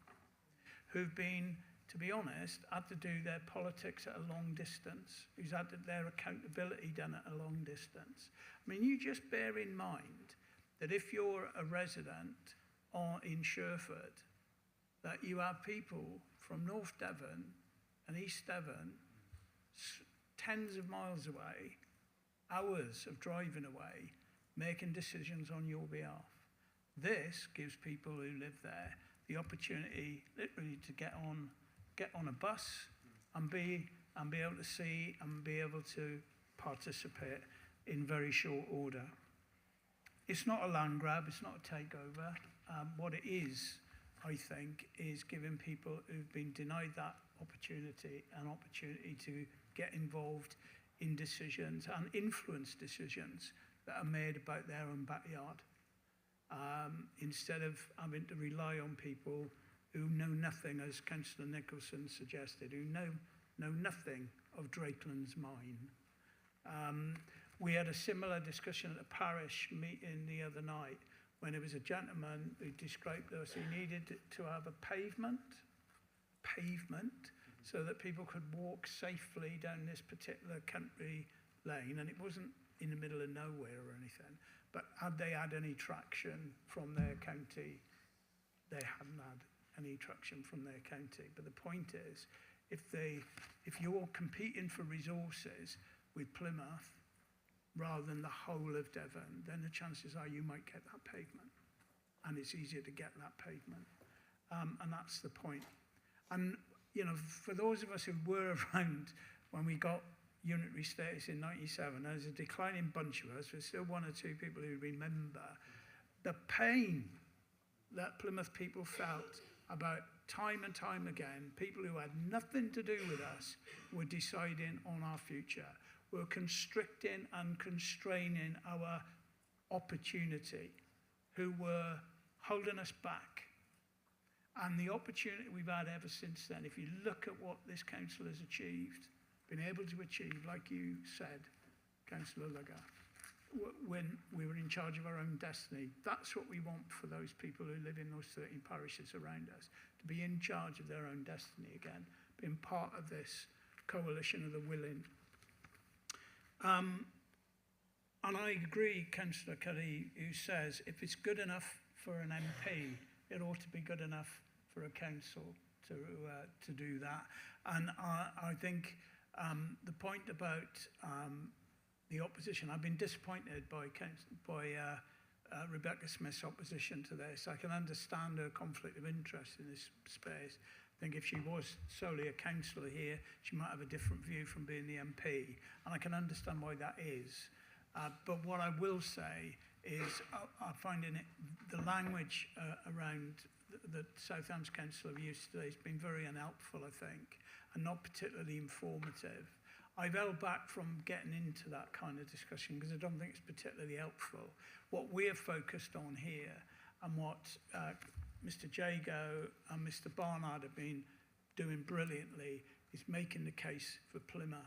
who've been, to be honest, had to do their politics at a long distance, who's had their accountability done at a long distance. I mean, you just bear in mind that if you're a resident in Sherford, that you have people from North Devon and East Devon, tens of miles away, hours of driving away, making decisions on your behalf. This gives people who live there the opportunity literally to get on a bus and be able to see and be able to participate in very short order. It's not a land grab, it's not a takeover. What it is, I think, is giving people who've been denied that opportunity an opportunity to get involved in decisions and influence decisions that are made about their own backyard, instead of having to rely on people who know nothing, as Councillor Nicholson suggested, who know nothing of Drakeland's mine. We had a similar discussion at a parish meeting the other night when there was a gentleman who described us, he needed to have a pavement, so that people could walk safely down this particular country lane, and it wasn't in the middle of nowhere or anything, but had they had any traction from their county? They hadn't had any traction from their county. But the point is, if you're competing for resources with Plymouth rather than the whole of Devon, then the chances are you might get that pavement, and it's easier to get that pavement, and that's the point. And you know, for those of us who were around when we got unitary status in '97, there's a declining bunch of us, there's still one or two people who remember the pain that Plymouth people felt about time and time again. People who had nothing to do with us were deciding on our future, were constricting and constraining our opportunity, who were holding us back. And the opportunity we've had ever since then, if you look at what this council has achieved, been able to achieve, like you said, Councillor Lugger, when we were in charge of our own destiny, that's what we want for those people who live in those 13 parishes around us, to be in charge of their own destiny again, being part of this coalition of the willing. And I agree, Councillor Curry, who says if it's good enough for an MP, it ought to be good enough for a council to do that. And I think the point about the opposition, I've been disappointed by Rebecca Smith's opposition to this. I can understand her conflict of interest in this space. I think if she was solely a councillor here, she might have a different view from being the MP, and I can understand why that is. But what I will say is I'm finding the language around that Southampton Council have used today has been very unhelpful, I think, and not particularly informative. I've held back from getting into that kind of discussion because I don't think it's particularly helpful. What we're focused on here and what Mr. Jago and Mr. Barnard have been doing brilliantly is making the case for Plymouth.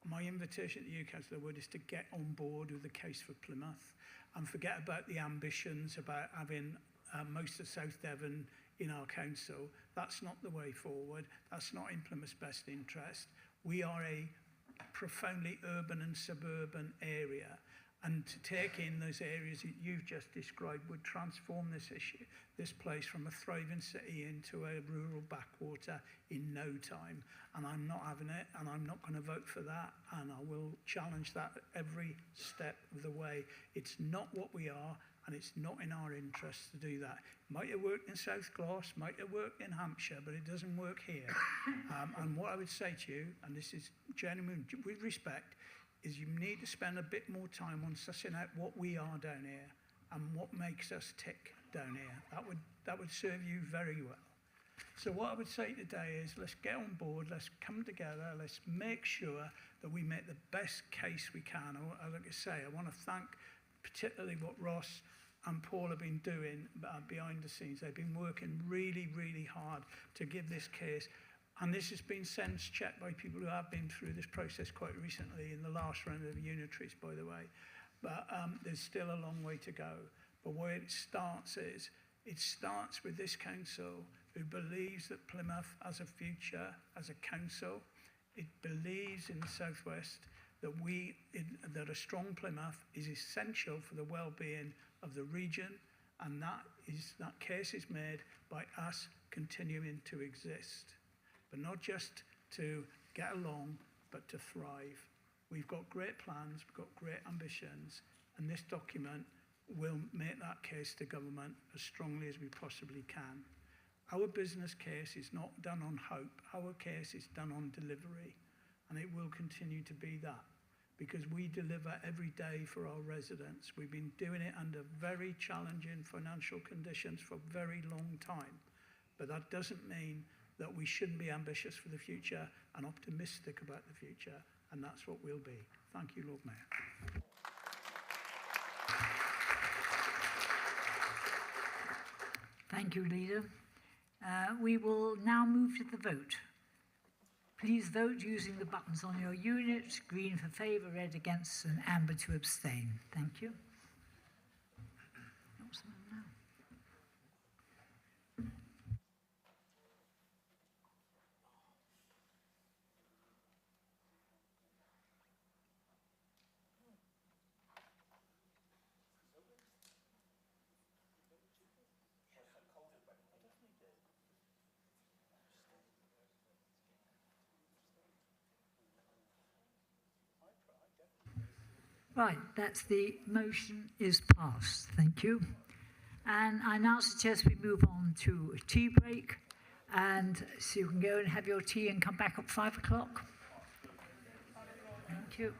My invitation to you, Councillor Wood, is to get on board with the case for Plymouth and forget about the ambitions about having most of South Devon in our council. That's not the way forward. That's not in Plymouth's best interest. We are a profoundly urban and suburban area, and to take in those areas that you've just described would transform this place from a thriving city into a rural backwater in no time. And I'm not having it, and I'm not going to vote for that, and I will challenge that every step of the way. It's not what we are, and it's not in our interest to do that. Might have worked in South Gloss, might have worked in Hampshire, but it doesn't work here. And what I would say to you, and this is genuine with respect, is you need to spend a bit more time on sussing out what we are down here and what makes us tick down here. That would serve you very well. So what I would say today is let's get on board, let's come together, let's make sure that we make the best case we can. Like I say, I want to thank particularly what Ross and Paul have been doing behind the scenes. They've been working really, really hard to give this case. And this has been sense checked by people who have been through this process quite recently in the last round of unitaries, by the way. But there's still a long way to go. But where it starts with this council who believes that Plymouth has a future as a council. It believes in the Southwest that a strong Plymouth is essential for the well-being of the region, and that case is made by us continuing to exist. But not just to get along, but to thrive. We've got great plans, we've got great ambitions, and this document will make that case to government as strongly as we possibly can. Our business case is not done on hope, our case is done on delivery, and it will continue to be that, because we deliver every day for our residents. We've been doing it under very challenging financial conditions for a very long time, but that doesn't mean that we shouldn't be ambitious for the future and optimistic about the future, and that's what we'll be. Thank you, Lord Mayor. Thank you, Leader. We will now move to the vote. Please vote using the buttons on your unit, green for favour, red against, and amber to abstain. Thank you. Right, that's the motion is passed. Thank you. And I now suggest we move on to a tea break, and so you can go and have your tea and come back at 5 o'clock. Thank you.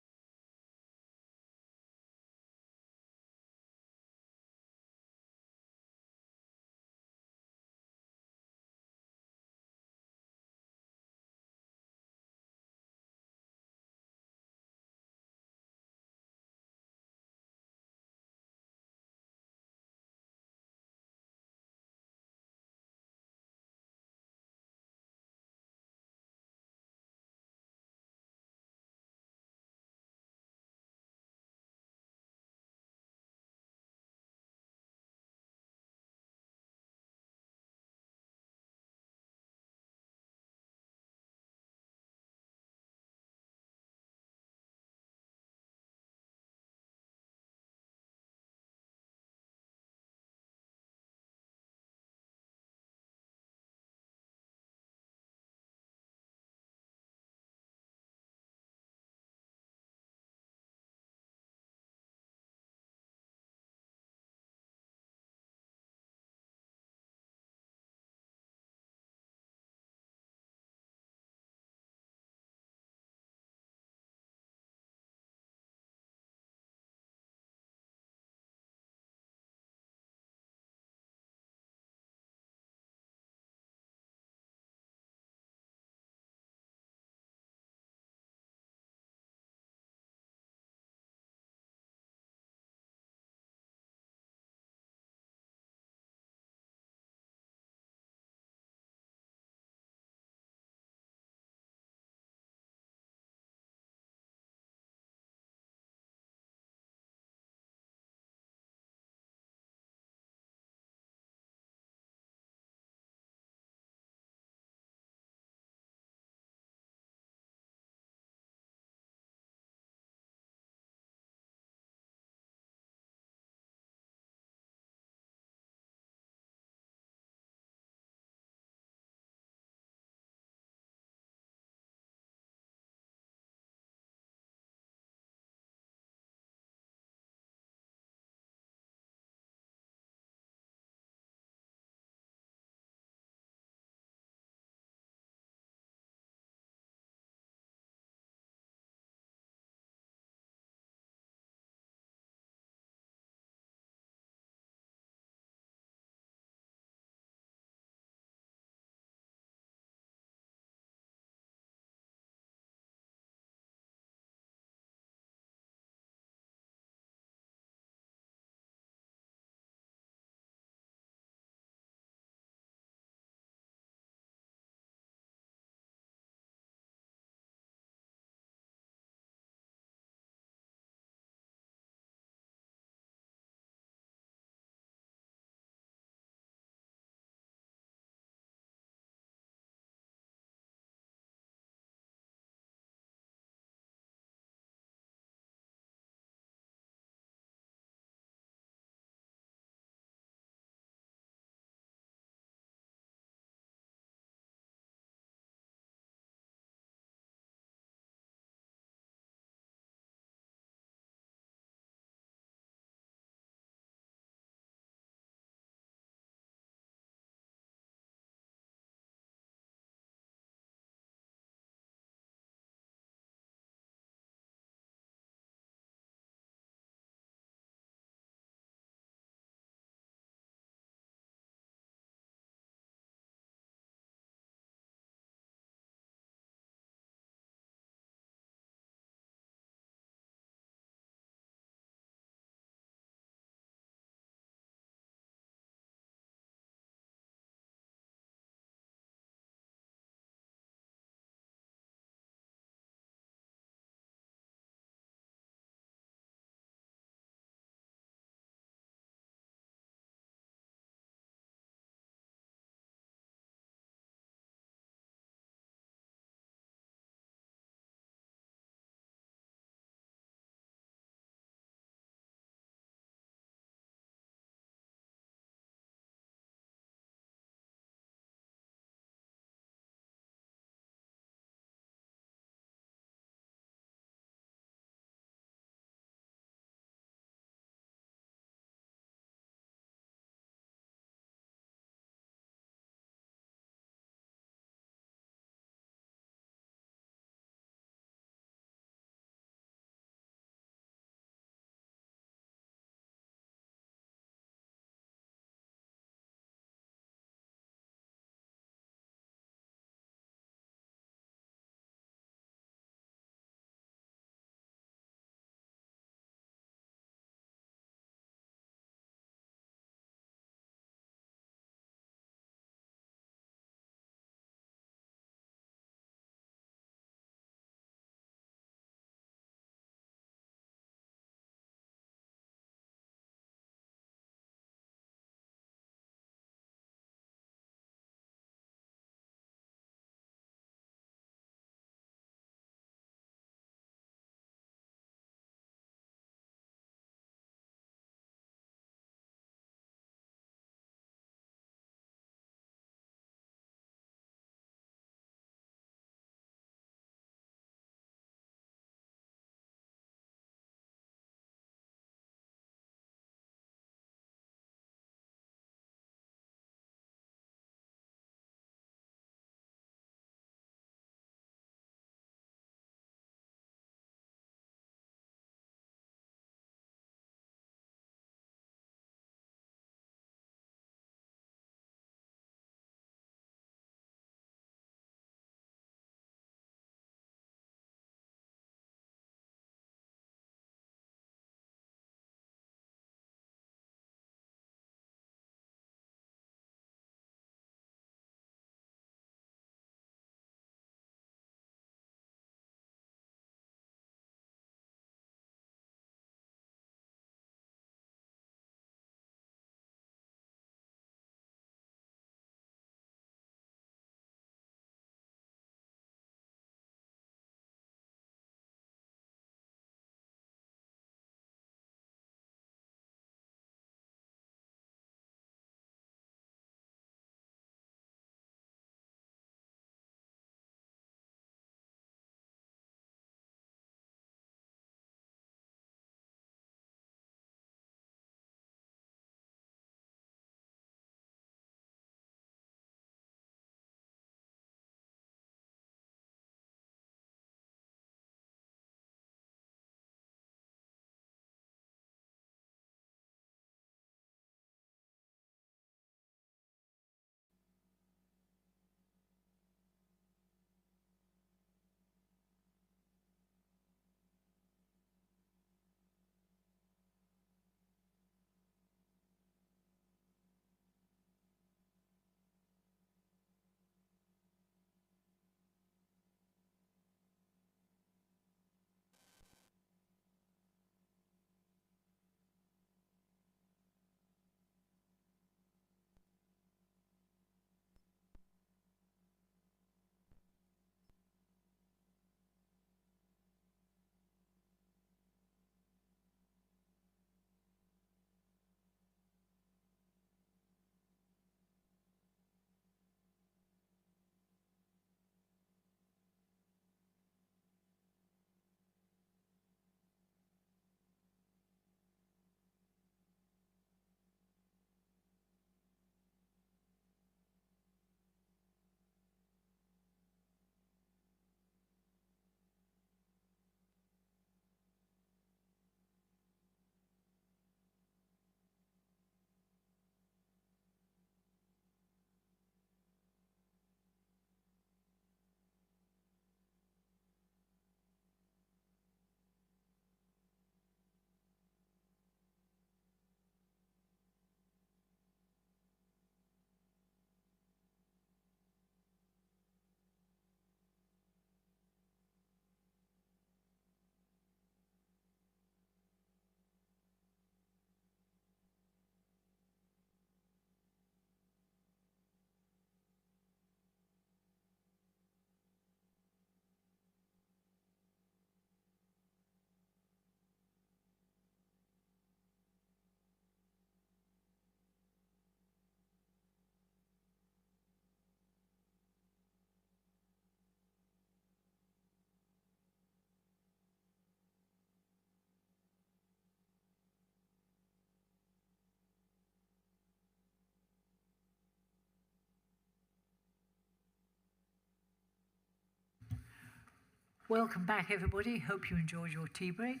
Welcome back, everybody. Hope you enjoyed your tea break.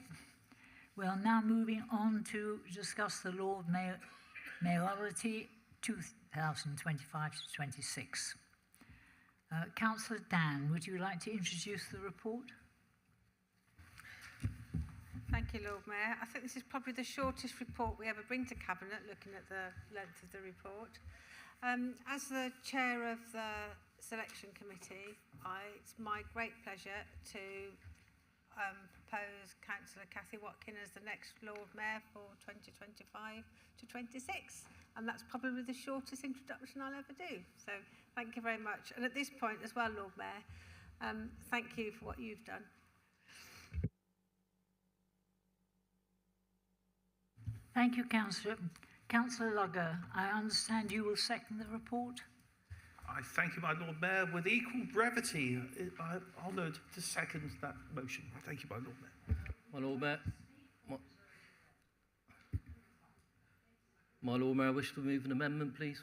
We are now moving on to discuss the Law of Mayoralty 2025 to 26. Councillor Dan, would you like to introduce the report? Thank you, Lord Mayor. I think this is probably the shortest report we ever bring to Cabinet, looking at the length of the report. As the chair of the selection committee, it's my great pleasure to propose Councillor Cathy Watkin as the next Lord Mayor for 2025 to 26. And that's probably the shortest introduction I'll ever do. So thank you very much. And at this point as well, Lord Mayor, thank you for what you've done. Thank you, Councillor. Councillor Lugger, I understand you will second the report? I thank you, my Lord Mayor. With equal brevity, I'm honoured to second that motion. Thank you, my Lord Mayor. My Lord Mayor, my Lord Mayor, I wish to move an amendment, please.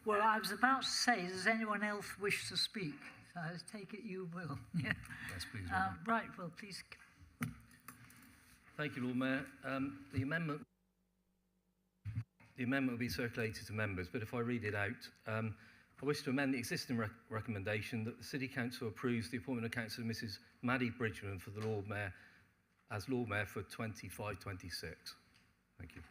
Well, I was about to say, does anyone else wish to speak? So I take it you will. Yeah. Yes, please. Right, well, please. Thank you, Lord Mayor. The amendment will be circulated to members, but if I read it out, I wish to amend the existing recommendation that the City Council approves the appointment of Councillor Mrs Maddie Bridgman for the Lord Mayor as Lord Mayor for 25-26. Thank you.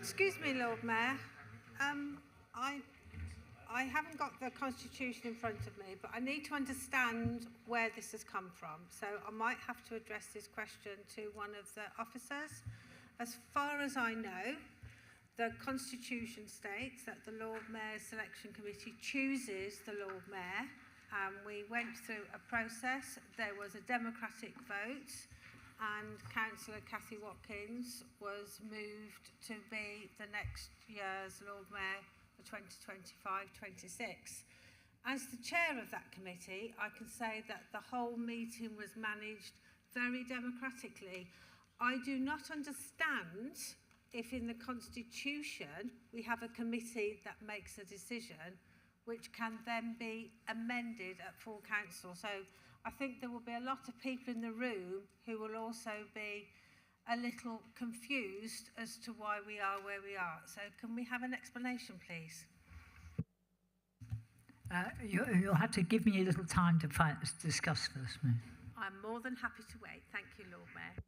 Excuse me, Lord Mayor. I haven't got the Constitution in front of me, but I need to understand where this has come from. So I might have to address this question to one of the officers. As far as I know, the Constitution states that the Lord Mayor's Selection Committee chooses the Lord Mayor. We went through a process. There was a democratic vote, and Councillor Cathy Watkins was moved to be the next year's Lord Mayor for 2025-26. As the chair of that committee, I can say that the whole meeting was managed very democratically. I do not understand if in the Constitution we have a committee that makes a decision which can then be amended at full council. So I think there will be a lot of people in the room who will also be a little confused as to why we are where we are. So can we have an explanation, please? You'll have to give me a little time to discuss first. I'm more than happy to wait. Thank you, Lord Mayor.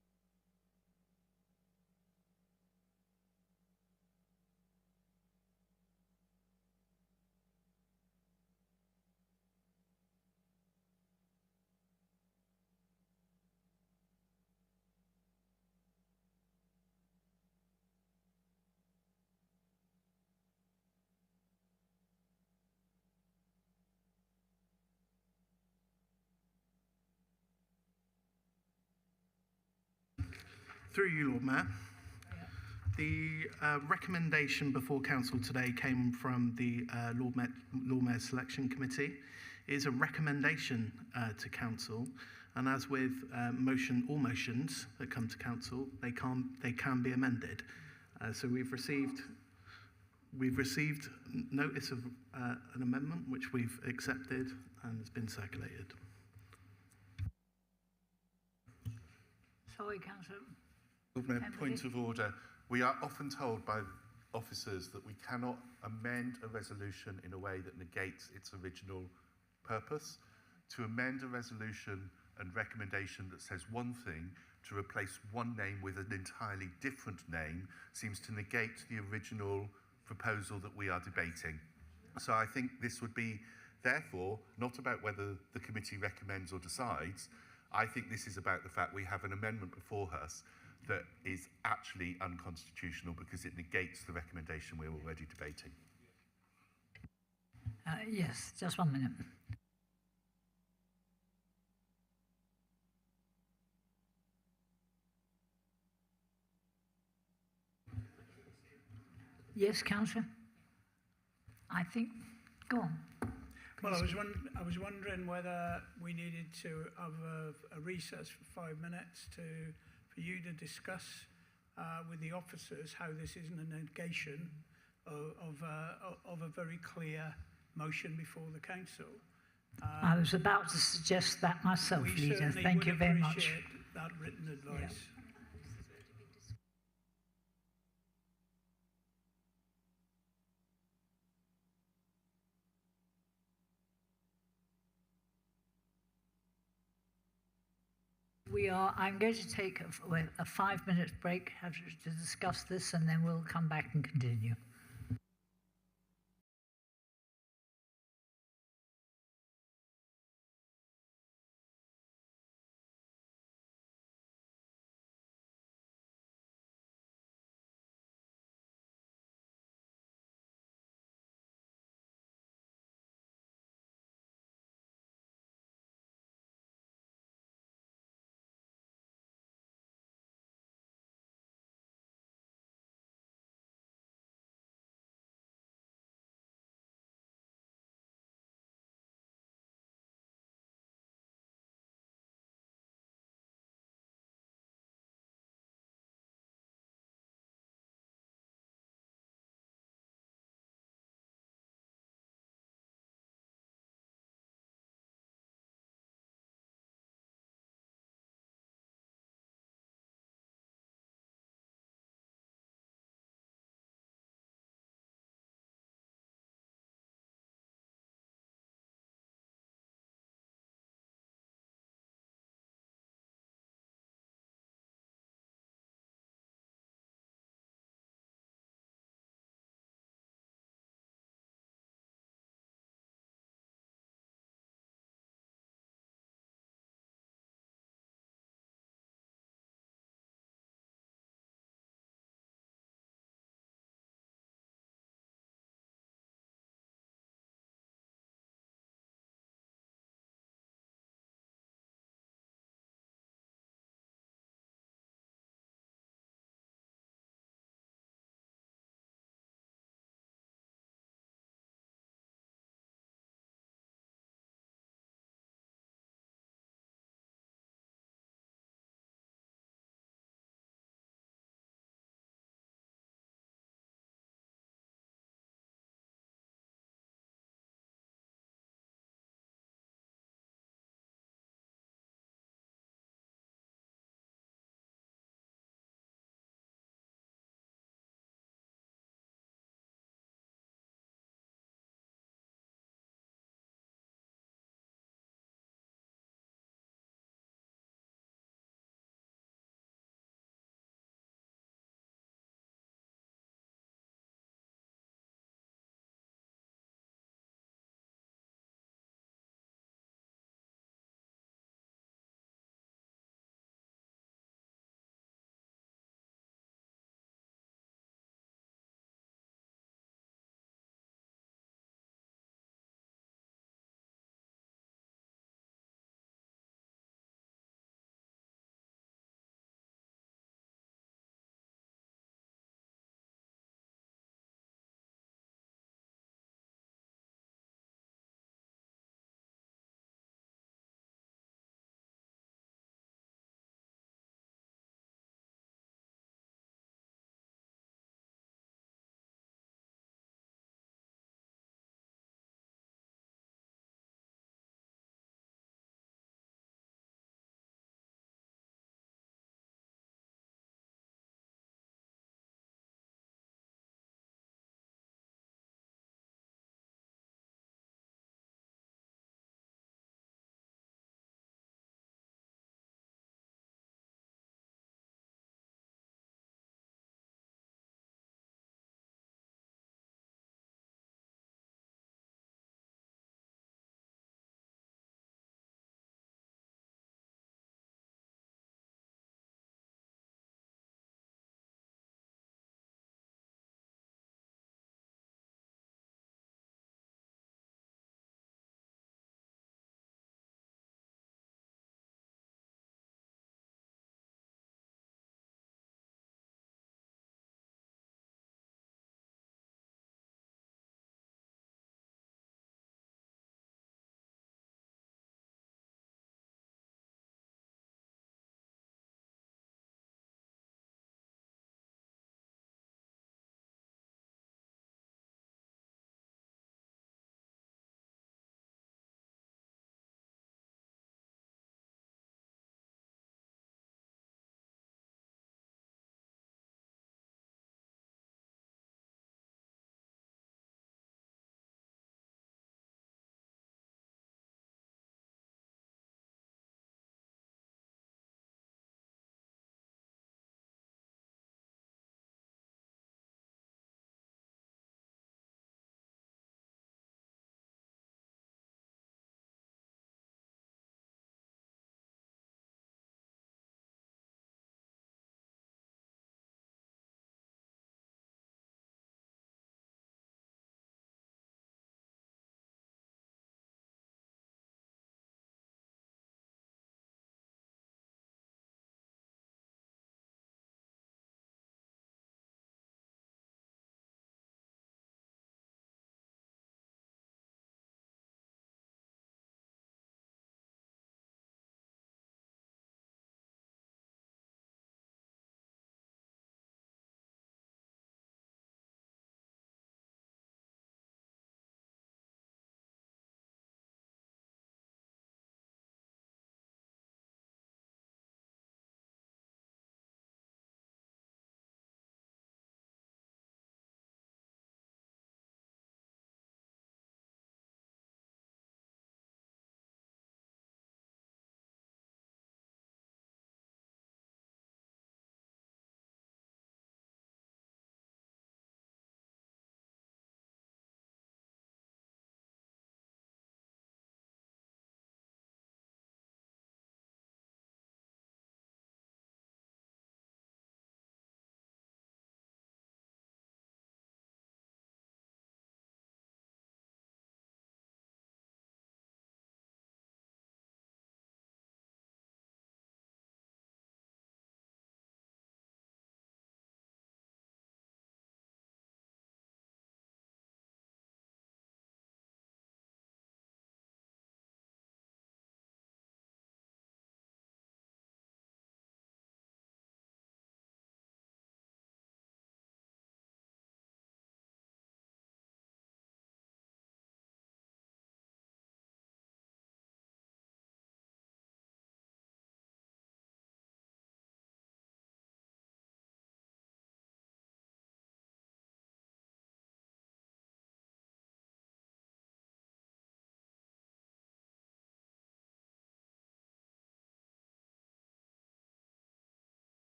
Through you, Lord Mayor. The recommendation before Council today came from the Lord Mayor Selection Committee. It is a recommendation to Council, and as with all motions that come to Council, they can be amended. So we've received notice of an amendment which we've accepted and has been circulated. Sorry, Councillor. Lord Mayor, point of order. We are often told by officers that we cannot amend a resolution in a way that negates its original purpose. To amend a resolution and recommendation that says one thing to replace one name with an entirely different name seems to negate the original proposal that we are debating. So I think this would be, therefore, not about whether the committee recommends or decides. I think this is about the fact we have an amendment before us that is actually unconstitutional because it negates the recommendation we're already debating. Yes, just 1 minute. Yes, Councillor? I think, go on. Well, I was wondering whether we needed to have a recess for 5 minutes for you to discuss with the officers how this isn't a negation of a very clear motion before the council. I was about to suggest that myself, Leader. Thank you very much. That written advice. Yeah. I'm going to take a 5-minute break to discuss this, and then we'll come back and continue.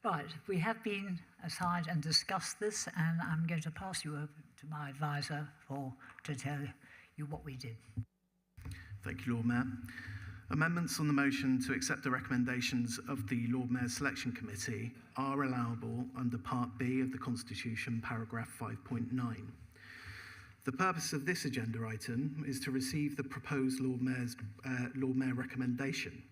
Right, we have been aside and discussed this, and I'm going to pass you over to my advisor to tell you what we did. Thank you, Lord Mayor. Amendments on the motion to accept the recommendations of the Lord Mayor's Selection Committee are allowable under Part B of the Constitution, paragraph 5.9. The purpose of this agenda item is to receive the proposed Lord Mayor recommendation.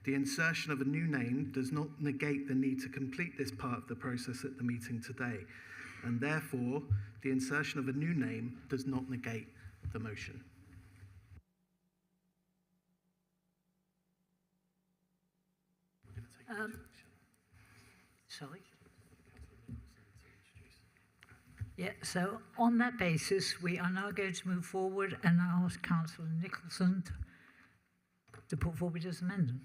The insertion of a new name does not negate the need to complete this part of the process at the meeting today, and therefore the insertion of a new name does not negate the motion. Sorry? Yeah, so on that basis, we are now going to move forward and ask Councillor Nicholson to put forward his amendment.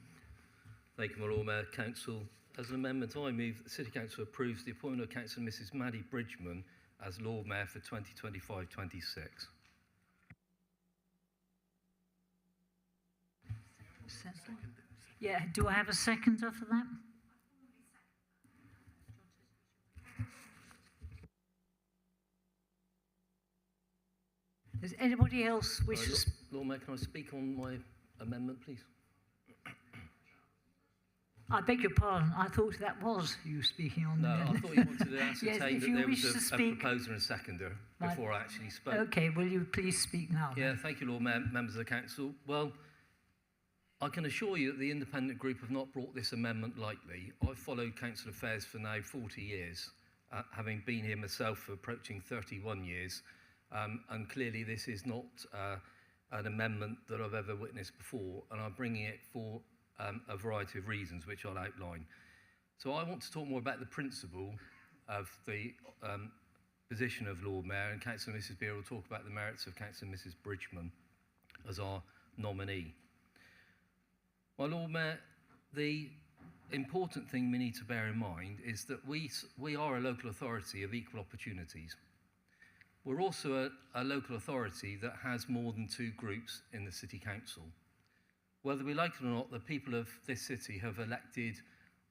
Thank you, my Lord Mayor. Council, as an amendment, I move that the City Council approves the appointment of Councillor Mrs Maddie Bridgman as Lord Mayor for 2025-26. Yeah, do I have a seconder for that? Does anybody else wish to... Lord Mayor, can I speak on my amendment, please? I beg your pardon, I thought that was you speaking on the amendment. No, I thought you wanted to ascertain yes, that there was a proposer and seconder before I actually spoke. Okay, will you please speak now? Yeah, thank you, Lord Mayor, members of the Council. Well, I can assure you that the independent group have not brought this amendment lightly. I've followed council affairs for now 40 years, having been here myself for approaching 31 years, and clearly this is not an amendment that I've ever witnessed before, and I'm bringing it for a variety of reasons, which I'll outline. So I want to talk more about the principle of the position of Lord Mayor, and Councillor Mrs Beer will talk about the merits of Councillor Mrs Bridgman as our nominee. My Lord Mayor, the important thing we need to bear in mind is that we are a local authority of equal opportunities. We're also a local authority that has more than 2 groups in the City Council. Whether we like it or not, the people of this city have elected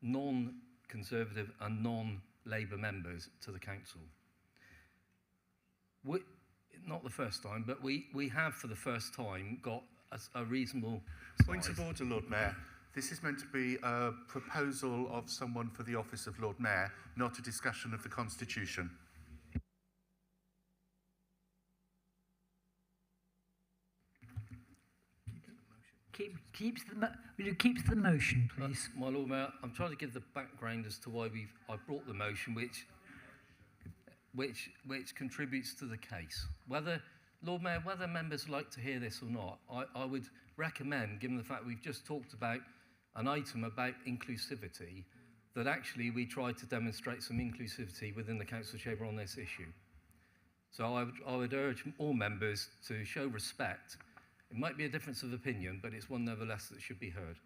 non-Conservative and non-Labour members to the council. Not the first time, but we have for the first time got a reasonable size. Point of order, Lord Mayor. This is meant to be a proposal of someone for the office of Lord Mayor, not a discussion of the Constitution. Keeps the motion, please. My Lord Mayor, I'm trying to give the background as to why I brought the motion, which contributes to the case. Lord Mayor, whether members like to hear this or not, I would recommend, given the fact we've just talked about an item about inclusivity, that actually we try to demonstrate some inclusivity within the council chamber on this issue. So I would urge all members to show respect. It might be a difference of opinion, but it's one nevertheless that should be heard.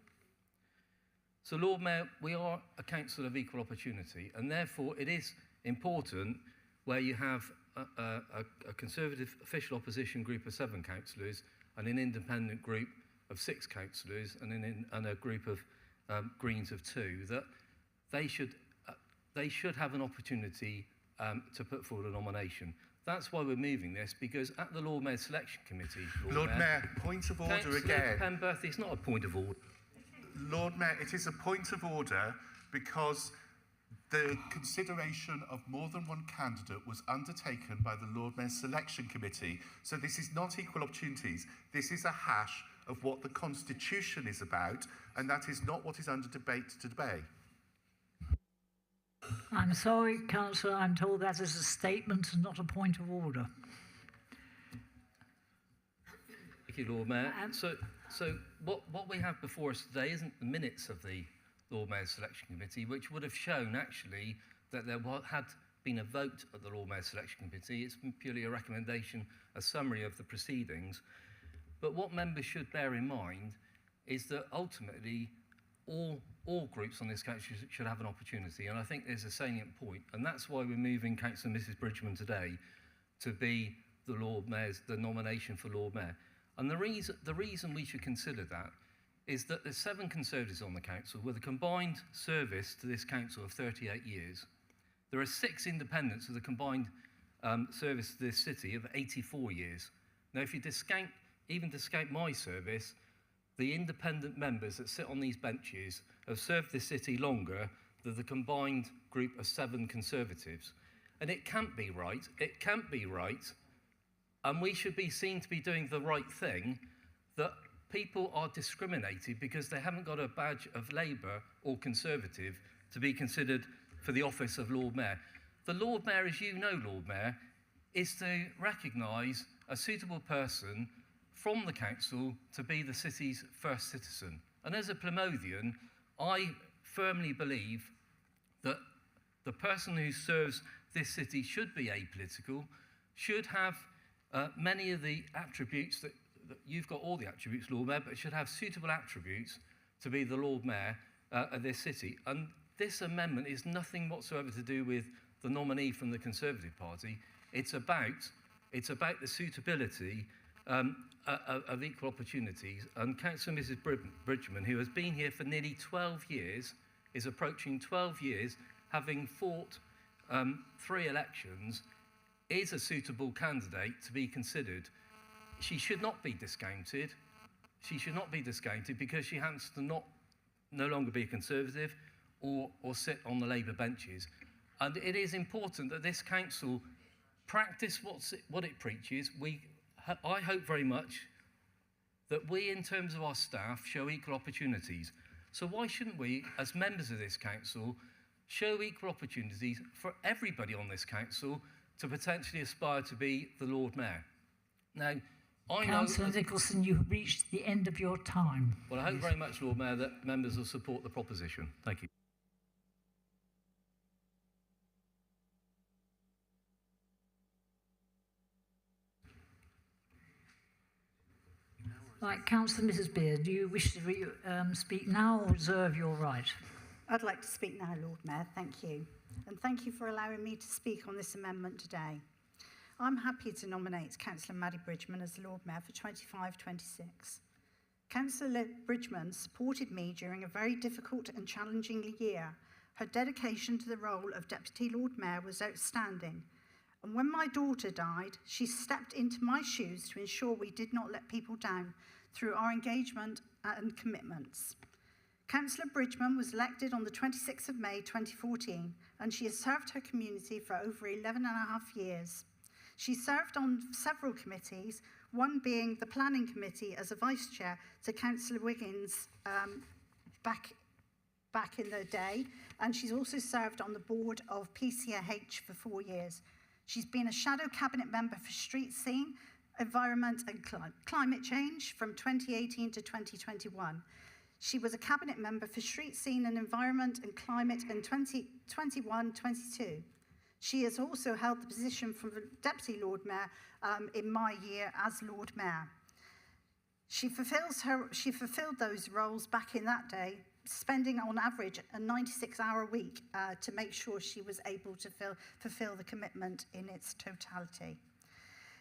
So, Lord Mayor, we are a council of equal opportunity, and therefore it is important where you have a Conservative official opposition group of 7 councillors and an independent group of 6 councillors and a group of Greens of 2, that they should have an opportunity to put forward a nomination. That's why we're moving this, because at the Lord Mayor's Selection Committee... Lord Mayor, point of order again. Penberthy, it's not a point of order. Lord Mayor, it is a point of order because the consideration of more than one candidate was undertaken by the Lord Mayor's Selection Committee. So this is not equal opportunities. This is a hash of what the Constitution is about, and that is not what is under debate today. I'm sorry, Councillor, I'm told that is a statement and not a point of order. Thank you, Lord Mayor. So what we have before us today isn't the minutes of the Lord Mayor's Selection Committee, which would have shown actually that there had been a vote at the Lord Mayor's Selection Committee. It's been purely a recommendation, a summary of the proceedings. But what members should bear in mind is that ultimately all groups on this council should have an opportunity, and I think there's a salient point, and that's why we're moving Councillor Mrs Bridgman today to be the nomination for Lord Mayor. And the reason we should consider that is that there's 7 Conservatives on the council with a combined service to this council of 38 years. There are 6 independents with a combined service to this city of 84 years. Now, if you even discount my service, the independent members that sit on these benches have served this city longer than the combined group of 7 Conservatives. And it can't be right. It can't be right. And we should be seen to be doing the right thing, that people are discriminated because they haven't got a badge of Labour or Conservative to be considered for the office of Lord Mayor. The Lord Mayor, as you know, Lord Mayor, is to recognise a suitable person from the council to be the city's first citizen. And as a Plymouthian, I firmly believe that the person who serves this city should be apolitical, should have many of the attributes that you've got, all the attributes, Lord Mayor, but should have suitable attributes to be the Lord Mayor of this city. And this amendment is nothing whatsoever to do with the nominee from the Conservative Party. It's about the suitability of equal opportunities. And Councillor Mrs Bridgman, who has been here for nearly 12 years, is approaching 12 years, having fought 3 elections, is a suitable candidate to be considered. She should not be discounted. She should not be discounted because she happens to no longer be a Conservative or sit on the Labour benches. And it is important that this council practice what it preaches. I hope very much that we, in terms of our staff, show equal opportunities. So why shouldn't we, as members of this council, show equal opportunities for everybody on this council to potentially aspire to be the Lord Mayor? Now, I know... Councillor Nicholson, you have reached the end of your time. Well, I hope very much, Lord Mayor, that members will support the proposition. Thank you. Right, Councillor Mrs Beard, do you wish to speak now or reserve your right? I'd like to speak now, Lord Mayor, thank you. And thank you for allowing me to speak on this amendment today. I'm happy to nominate Councillor Maddie Bridgman as Lord Mayor for 25-26. Councillor Bridgman supported me during a very difficult and challenging year. Her dedication to the role of Deputy Lord Mayor was outstanding. And when my daughter died, she stepped into my shoes to ensure we did not let people down through our engagement and commitments. Councillor Bridgman was elected on the 26th of May 2014, and she has served her community for over 11 and a half years. She served on several committees, one being the Planning Committee as a Vice Chair to Councillor Wiggins back in the day, and she's also served on the board of PCAH for 4 years. She's been a shadow cabinet member for Street Scene, Environment and Climate Change from 2018 to 2021. She was a cabinet member for Street Scene and Environment and Climate in 2021-22. She has also held the position for Deputy Lord Mayor in my year as Lord Mayor. She fulfilled those roles back in that day, spending on average a 96-hour week to make sure she was able to fulfill the commitment in its totality.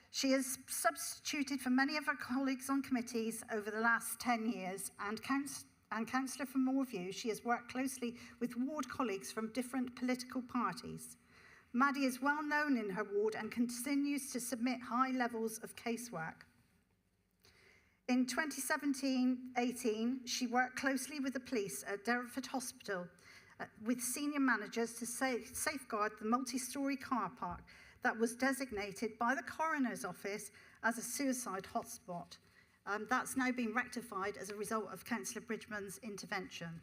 She has substituted for many of her colleagues on committees over the last 10 years, and Councillor from Moorview, she has worked closely with ward colleagues from different political parties. Maddie is well known in her ward and continues to submit high levels of casework. In 2017-18, she worked closely with the police at Derriford Hospital with senior managers to safeguard the multi-storey car park that was designated by the Coroner's Office as a suicide hotspot. That's now been rectified as a result of Councillor Bridgman's intervention.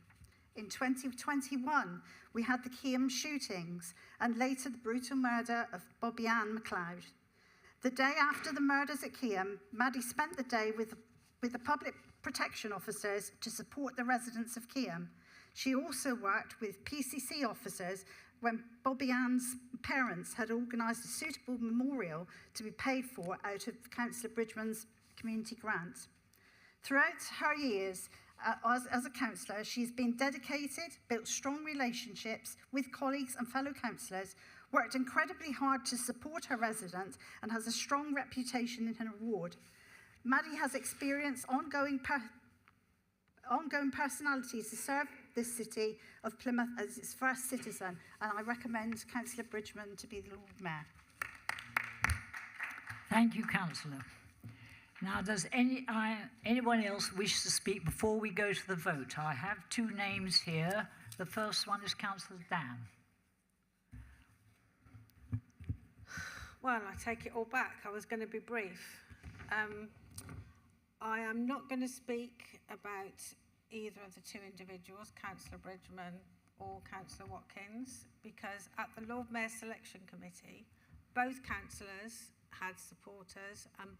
In 2021, we had the Keyham shootings and later the brutal murder of Bobby Ann McLeod. The day after the murders at Keyham, Maddie spent the day with the public protection officers to support the residents of Keyham. She also worked with PCC officers when Bobby Ann's parents had organised a suitable memorial to be paid for out of Councillor Bridgman's community grant. Throughout her years as a councillor, she's been dedicated, built strong relationships with colleagues and fellow councillors, worked incredibly hard to support her residents, and has a strong reputation in her ward. Maddie has experienced ongoing ongoing personalities to serve this city of Plymouth as its first citizen, and I recommend Councillor Bridgman to be the Lord Mayor. Thank you, Councillor. Now, does anyone else wish to speak before we go to the vote? I have two names here. The first one is Councillor Dan. Well, I take it all back. I was going to be brief. I am not going to speak about either of the two individuals, Councillor Bridgman or Councillor Watkins, because at the Lord Mayor Selection Committee, both councillors had supporters and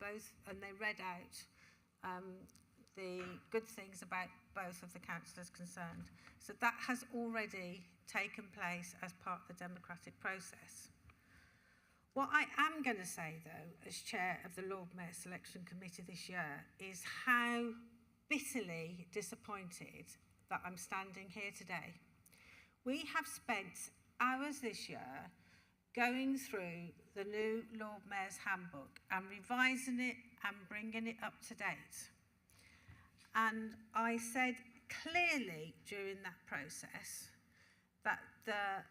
they read out the good things about both of the councillors concerned. So that has already taken place as part of the democratic process. What I am going to say, though, as chair of the Lord Mayor Selection Committee this year, is how bitterly disappointed that I'm standing here today. We have spent hours this year going through the new Lord Mayor's handbook and revising it and bringing it up to date. And I said clearly during that process that the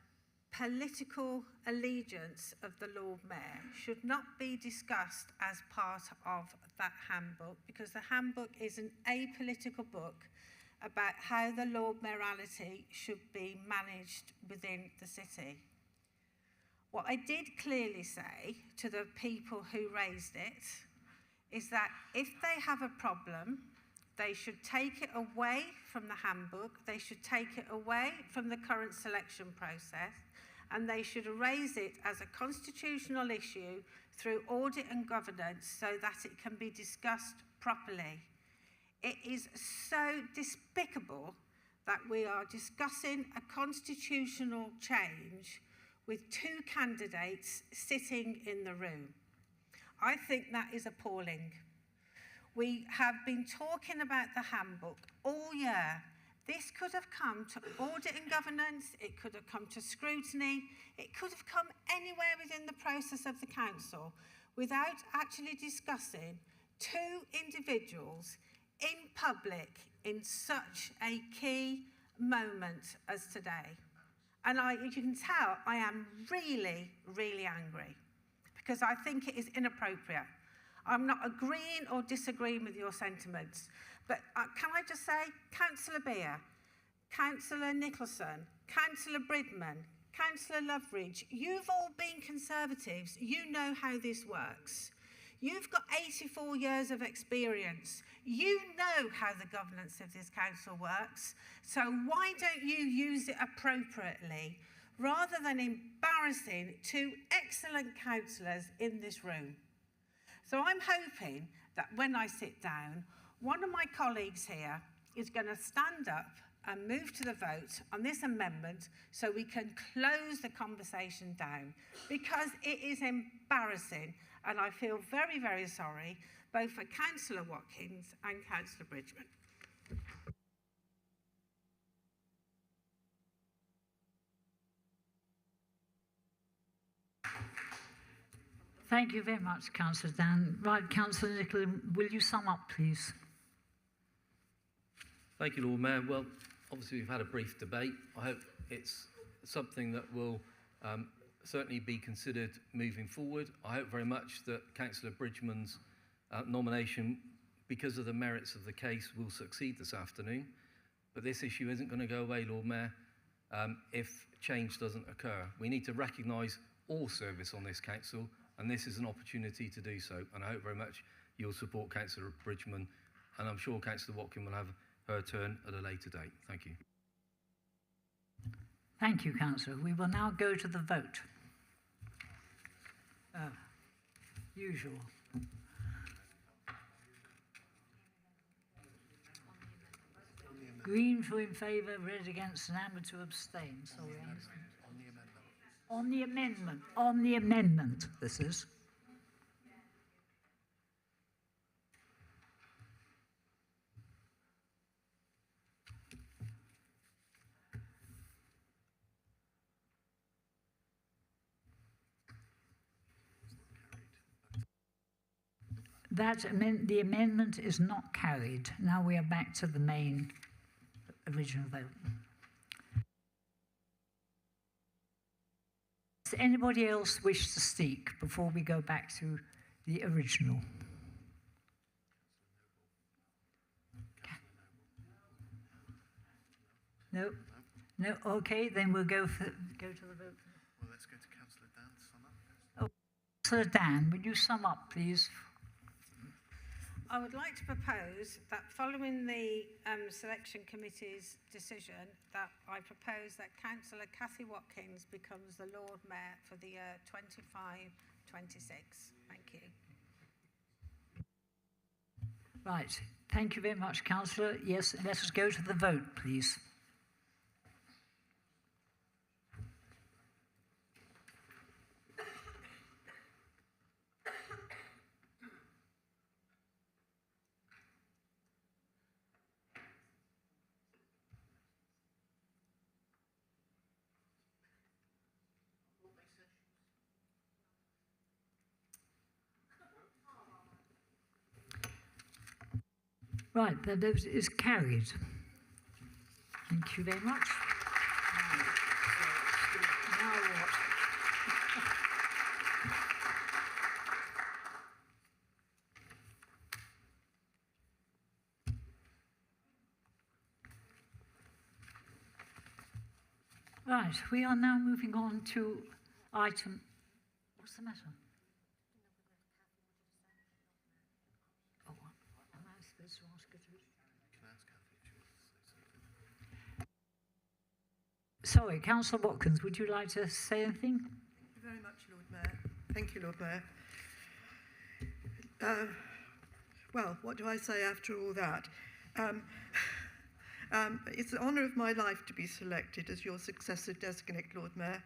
political allegiance of the Lord Mayor should not be discussed as part of that handbook, because the handbook is an apolitical book about how the Lord Mayoralty should be managed within the city. What I did clearly say to the people who raised it is that if they have a problem, they should take it away from the handbook, they should take it away from the current selection process, and they should raise it as a constitutional issue through audit and governance so that it can be discussed properly. It is so despicable that we are discussing a constitutional change with two candidates sitting in the room. I think that is appalling. We have been talking about the handbook all year. This could have come to audit and governance, it could have come to scrutiny, it could have come anywhere within the process of the council without actually discussing two individuals in public in such a key moment as today. And you can tell I am really, really angry because I think it is inappropriate. I'm not agreeing or disagreeing with your sentiments, but can I just say, Councillor Beer, Councillor Nicholson, Councillor Bridgman, Councillor Loveridge, you've all been Conservatives. You know how this works. You've got 84 years of experience. You know how the governance of this council works. So why don't you use it appropriately rather than embarrassing two excellent councillors in this room? So I'm hoping that when I sit down, one of my colleagues here is going to stand up and move to the vote on this amendment so we can close the conversation down, because it is embarrassing, and I feel very, very sorry both for Councillor Watkins and Councillor Bridgman. Thank you very much, Councillor Dan. Right, Councillor Nicholson, will you sum up, please? Thank you, Lord Mayor. Well, obviously we've had a brief debate. I hope it's something that will certainly be considered moving forward. I hope very much that Councillor Bridgman's nomination, because of the merits of the case, will succeed this afternoon. But this issue isn't going to go away, Lord Mayor, if change doesn't occur. We need to recognise all service on this council, and this is an opportunity to do so. And I hope very much you'll support Councillor Bridgman, and I'm sure Councillor Watkins will have her turn at a later date. Thank you. Thank you, Councillor. We will now go to the vote. Usual. Green to in favour, red against, and amber to abstain. Sorry, on the amendment. On the amendment, this is. The amendment is not carried. Now we are back to the main original vote. Does anybody else wish to speak before we go back to the original? No? No? Okay, then we'll go to the vote. Well, let's go to Councillor Dan to sum up. Oh, Councillor Dan, would you sum up, please? I would like to propose that following the selection committee's decision, that I propose that Councillor Cathy Watkins becomes the Lord Mayor for the year 25-26. Thank you. Right, thank you very much, Councillor. Yes, let us go to the vote, please. Right, the vote is carried. Thank you very much. Now what? Right, we are now moving on to item. What's the matter? Sorry, Councillor Watkins, would you like to say anything? Thank you very much, Lord Mayor. Thank you, Lord Mayor. Well, what do I say after all that? It's the honour of my life to be selected as your successor designate, Lord Mayor.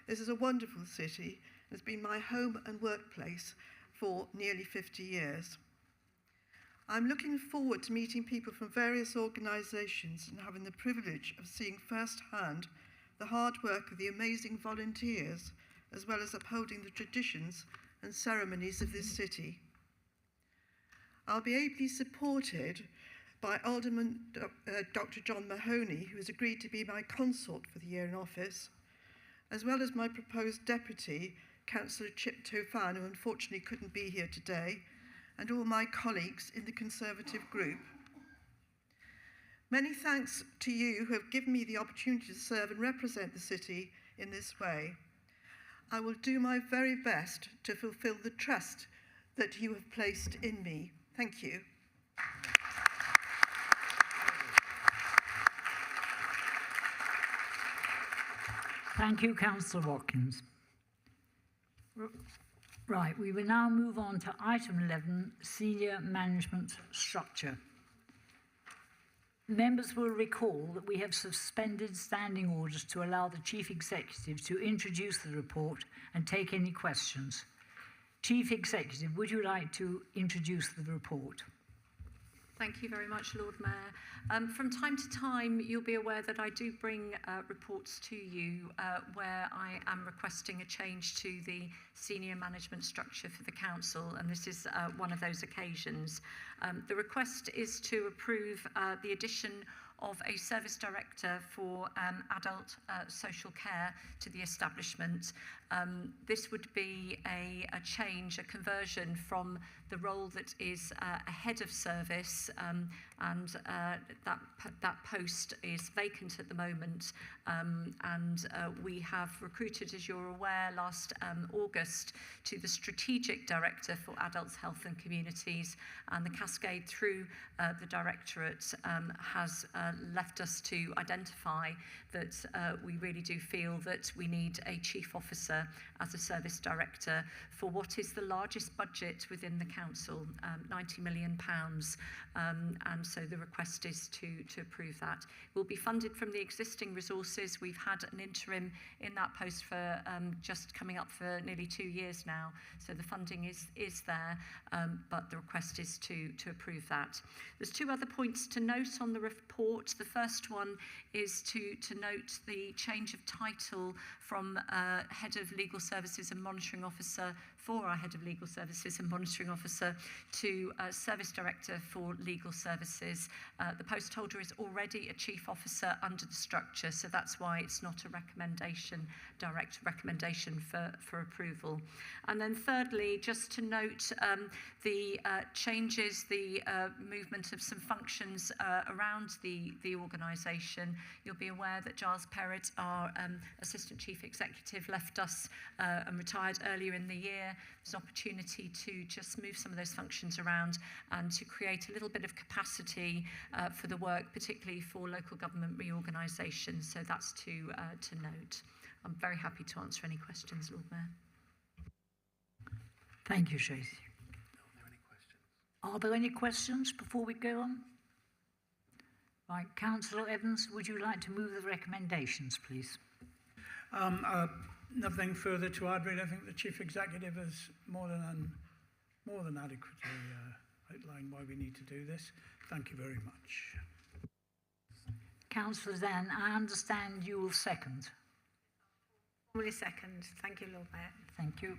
This is a wonderful city. It's been my home and workplace for nearly 50 years. I'm looking forward to meeting people from various organisations and having the privilege of seeing firsthand the hard work of the amazing volunteers, as well as upholding the traditions and ceremonies of this city. I'll be ably supported by Alderman Dr. John Mahoney, who has agreed to be my consort for the year in office, as well as my proposed deputy, Councillor Chip Tofan, who unfortunately couldn't be here today, and all my colleagues in the Conservative group. Many thanks to you who have given me the opportunity to serve and represent the city in this way. I will do my very best to fulfil the trust that you have placed in me. Thank you. Thank you, Councillor Watkins. Right, we will now move on to item 11, senior management structure. Members will recall that we have suspended standing orders to allow the Chief Executive to introduce the report and take any questions. Chief Executive, would you like to introduce the report? Thank you very much, Lord Mayor. From time to time, you'll be aware that I do bring reports to you where I am requesting a change to the senior management structure for the council, and this is one of those occasions. The request is to approve the addition of a service director for adult social care to the establishment. This would be a change, a conversion from the role that is a head of service, and that post is vacant at the moment. We have recruited, as you're aware, last August to the strategic director for adults, health and communities, and the cascade through the directorate has left us to identify that we really do feel that we need a chief officer as a service director for what is the largest budget within the council, £90 million. And so the request is to approve that. It will be funded from the existing resources. We've had an interim in that post for just coming up for nearly 2 years now. So the funding is there, but the request is to approve that. There's 2 other points to note on the report. report. The first one is to note the change of title from Head of Legal Services and Monitoring Officer for our Head of Legal Services and Monitoring Officer to Service Director for Legal Services. The post holder is already a Chief Officer under the structure, so that's why it's not a recommendation, direct recommendation for approval. And then thirdly, just to note the changes, the movement of some functions around the organisation. You'll be aware that Giles Perrott, our Assistant Chief Executive, left us and retired earlier in the year. There's an opportunity to just move some of those functions around and to create a little bit of capacity for the work, particularly for local government reorganisation. So that's to note. I'm very happy to answer any questions, Lord Mayor. Thank you, Tracy. Are there any questions before we go on? Right, Councillor Evans, would you like to move the recommendations, please? Nothing further to add, really. I think the Chief Executive has more than adequately outlined why we need to do this. Thank you very much. Councillor Dan, I understand you will second. Formally second. Thank you, Lord Mayor. Thank you.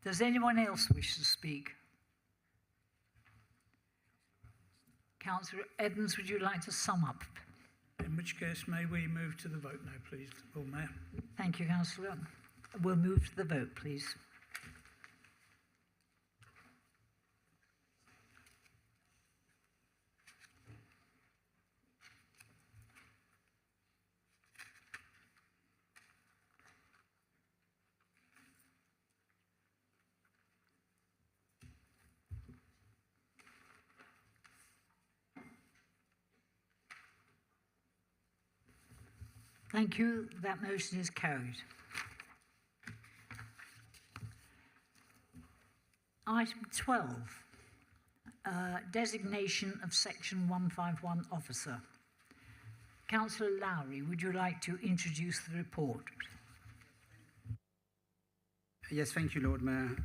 Does anyone else wish to speak? Councillor Evans, would you like to sum up? In which case, may we move to the vote now, please, Lord Mayor? Thank you, Councillor. We'll move to the vote, please. Thank you. That motion is carried. Item 12, designation of Section 151 officer. Councillor Lowry, would you like to introduce the report? Yes, thank you, Lord Mayor.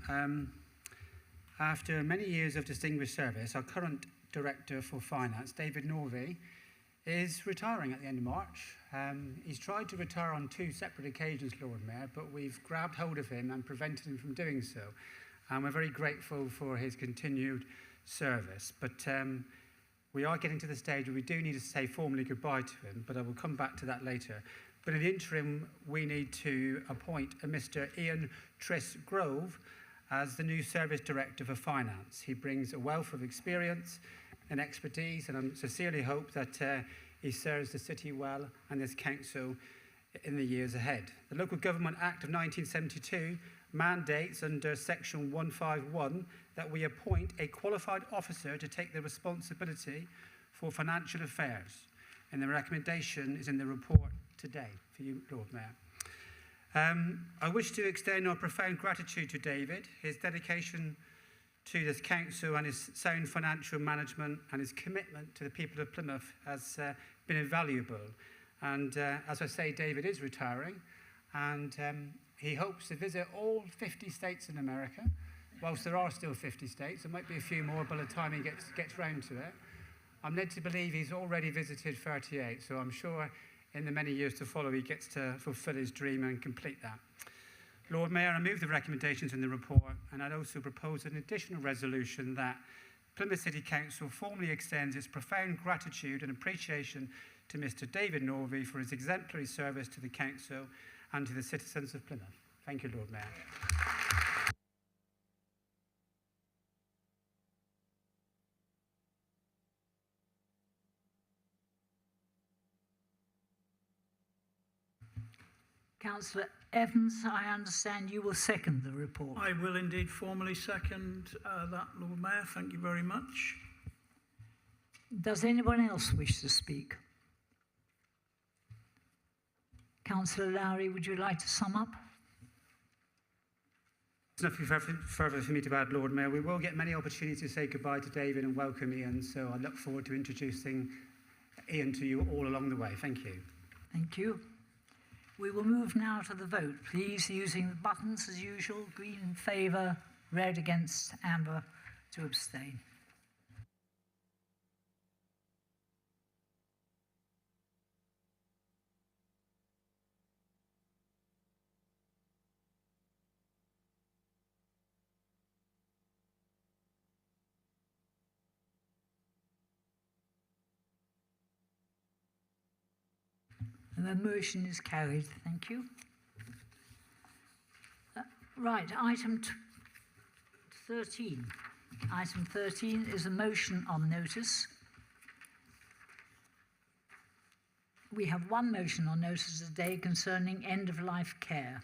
After many years of distinguished service, our current Director for Finance, David Norvey, is retiring at the end of March. He's tried to retire on 2 separate occasions, Lord Mayor, but we've grabbed hold of him and prevented him from doing so. And we're very grateful for his continued service. But we are getting to the stage where we do need to say formally goodbye to him, but I will come back to that later. But in the interim, we need to appoint a Mr. Ian Triss-Grove as the new Service Director for Finance. He brings a wealth of experience and expertise, and I sincerely hope that he serves the city well and this council in the years ahead. The Local Government Act of 1972 mandates under Section 151 that we appoint a qualified officer to take the responsibility for financial affairs, and the recommendation is in the report today for you, Lord Mayor. I wish to extend our profound gratitude to David. His dedication to this council and his sound financial management and his commitment to the people of Plymouth has been invaluable. And as I say, David is retiring, and he hopes to visit all 50 states in America. Whilst there are still 50 states, there might be a few more by the time he gets round to it. I'm led to believe he's already visited 38, so I'm sure in the many years to follow he gets to fulfil his dream and complete that. Lord Mayor, I move the recommendations in the report, and I'd also propose an additional resolution that Plymouth City Council formally extends its profound gratitude and appreciation to Mr. David Norvey for his exemplary service to the council and to the citizens of Plymouth. Thank you, Lord Mayor. Councillor Evans, I understand you will second the report. I will indeed formally second that, Lord Mayor. Thank you very much. Does anyone else wish to speak? Councillor Lowry, would you like to sum up? There's nothing further for me to add, Lord Mayor. We will get many opportunities to say goodbye to David and welcome Ian, so I look forward to introducing Ian to you all along the way. Thank you. Thank you. We will move now to the vote, please, using the buttons as usual: green in favour, red against, amber to abstain. And the motion is carried. Thank you. Right, item 13. Item 13 is a motion on notice. We have one motion on notice today concerning end-of-life care.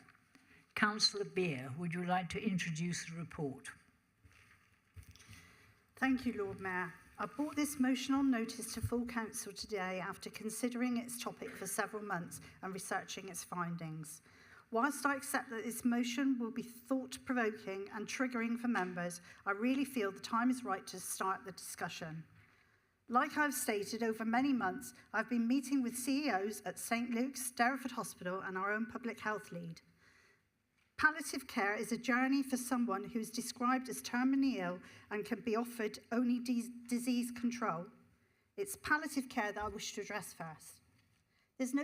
Councillor Beer, would you like to introduce the report? Thank you, Lord Mayor. I brought this motion on notice to full council today after considering its topic for several months and researching its findings. Whilst I accept that this motion will be thought-provoking and triggering for members, I really feel the time is right to start the discussion. Like I've stated, over many months, I've been meeting with CEOs at St Luke's, Derriford Hospital and our own public health lead. Palliative care is a journey for someone who is described as terminally ill and can be offered only disease control. It's palliative care that I wish to address first. There's no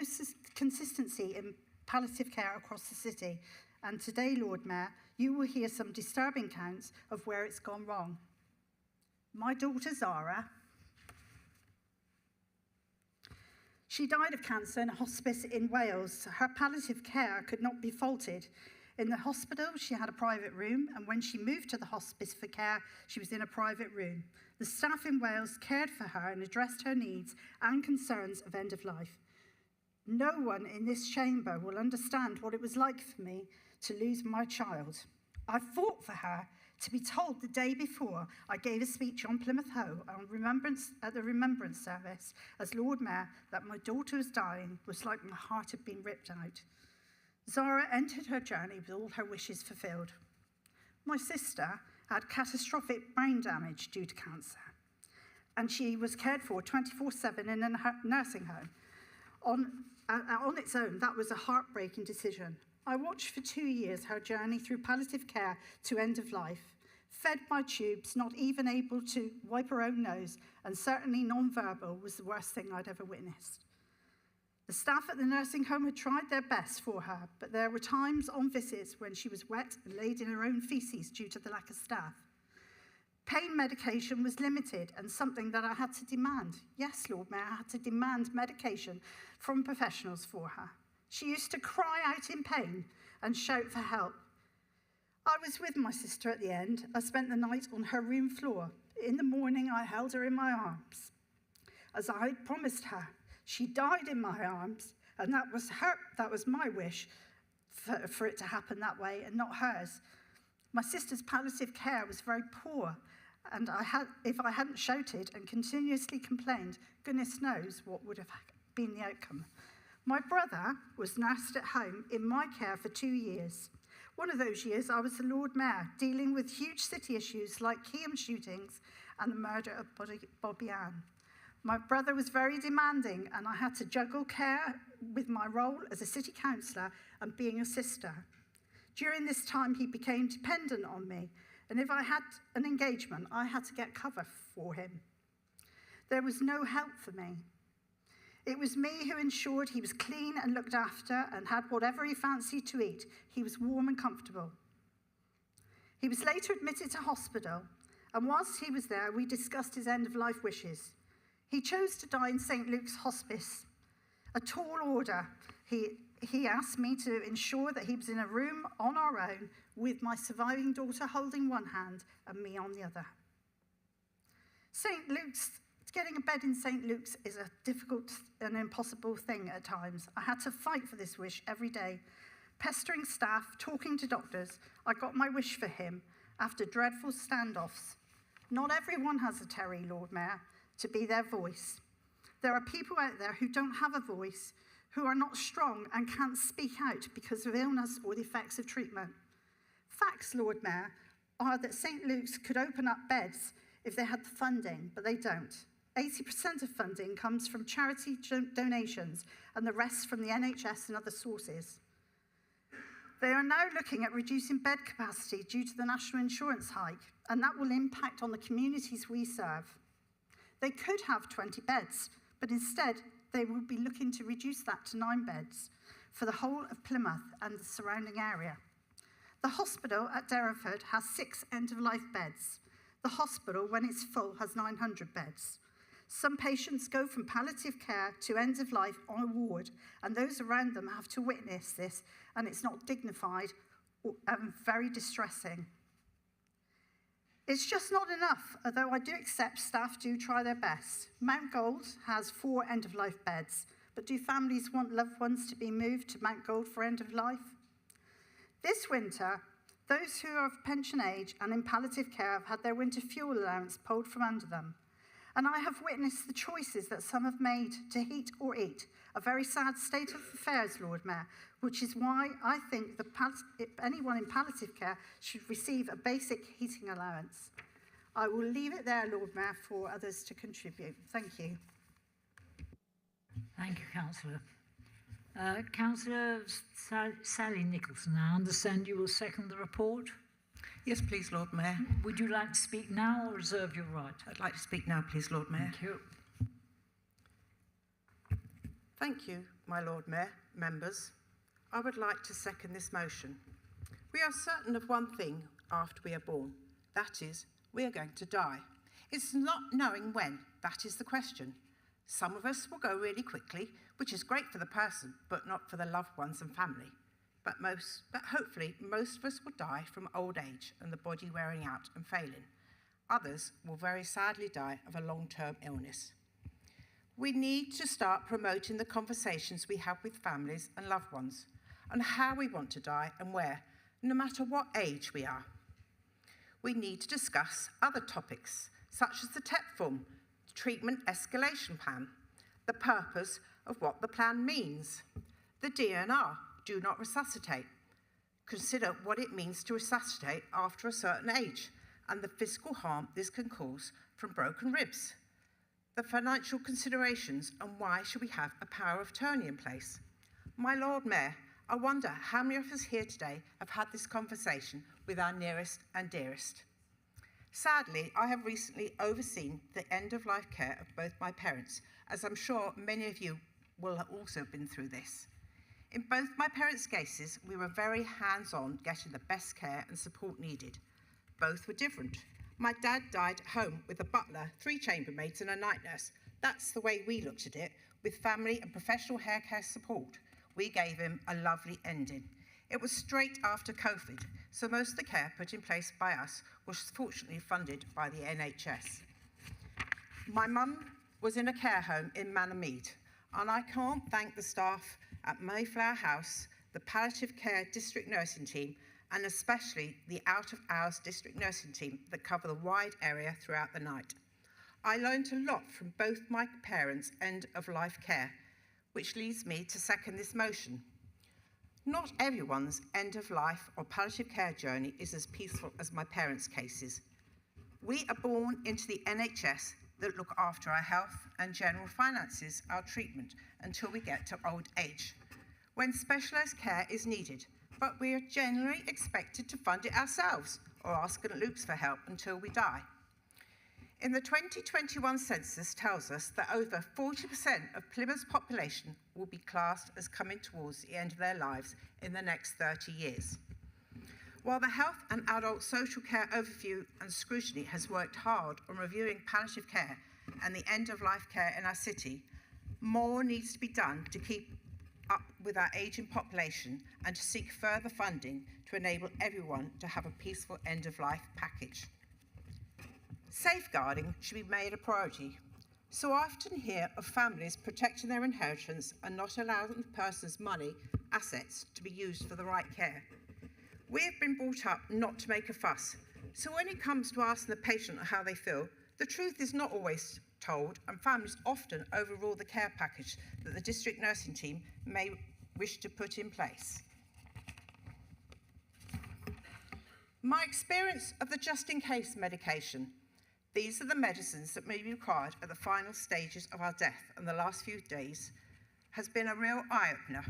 consistency in palliative care across the city, and today, Lord Mayor, you will hear some disturbing counts of where it's gone wrong. My daughter Zara, she died of cancer in a hospice in Wales. Her palliative care could not be faulted. In the hospital, she had a private room, and when she moved to the hospice for care, she was in a private room. The staff in Wales cared for her and addressed her needs and concerns of end of life. No one in this chamber will understand what it was like for me to lose my child. I fought for her to be told the day before I gave a speech on Plymouth Hoe at the Remembrance Service as Lord Mayor that my daughter was dying was like my heart had been ripped out. Zara entered her journey with all her wishes fulfilled. My sister had catastrophic brain damage due to cancer, and she was cared for 24/7 in a nursing home. On its own, that was a heartbreaking decision. I watched for 2 years her journey through palliative care to end of life, fed by tubes, not even able to wipe her own nose, and certainly non-verbal was the worst thing I'd ever witnessed. The staff at the nursing home had tried their best for her, but there were times on visits when she was wet and laid in her own feces due to the lack of staff. Pain medication was limited and something that I had to demand. Yes, Lord Mayor, I had to demand medication from professionals for her. She used to cry out in pain and shout for help. I was with my sister at the end. I spent the night on her room floor. In the morning, I held her in my arms. As I had promised her, she died in my arms, and that was my wish for it to happen that way and not hers. My sister's palliative care was very poor, and if I hadn't shouted and continuously complained, goodness knows what would have been the outcome. My brother was nursed at home in my care for 2 years. One of those years, I was the Lord Mayor, dealing with huge city issues like Keyham shootings and the murder of Bobby Ann. My brother was very demanding, and I had to juggle care with my role as a city councillor and being a sister. During this time, he became dependent on me, and if I had an engagement, I had to get cover for him. There was no help for me. It was me who ensured he was clean and looked after and had whatever he fancied to eat. He was warm and comfortable. He was later admitted to hospital, and whilst he was there, we discussed his end-of-life wishes. He chose to die in St Luke's Hospice, a tall order. He asked me to ensure that he was in a room on our own with my surviving daughter holding one hand and me on the other. Getting a bed in St Luke's is a difficult and impossible thing at times. I had to fight for this wish every day. Pestering staff, talking to doctors, I got my wish for him after dreadful standoffs. Not everyone has a Terry, Lord Mayor, to be their voice. There are people out there who don't have a voice, who are not strong and can't speak out because of illness or the effects of treatment. Facts, Lord Mayor, are that St Luke's could open up beds if they had the funding, but they don't. 80% of funding comes from charity donations and the rest from the NHS and other sources. They are now looking at reducing bed capacity due to the national insurance hike, and that will impact on the communities we serve. They could have 20 beds, but instead they will be looking to reduce that to 9 beds for the whole of Plymouth and the surrounding area. The hospital at Derriford has 6 end-of-life beds. The hospital, when it's full, has 900 beds. Some patients go from palliative care to end of life on a ward, and those around them have to witness this, and it's not dignified and very distressing. It's just not enough, although I do accept staff do try their best. Mount Gold has 4 end-of-life beds, but do families want loved ones to be moved to Mount Gold for end of life? This winter, those who are of pension age and in palliative care have had their winter fuel allowance pulled from under them. And I have witnessed the choices that some have made to heat or eat. A very sad state of affairs, Lord Mayor, which is why I think anyone in palliative care should receive a basic heating allowance. I will leave it there, Lord Mayor, for others to contribute. Thank you. Thank you, Councillor. Councillor Sally Nicholson, I understand you will second the report? Yes, please, Lord Mayor. Would you like to speak now or reserve your right? I'd like to speak now, please, Lord Mayor. Thank you. Thank you, my Lord Mayor, members. I would like to second this motion. We are certain of one thing after we are born. That is, we are going to die. It's not knowing when, that is the question. Some of us will go really quickly, which is great for the person, but not for the loved ones and family. But hopefully most of us will die from old age and the body wearing out and failing. Others will very sadly die of a long-term illness. We need to start promoting the conversations we have with families and loved ones on how we want to die and where, no matter what age we are. We need to discuss other topics, such as the TEP form, the treatment escalation plan, the purpose of what the plan means, the DNR, do not resuscitate. Consider what it means to resuscitate after a certain age and the physical harm this can cause from broken ribs. The financial considerations and why should we have a power of attorney in place? My Lord Mayor, I wonder how many of us here today have had this conversation with our nearest and dearest. Sadly, I have recently overseen the end-of-life care of both my parents, as I'm sure many of you will have also been through this. In both my parents' cases, we were very hands-on getting the best care and support needed. Both were different. My dad died at home with a butler, 3 chambermaids and a night nurse. That's the way we looked at it, with family and professional hair care support. We gave him a lovely ending. It was straight after COVID, so most of the care put in place by us was fortunately funded by the NHS. My mum was in a care home in Manor-Mead, and I can't thank the staff at Mayflower House, the palliative care district nursing team, and especially the out-of-hours district nursing team that cover the wide area throughout the night. I learned a lot from both my parents' end-of-life care, which leads me to second this motion. Not everyone's end-of-life or palliative care journey is as peaceful as my parents' cases. We are born into the NHS that look after our health and general finances, our treatment, until we get to old age, when specialised care is needed, but we are generally expected to fund it ourselves or ask St Luke's for help until we die. In the 2021 census tells us that over 40% of Plymouth's population will be classed as coming towards the end of their lives in the next 30 years. While the Health and Adult Social Care Overview and Scrutiny has worked hard on reviewing palliative care and the end-of-life care in our city, more needs to be done to keep up with our ageing population and to seek further funding to enable everyone to have a peaceful end-of-life package. Safeguarding should be made a priority. So often hear of families protecting their inheritance and not allowing the person's money, assets, to be used for the right care. We have been brought up not to make a fuss, so when it comes to asking the patient how they feel, the truth is not always told, and families often overrule the care package that the district nursing team may wish to put in place. My experience of the just-in-case medication. These are the medicines that may be required at the final stages of our death, and the last few days has been a real eye-opener.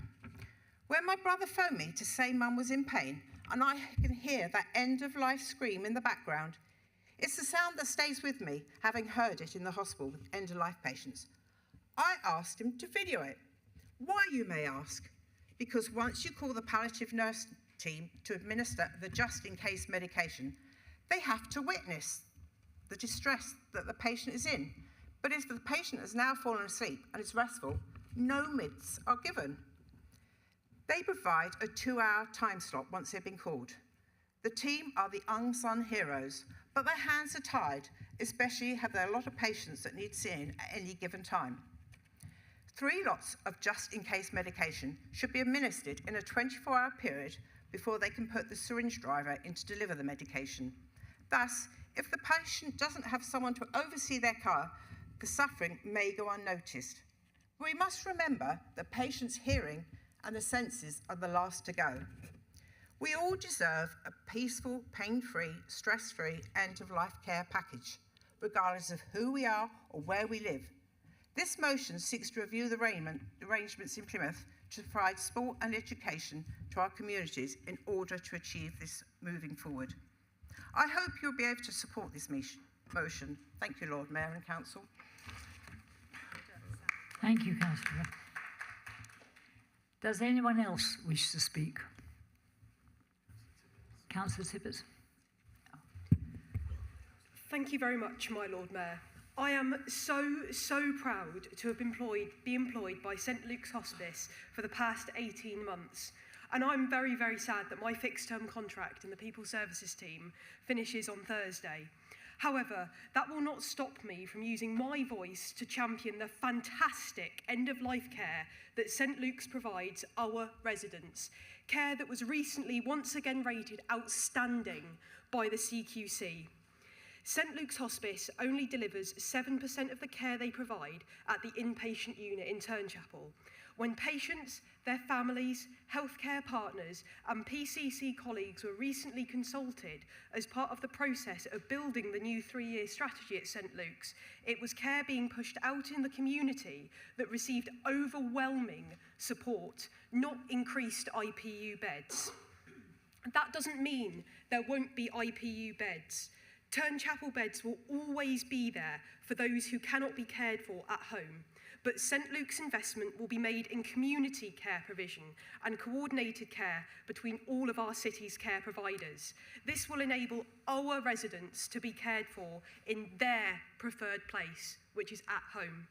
When my brother phoned me to say Mum was in pain, and I can hear that end-of-life scream in the background, it's the sound that stays with me, having heard it in the hospital with end-of-life patients. I asked him to video it. Why, you may ask? Because once you call the palliative nurse team to administer the just-in-case medication, they have to witness the distress that the patient is in, But if the patient has now fallen asleep and is restful, no mids are given. They provide a 2-hour time slot once they've been called. The team are the unsung heroes, but their hands are tied, especially have there a lot of patients that need seeing at any given time. 3 lots of just-in-case medication should be administered in a 24-hour period before they can put the syringe driver in to deliver the medication. Thus, if the patient doesn't have someone to oversee their care, the suffering may go unnoticed. We must remember that patients' hearing and the senses are the last to go. We all deserve a peaceful, pain-free, stress-free end-of-life care package, regardless of who we are or where we live. This motion seeks to review the arrangements in Plymouth to provide sport and education to our communities in order to achieve this moving forward. I hope you'll be able to support this motion. Thank you, Lord Mayor and Council. Thank you, Councillor. Does anyone else wish to speak? Councillor Tippett. Thank you very much, my Lord Mayor. I am so proud to have be employed by St Luke's Hospice for the past 18 months. And I'm very, very sad that my fixed-term contract in the People Services team finishes on Thursday. However, that will not stop me from using my voice to champion the fantastic end-of-life care that St Luke's provides our residents. Care that was recently once again rated outstanding by the CQC. St Luke's Hospice only delivers 7% of the care they provide at the inpatient unit in Turnchapel. When patients, their families, healthcare partners and PCC colleagues were recently consulted as part of the process of building the new 3-year strategy at St Luke's, it was care being pushed out in the community that received overwhelming support, not increased IPU beds. That doesn't mean there won't be IPU beds. Turnchapel beds will always be there for those who cannot be cared for at home. But St Luke's investment will be made in community care provision and coordinated care between all of our city's care providers. This will enable our residents to be cared for in their preferred place, which is at home.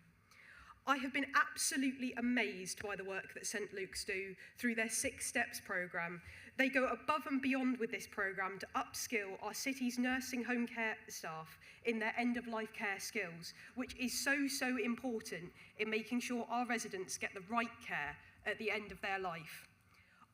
I have been absolutely amazed by the work that St Luke's do through their 6 Steps programme. They go above and beyond with this programme to upskill our city's nursing home care staff in their end-of-life care skills, which is so important in making sure our residents get the right care at the end of their life.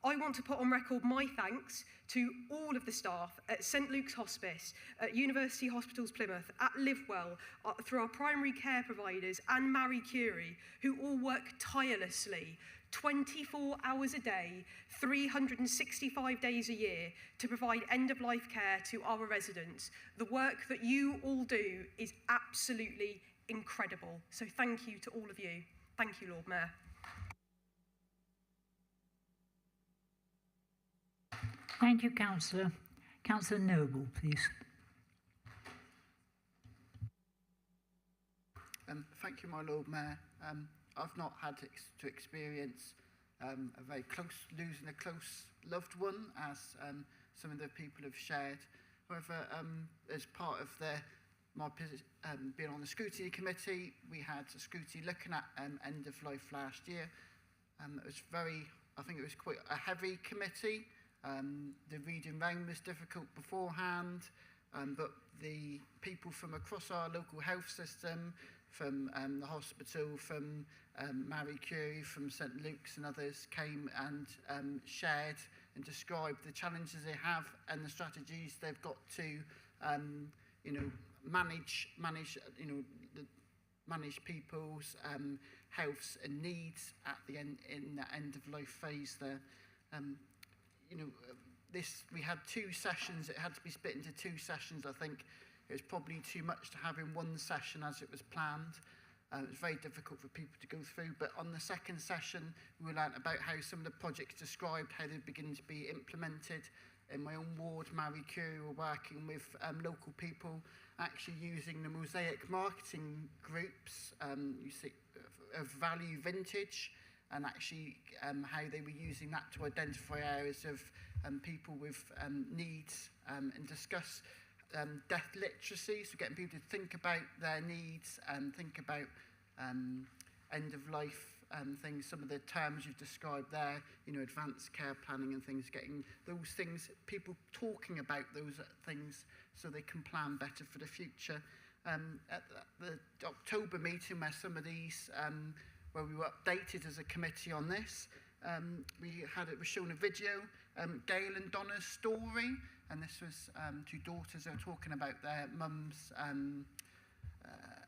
I want to put on record my thanks to all of the staff at St Luke's Hospice, at University Hospitals Plymouth, at Livewell, through our primary care providers and Marie Curie, who all work tirelessly, 24 hours a day, 365 days a year, to provide end-of-life care to our residents. The work that you all do is absolutely incredible. So thank you to all of you. Thank you, Lord Mayor. Thank you, Councillor. Councillor Noble, please. Thank you, my Lord Mayor. I've not had to experience losing a close loved one, as some of the people have shared. However, as part of my being on the scrutiny committee, we had a scrutiny looking at end of life last year. It was I think it was quite a heavy committee. The reading round was difficult beforehand, but the people from across our local health system, from the hospital, from Marie Curie, from St Luke's and others came and shared and described the challenges they have and the strategies they've got to manage people's healths and needs at the end, in the end of life phase there. We had 2 sessions. It had to be split into 2 sessions. I think it was probably too much to have in one session as it was planned. It was very difficult for people to go through. But on the second session, we learnt about how some of the projects described, how they're beginning to be implemented. In my own ward, Marie Curie were working with local people, actually using the Mosaic marketing groups, you see, of value vintage, and actually how they were using that to identify areas of people with needs and discuss death literacy, so getting people to think about their needs and think about end of life things, some of the terms you've described there, you know, advanced care planning and things, getting those things, people talking about those things so they can plan better for the future. At the October meeting where some of these, where we were updated as a committee on this, it was shown a video, Gail and Donna's story, and this was two daughters who were talking about their mums,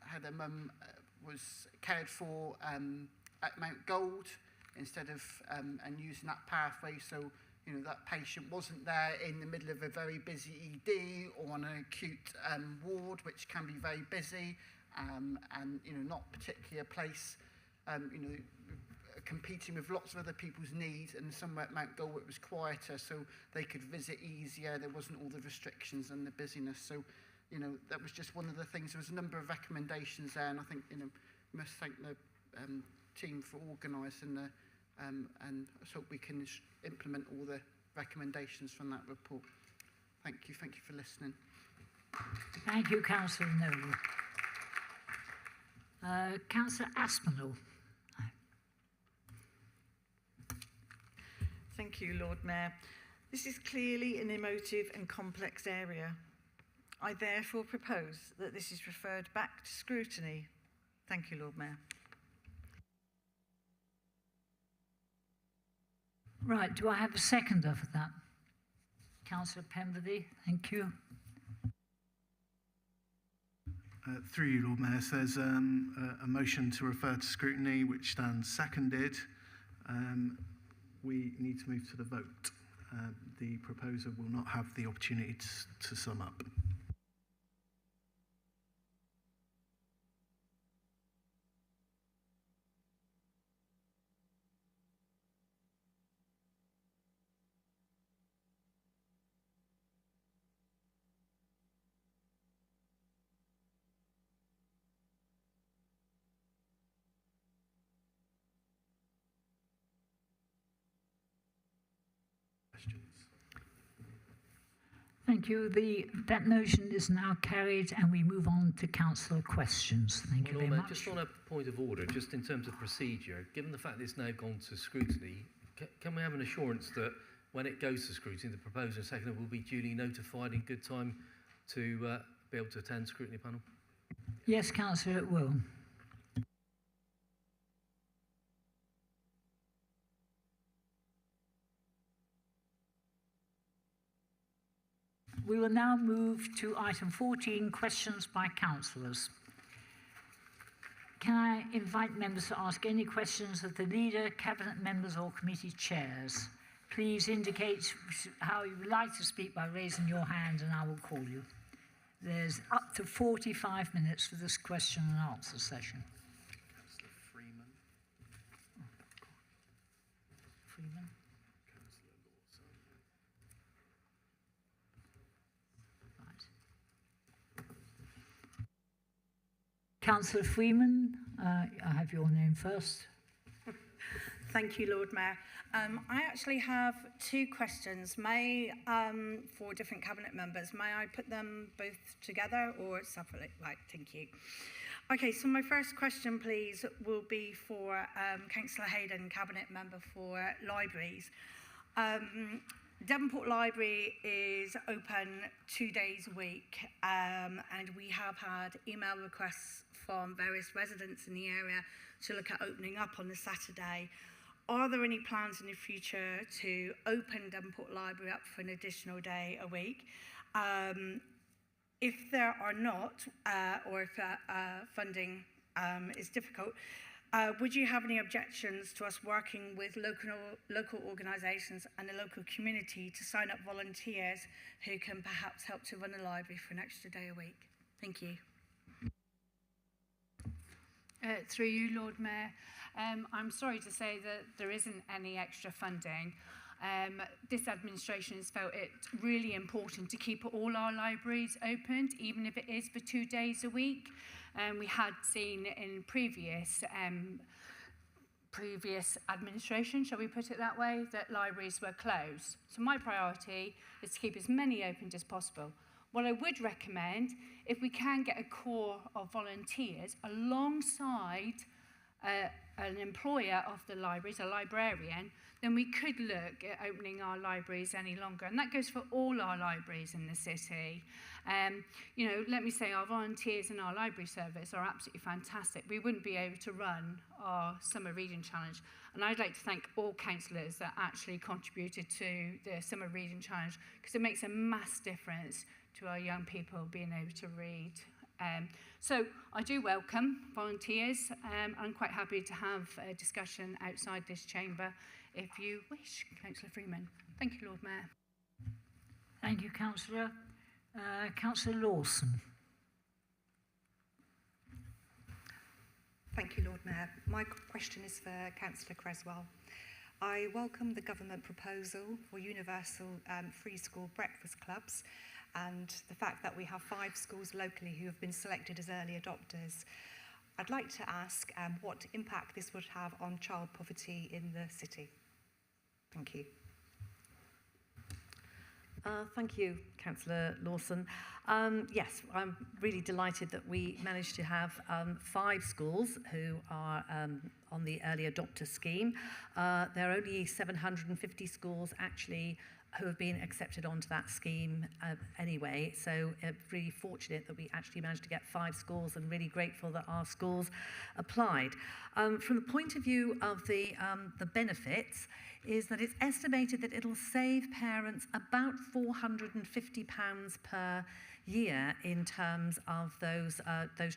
how their mum was cared for at Mount Gold instead of, and using that pathway, so you know, that patient wasn't there in the middle of a very busy ED or on an acute ward, which can be very busy, and you know, not particularly a place, you know, competing with lots of other people's needs, and somewhere at Mount Gold it was quieter, so they could visit easier, there wasn't all the restrictions and the busyness, so you know, that was just one of the things. There was a number of recommendations there, and I think, you know, we must thank the team for organising the, and I hope we can implement all the recommendations from that report. Thank you for listening. Thank you, Councillor Noble. Councillor Aspinall. Thank you, Lord Mayor. This is clearly an emotive and complex area. I therefore propose that this is referred back to scrutiny. Thank you, Lord Mayor. Right, do I have a seconder for that? Councillor Pemberley, thank you. Through you, Lord Mayor, so there's a motion to refer to scrutiny, which stands seconded. We need to move to the vote. The proposer will not have the opportunity to sum up. Thank you. That motion is now carried, and we move on to councillor questions. Thank you very much. Just on a point of order, just in terms of procedure, given the fact that it's now gone to scrutiny, can we have an assurance that when it goes to scrutiny, the proposer and seconder will be duly notified in good time to be able to attend scrutiny panel? Yes, councillor, it will. We will now move to item 14, questions by councillors. Can I invite members to ask any questions of the leader, cabinet members or committee chairs? Please indicate how you would like to speak by raising your hand and I will call you. There's up to 45 minutes for this question and answer session. Councillor Freeman. Freeman. Councillor Freeman, I have your name first. Thank you, Lord Mayor. I actually have two questions, for different cabinet members. May I put them both together or separately? Right, thank you. Okay, so my first question, please, will be for Councillor Hayden, cabinet member for libraries. Devonport Library is open 2 days a week, and we have had email requests from various residents in the area to look at opening up on the Saturday. Are there any plans in the future to open Devonport Library up for an additional day a week? If there are not, or if funding is difficult, would you have any objections to us working with local organisations and the local community to sign up volunteers who can perhaps help to run a library for an extra day a week? Thank you. Through you, Lord Mayor, I'm sorry to say that there isn't any extra funding. This administration has felt it really important to keep all our libraries opened, even if it is for 2 days a week. We had seen in previous administration, shall we put it that way, that libraries were closed. So my priority is to keep as many opened as possible. What I would recommend, if we can get a core of volunteers alongside an employer of the libraries, a librarian, then we could look at opening our libraries any longer. And that goes for all our libraries in the city. You know, let me say our volunteers in our library service are absolutely fantastic. We wouldn't be able to run our Summer Reading Challenge. And I'd like to thank all councillors that actually contributed to the Summer Reading Challenge, because it makes a mass difference to our young people being able to read. So I do welcome volunteers. I'm quite happy to have a discussion outside this chamber if you wish, Councillor Freeman. Thank you, Lord Mayor. Thank you, Councillor. Councillor Lawson. Thank you, Lord Mayor. My question is for Councillor Creswell. I welcome the government proposal for universal free school breakfast clubs and the fact that we have 5 schools locally who have been selected as early adopters. I'd like to ask what impact this would have on child poverty in the city. Thank you. Thank you, Councillor Lawson. Yes, I'm really delighted that we managed to have 5 schools who are on the early adopter scheme. There are only 750 schools actually who have been accepted onto that scheme anyway, so really fortunate that we actually managed to get 5 schools and really grateful that our schools applied. From the point of view of the benefits, is that it's estimated that it'll save parents about £450 per year in terms of those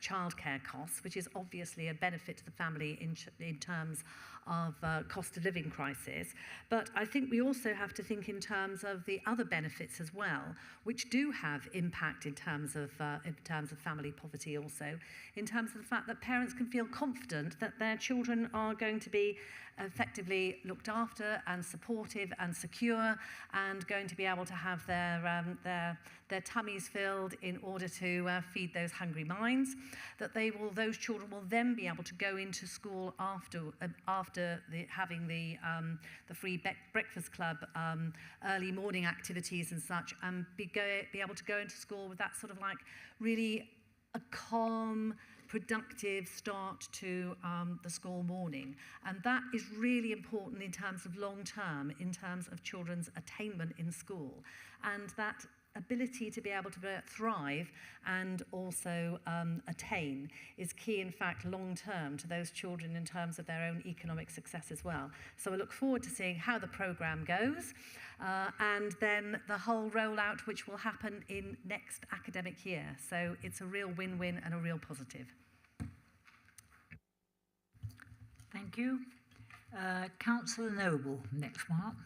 childcare costs, which is obviously a benefit to the family in terms of cost of living crisis. But I think we also have to think in terms of the other benefits as well, which do have impact in terms of family poverty also, in terms of the fact that parents can feel confident that their children are going to be effectively looked after and supportive and secure and going to be able to have their tummies filled in order to feed those hungry minds, that those children will then be able to go into school after having the free breakfast club, early morning activities and such, and be able to go into school with that sort of like really a calm, productive start to the school morning. And that is really important in terms of long term, in terms of children's attainment in school. And that ability to be able to thrive and also attain is key, in fact, long term to those children in terms of their own economic success as well. So I look forward to seeing how the programme goes and then the whole rollout, which will happen in next academic year. So it's a real win-win and a real positive. Thank you. Councillor Noble, next one.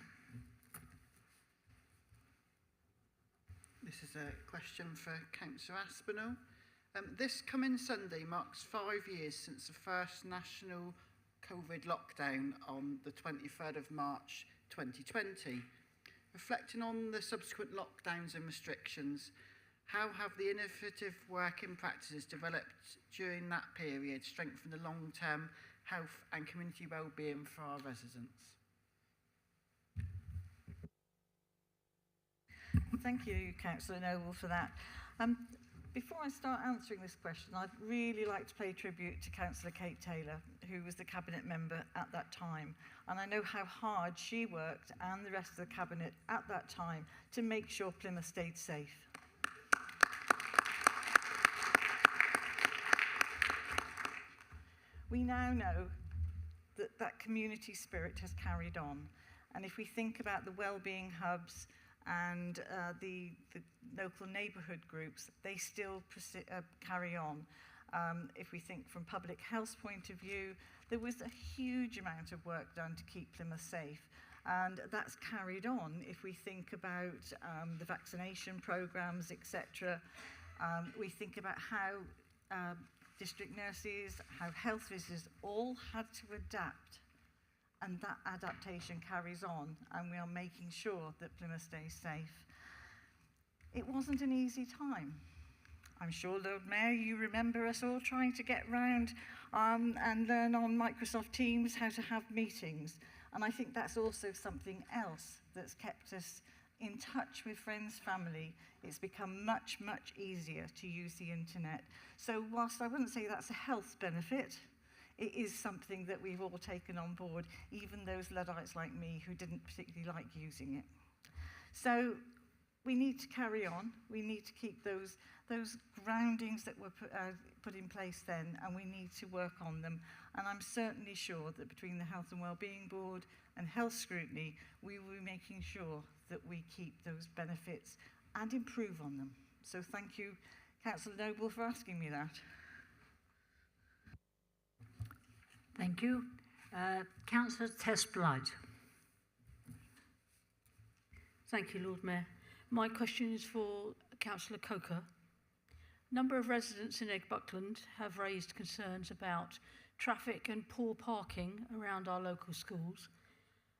This is a question for Councillor Aspinall. This coming Sunday marks 5 years since the first national COVID lockdown on the 23rd of March 2020. Reflecting on the subsequent lockdowns and restrictions, how have the innovative working practices developed during that period strengthened the long-term health and community well-being for our residents? Thank you, Councillor Noble, for that. Before I start answering this question, I'd really like to pay tribute to Councillor Kate Taylor, who was the Cabinet member at that time. And I know how hard she worked and the rest of the Cabinet at that time to make sure Plymouth stayed safe. We now know that that community spirit has carried on. And if we think about the wellbeing hubs and the local neighbourhood groups, they still carry on. If we think from public health point of view, there was a huge amount of work done to keep Plymouth safe. And that's carried on if we think about the vaccination programmes, etc. We think about how district nurses, how health visitors all had to adapt, and that adaptation carries on, and we are making sure that Plymouth stays safe. It wasn't an easy time. I'm sure, Lord Mayor, you remember us all trying to get round and learn on Microsoft Teams how to have meetings. And I think that's also something else that's kept us in touch with friends, family, it's become much, much easier to use the internet. So whilst I wouldn't say that's a health benefit, it is something that we've all taken on board, even those Luddites like me who didn't particularly like using it. So we need to carry on. We need to keep those groundings that were put in place then, and we need to work on them. And I'm certainly sure that between the Health and Wellbeing Board and Health Scrutiny, we will be making sure that we keep those benefits and improve on them. So thank you, Councillor Noble, for asking me that. Thank you. Councillor Test-Blight. Thank you, Lord Mayor. My question is for Councillor Coker. A number of residents in Buckland have raised concerns about traffic and poor parking around our local schools.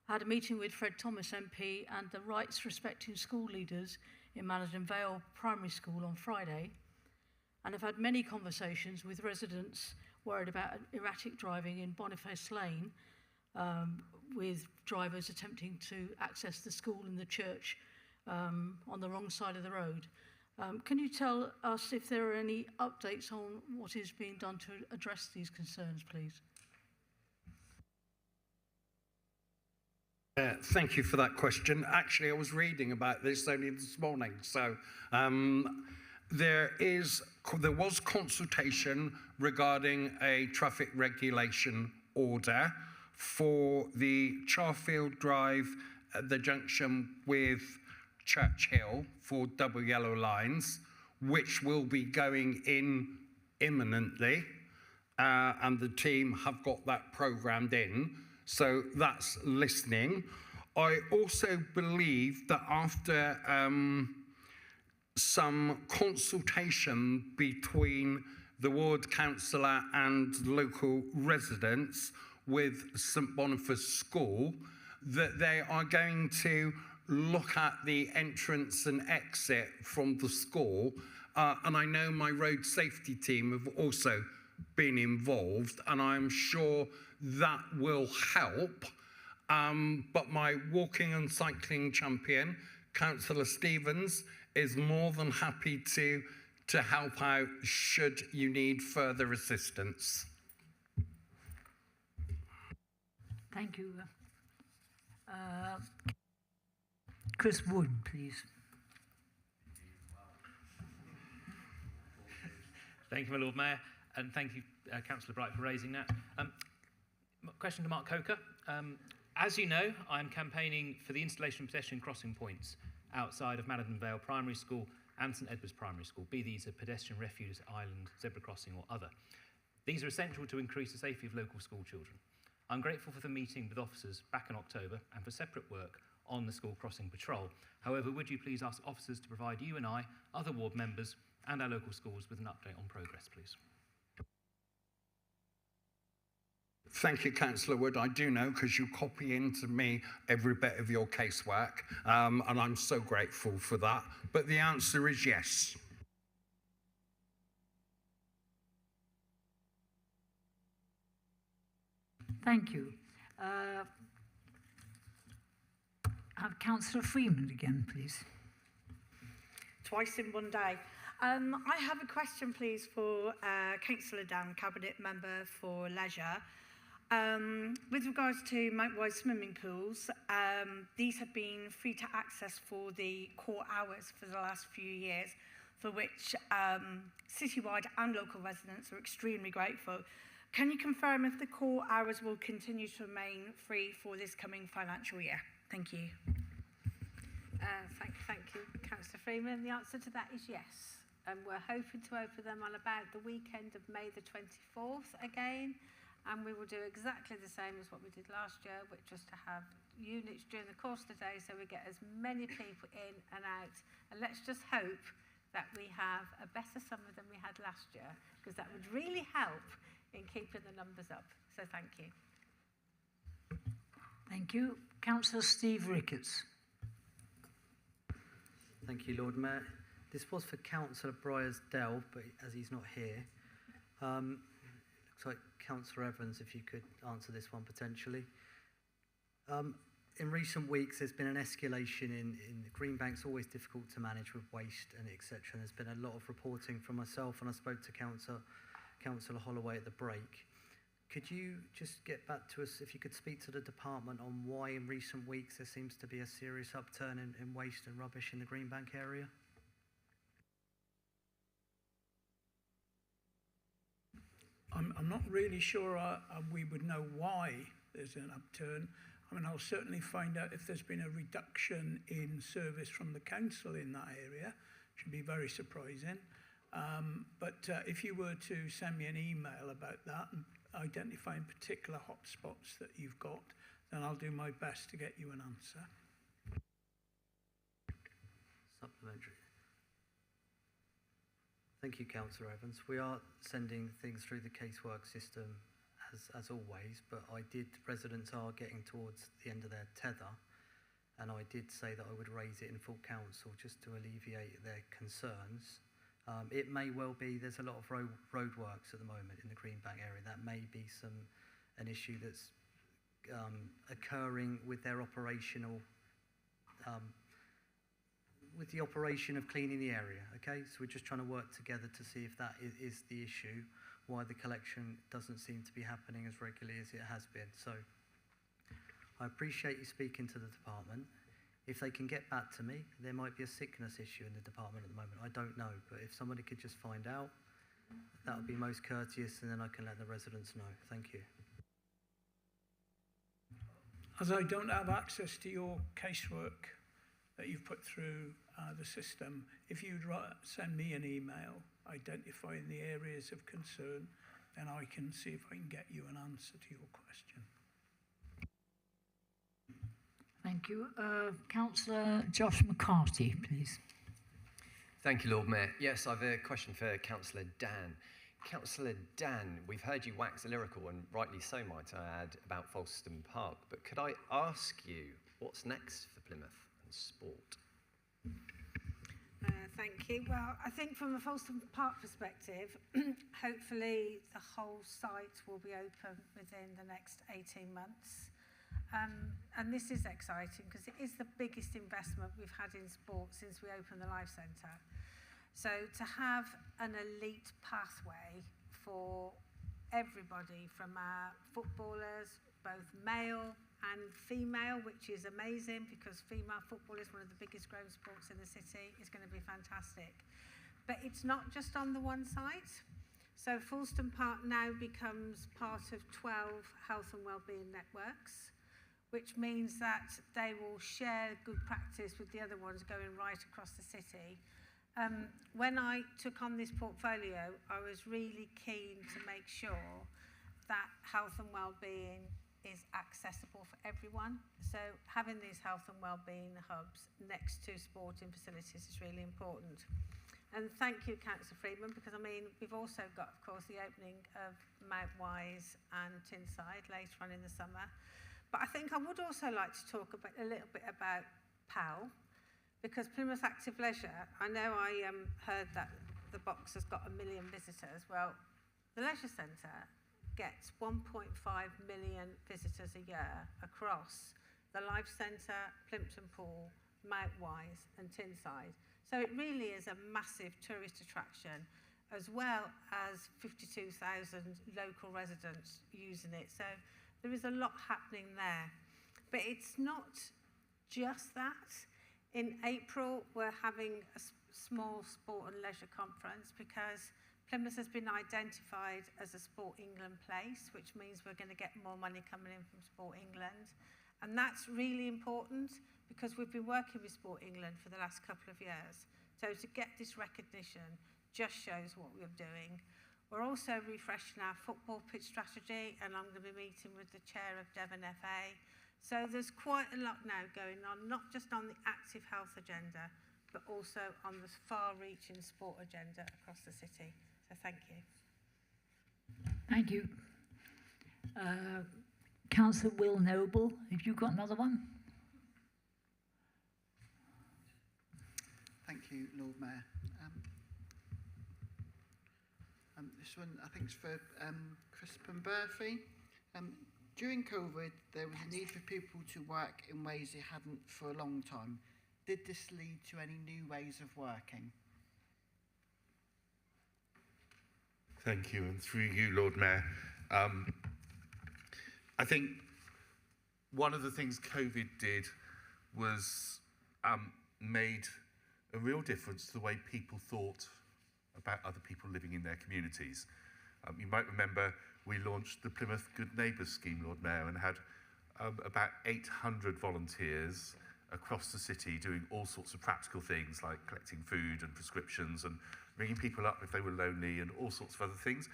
I had a meeting with Fred Thomas MP and the rights respecting school leaders in Malvern Vale Primary School on Friday, and I've had many conversations with residents worried about erratic driving in Boniface Lane, with drivers attempting to access the school and the church on the wrong side of the road. Can you tell us if there are any updates on what is being done to address these concerns, please? Thank you for that question. Actually, I was reading about this only this morning. So there was consultation regarding a traffic regulation order for the Charfield Drive at the junction with Church Hill for double yellow lines, which will be going in imminently, and the team have got that programmed in, so that's listening. I also believe that after some consultation between the ward councillor and local residents with St Boniface School, that they are going to look at the entrance and exit from the school. And I know my road safety team have also been involved, and I'm sure that will help. But my walking and cycling champion, Councillor Stevens, is more than happy to help out should you need further assistance. Thank you. Chris Wood, please. Thank you, my Lord Mayor, and thank you, Councillor Bright, for raising that. Question to Mark Coker. As you know, I'm campaigning for the installation of pedestrian crossing points outside of Malvern Vale Primary School and St Edward's Primary School, be these a pedestrian refuge, island, zebra crossing or other. These are essential to increase the safety of local school children. I'm grateful for the meeting with officers back in October and for separate work on the school crossing patrol. However, would you please ask officers to provide you and I, other ward members and our local schools with an update on progress, please? Thank you, Councillor Wood. I do know because you copy into me every bit of your casework, and I'm so grateful for that. But the answer is yes. Thank you. Have Councillor Freeman again, please. Twice in one day. I have a question, please, for Councillor Dan, Cabinet Member for Leisure. With regards to Mount Wise swimming pools, these have been free to access for the core hours for the last few years, for which citywide and local residents are extremely grateful. Can you confirm if the core hours will continue to remain free for this coming financial year? Thank you. Thank you, Councillor Freeman. The answer to that is yes. We're hoping to open them on about the weekend of May the 24th again, and we will do exactly the same as what we did last year, which was to have units during the course of the day so we get as many people in and out. And let's just hope that we have a better summer than we had last year, because that would really help in keeping the numbers up. So thank you. Thank you. Councillor Steve Ricketts. Thank you, Lord Mayor. This was for Councillor Briers-Dell, but as he's not here, looks like Councillor Evans, if you could answer this one potentially. in recent weeks, there's been an escalation in Greenbank's always difficult to manage with waste and etc. And there's been a lot of reporting from myself, and I spoke to Councillor Holloway at the break. Could you just get back to us, if you could speak to the department on why in recent weeks there seems to be a serious upturn in waste and rubbish in the Greenbank area? I'm not really sure we would know why there's an upturn. I mean, I'll certainly find out if there's been a reduction in service from the council in that area. Should be very surprising. But if you were to send me an email about that and identifying particular hotspots that you've got, then I'll do my best to get you an answer. Supplementary. Thank you, Councillor Evans. We are sending things through the casework system as always, but residents are getting towards the end of their tether, and I did say that I would raise it in full council just to alleviate their concerns. It may well be there's a lot of roadworks at the moment in the Greenbank area. That may be an issue that's occurring with their operational with the operation of cleaning the area, okay? So we're just trying to work together to see if that is the issue, why the collection doesn't seem to be happening as regularly as it has been. So I appreciate you speaking to the department. If they can get back to me, there might be a sickness issue in the department at the moment. I don't know, but if somebody could just find out, that would be most courteous, and then I can let the residents know. Thank you. As I don't have access to your casework that you've put through the system, if you'd send me an email identifying the areas of concern, then I can see if I can get you an answer to your question. Thank you. Councillor Josh McCarthy, please. Thank you, Lord Mayor. Yes, I've a question for Councillor Dan. Councillor Dan, we've heard you wax lyrical, and rightly so, might I add, about Folkestone Park, but could I ask you what's next for Plymouth and sport? Thank you. Well, I think from a Folkestone Park perspective, hopefully the whole site will be open within the next 18 months. And this is exciting because it is the biggest investment we've had in sport since we opened the Life Centre. So to have an elite pathway for everybody, from our footballers, both male and female, which is amazing because female football is one of the biggest growing sports in the city, is going to be fantastic. But it's not just on the one site. So Folkestone Park now becomes part of 12 health and wellbeing networks, which means that they will share good practice with the other ones going right across the city. When I took on this portfolio, I was really keen to make sure that health and wellbeing is accessible for everyone. So having these health and wellbeing hubs next to sporting facilities is really important. And thank you, Councillor Freeman, because I mean, we've also got, of course, the opening of Mount Wise and Tyneside later on in the summer. But I think I would also like to talk a little bit about PAL, because Plymouth Active Leisure, I know I heard that the box has got 1 million visitors. Well, the Leisure Centre gets 1.5 million visitors a year across the Life Centre, Plympton Pool, Mount Wise and Tyneside. So it really is a massive tourist attraction, as well as 52,000 local residents using it. So there is a lot happening there. But it's not just that. In April, we're having a small sport and leisure conference because Plymouth has been identified as a Sport England place, which means we're going to get more money coming in from Sport England. And that's really important because we've been working with Sport England for the last couple of years. So to get this recognition just shows what we're doing. We're also refreshing our football pitch strategy, and I'm going to be meeting with the chair of Devon FA. So there's quite a lot now going on, not just on the active health agenda, but also on the far-reaching sport agenda across the city. So thank you. Thank you. Councillor Will Noble, have you got another one? Thank you, Lord Mayor. This one, I think, is for Crispin Murphy. During COVID, there was a need for people to work in ways they hadn't for a long time. Did this lead to any new ways of working? Thank you, and through you, Lord Mayor. I think one of the things COVID did was made a real difference to the way people thought about other people living in their communities. You might remember we launched the Plymouth Good Neighbours scheme, Lord Mayor, and had about 800 volunteers across the city doing all sorts of practical things like collecting food and prescriptions and ringing people up if they were lonely and all sorts of other things.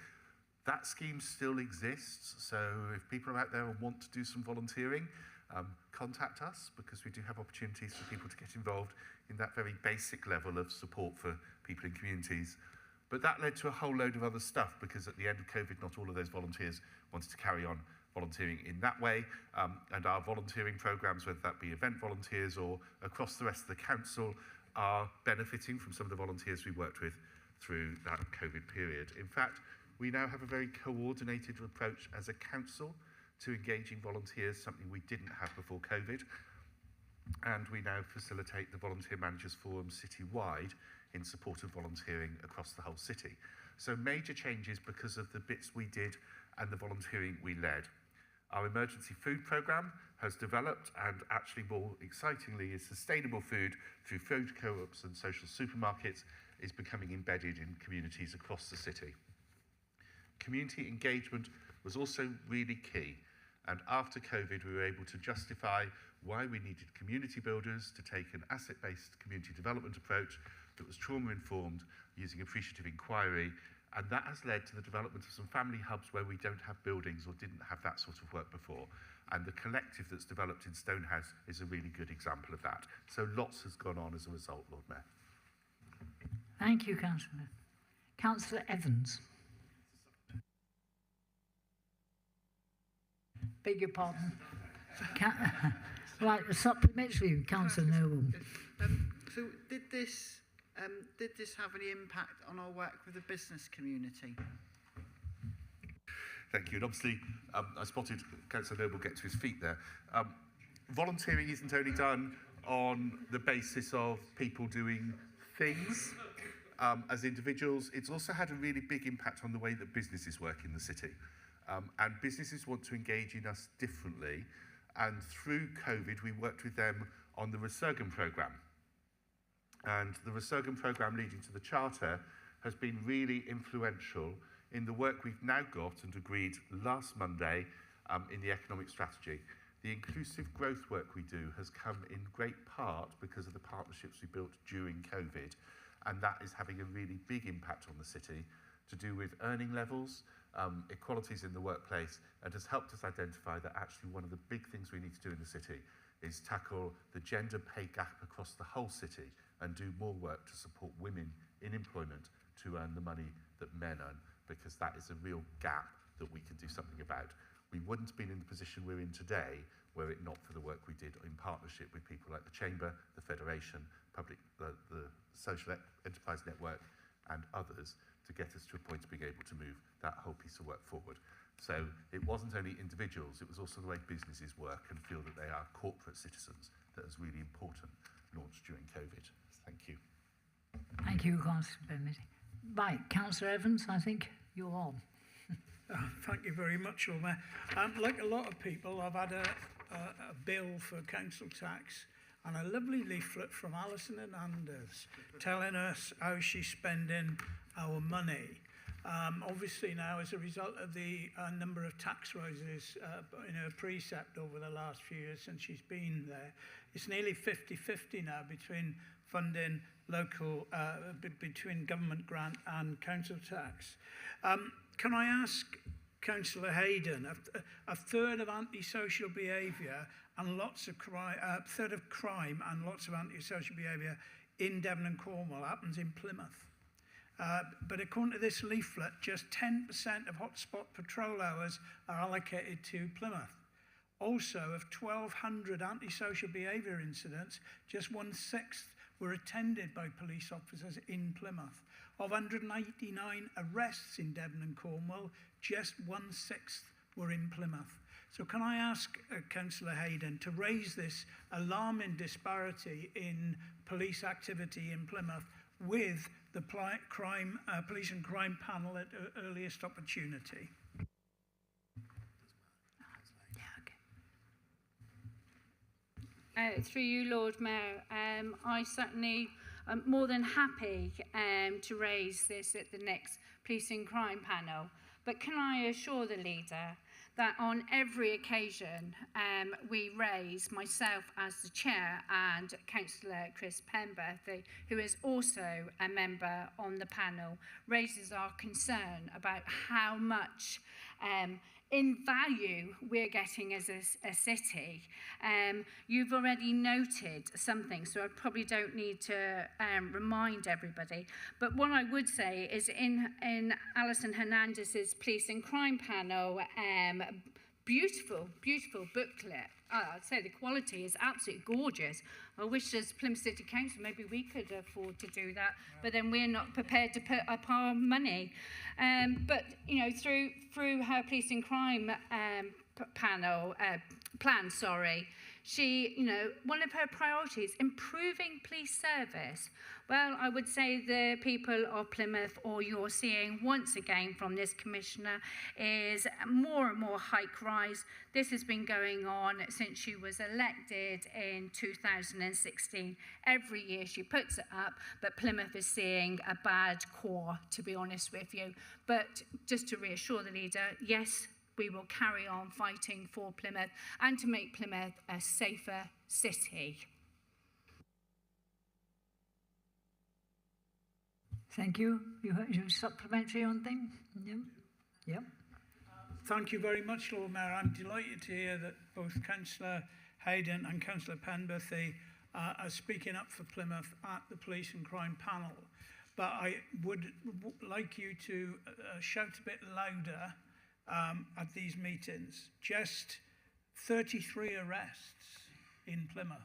That scheme still exists, so if people are out there and want to do some volunteering, contact us, because we do have opportunities for people to get involved in that very basic level of support for people in communities. But that led to a whole load of other stuff, because at the end of COVID, not all of those volunteers wanted to carry on volunteering in that way. And our volunteering programs, whether that be event volunteers or across the rest of the council, are benefiting from some of the volunteers we worked with through that COVID period. In fact, we now have a very coordinated approach as a council to engaging volunteers, something we didn't have before COVID. And we now facilitate the Volunteer Managers Forum citywide in support of volunteering across the whole city. So major changes because of the bits we did and the volunteering we led. Our emergency food programme has developed, and actually more excitingly is sustainable food through food co-ops and social supermarkets is becoming embedded in communities across the city. Community engagement was also really key, and after COVID we were able to justify why we needed community builders to take an asset-based community development approach that was trauma-informed using appreciative inquiry, and that has led to the development of some family hubs where we don't have buildings or didn't have that sort of work before. And the collective that's developed in Stonehouse is a really good example of that. So lots has gone on as a result, Lord Mayor. Thank you, Councillor. Councillor Evans. Beg your pardon. Right, a supplementary, Councillor Noble. So did this have any impact on our work with the business community? Thank you. And obviously, I spotted Councillor Noble get to his feet there. Volunteering isn't only done on the basis of people doing things as individuals, it's also had a really big impact on the way that businesses work in the city. And businesses want to engage in us differently. And through COVID, we worked with them on the Resurgam programme. And the Resurgam programme leading to the Charter has been really influential in the work we've now got and agreed last Monday in the economic strategy. The inclusive growth work we do has come in great part because of the partnerships we built during COVID, and that is having a really big impact on the city to do with earning levels, equalities in the workplace, and has helped us identify that actually one of the big things we need to do in the city is tackle the gender pay gap across the whole city and do more work to support women in employment to earn the money that men earn, because that is a real gap that we can do something about. We wouldn't have been in the position we're in today were it not for the work we did in partnership with people like the Chamber, the Federation, the Social Enterprise Network and others to get us to a point of being able to move that whole piece of work forward. So it wasn't only individuals, it was also the way businesses work and feel that they are corporate citizens that was really important, launched during COVID. Thank you. Thank you, Councillor Bentley. Right, Councillor Evans, I think you're on. Thank you very much, Lord Mayor. Like a lot of people, I've had a bill for council tax and a lovely leaflet from Alison and Anders telling us how she's spending our money. Obviously now, as a result of the number of tax rises in her precept over the last few years since she's been there, it's nearly 50-50 now between funding local, between government grant and council tax. Can I ask Councillor Hayden, a third of antisocial behaviour and lots of crime, third of crime and lots of antisocial behaviour in Devon and Cornwall happens in Plymouth. But according to this leaflet, just 10% of hotspot patrol hours are allocated to Plymouth. Also, of 1,200 antisocial behaviour incidents, just 1/6 were attended by police officers in Plymouth. Of 189 arrests in Devon and Cornwall, just 1/6 were in Plymouth. So can I ask Councillor Hayden to raise this alarming disparity in police activity in Plymouth with the police and crime panel at earliest opportunity? Through you, Lord Mayor, I certainly am more than happy to raise this at the next Police and Crime panel. But can I assure the leader that on every occasion we raise, myself as the chair and Councillor Chris Penberthy, who is also a member on the panel, raises our concern about how much in value we're getting as a city. You've already noted something, so I probably don't need to remind everybody. But what I would say is in Alison Hernandez's Police and Crime panel, beautiful, beautiful booklet. I'd say the quality is absolutely gorgeous. I wish as Plymouth City Council, maybe we could afford to do that, but then we're not prepared to put up our money. But, you know, through her Police and Crime plan, she, you know, one of her priorities, improving police service. Well, I would say the people of Plymouth, or you're seeing once again from this commissioner, is more and more hike rise. This has been going on since she was elected in 2016. Every year she puts it up, but Plymouth is seeing a bad core, to be honest with you. But just to reassure the leader, yes, we will carry on fighting for Plymouth and to make Plymouth a safer city. Thank you. You supplementary on thing? Yeah. Yep. Thank you very much, Lord Mayor. I'm delighted to hear that both Councillor Hayden and Councillor Penberthy are speaking up for Plymouth at the Police and Crime panel. But I would like you to shout a bit louder at these meetings. Just 33 arrests in Plymouth.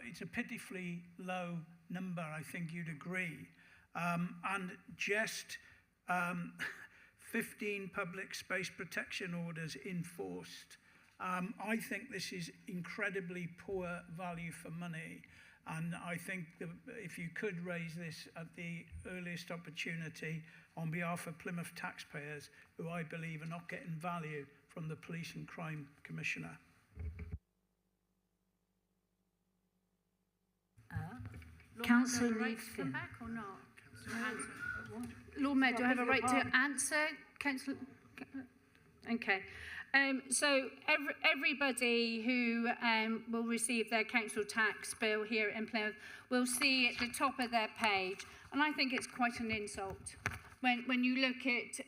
It's a pitifully low number, I think you'd agree. And just 15 public space protection orders enforced. I think this is incredibly poor value for money. And I think that if you could raise this at the earliest opportunity on behalf of Plymouth taxpayers, who I believe are not getting value from the Police and Crime Commissioner. Councillor, do I have a right to come back or not? Lord Mayor, do I have a right to answer? Councillor? Okay. So everybody who will receive their council tax bill here in Plymouth will see at the top of their page, and I think it's quite an insult when you look at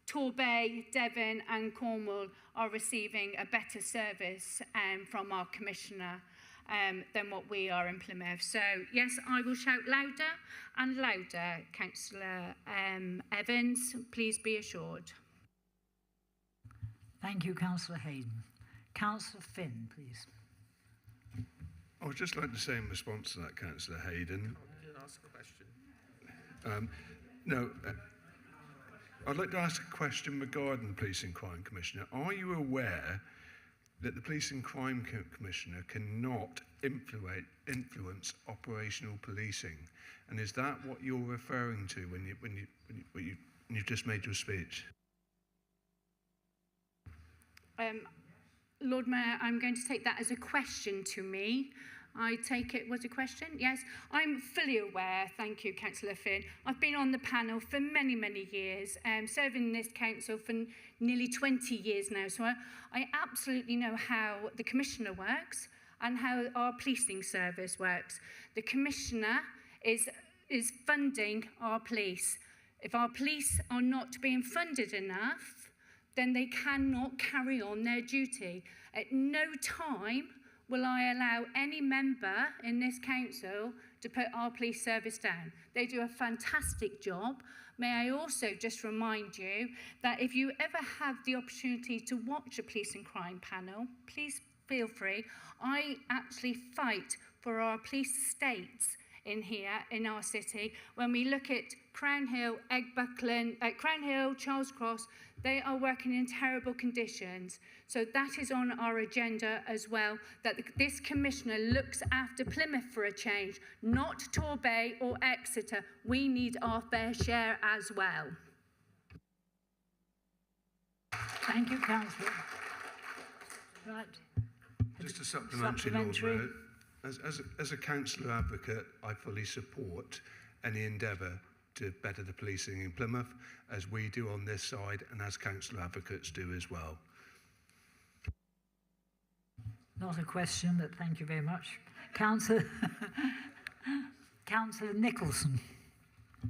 Torbay, Devon and Cornwall are receiving a better service from our Commissioner than what we are in Plymouth. So yes, I will shout louder and louder, Councillor Evans, please be assured. Thank you, Councillor Hayden. Councillor Finn, please. I would just like to say in response to that, Councillor Hayden. Ask a question. I'd like to ask a question regarding the Police and Crime Commissioner. Are you aware that the Police and Crime Commissioner cannot influence operational policing? And is that what you're referring to when you just made your speech? Lord Mayor, I'm going to take that as a question to me. I take it was a question? Yes. I'm fully aware, thank you, Councillor Finn. I've been on the panel for many, many years, serving this council for nearly 20 years now. So I absolutely know how the Commissioner works and how our policing service works. The Commissioner is funding our police. If our police are not being funded enough, then they cannot carry on their duty. At no time will I allow any member in this council to put our police service down. They do a fantastic job. May I also just remind you that if you ever have the opportunity to watch a Police and Crime panel, please feel free. I actually fight for our police estates in here, in our city. When we look at Crown Hill, Crown Hill, Charles Cross, they are working in terrible conditions. So that is on our agenda as well, that this commissioner looks after Plymouth for a change, not Torbay or Exeter. We need our fair share as well. Thank you, Councillor. Right. Just a supplementary, Lord Mayor. As a councillor advocate, I fully support any endeavour to better the policing in Plymouth, as we do on this side, and as councillor advocates do as well. Not a question, but thank you very much. Councillor Nicholson.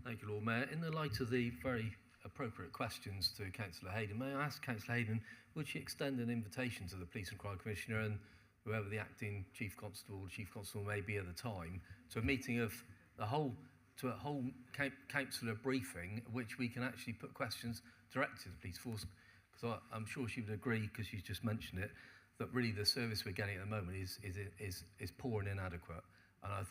Thank you, Lord Mayor. In the light of the very appropriate questions to Councillor Hayden, may I ask Councillor Hayden, would she extend an invitation to the Police and Crime Commissioner and whoever the acting Chief Constable may be at the time, to a meeting of the whole, to a whole councillor briefing, which we can actually put questions directed to the police force? Because I'm sure she would agree, because she's just mentioned it, that really the service we're getting at the moment is poor and inadequate. And I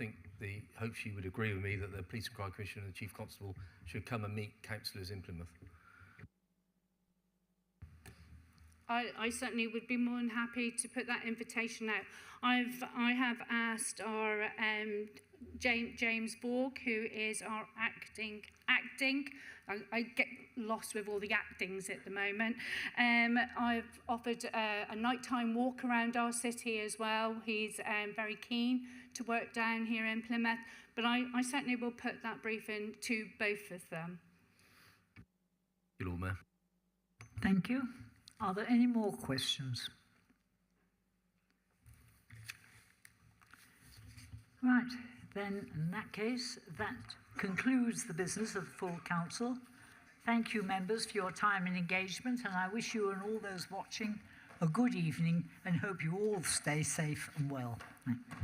hope she would agree with me that the Police and Crime Commissioner and the Chief Constable should come and meet councillors in Plymouth. I certainly would be more than happy to put that invitation out. I have asked our James Borg, who is our acting. I get lost with all the actings at the moment. I've offered a nighttime walk around our city as well. He's very keen to work down here in Plymouth, but I certainly will put that briefing to both of them. Thank you, Lord Mayor. Thank you. Are there any more questions? Right, then in that case, that concludes the business of the full council. Thank you, members, for your time and engagement, and I wish you and all those watching a good evening and hope you all stay safe and well. Thank you.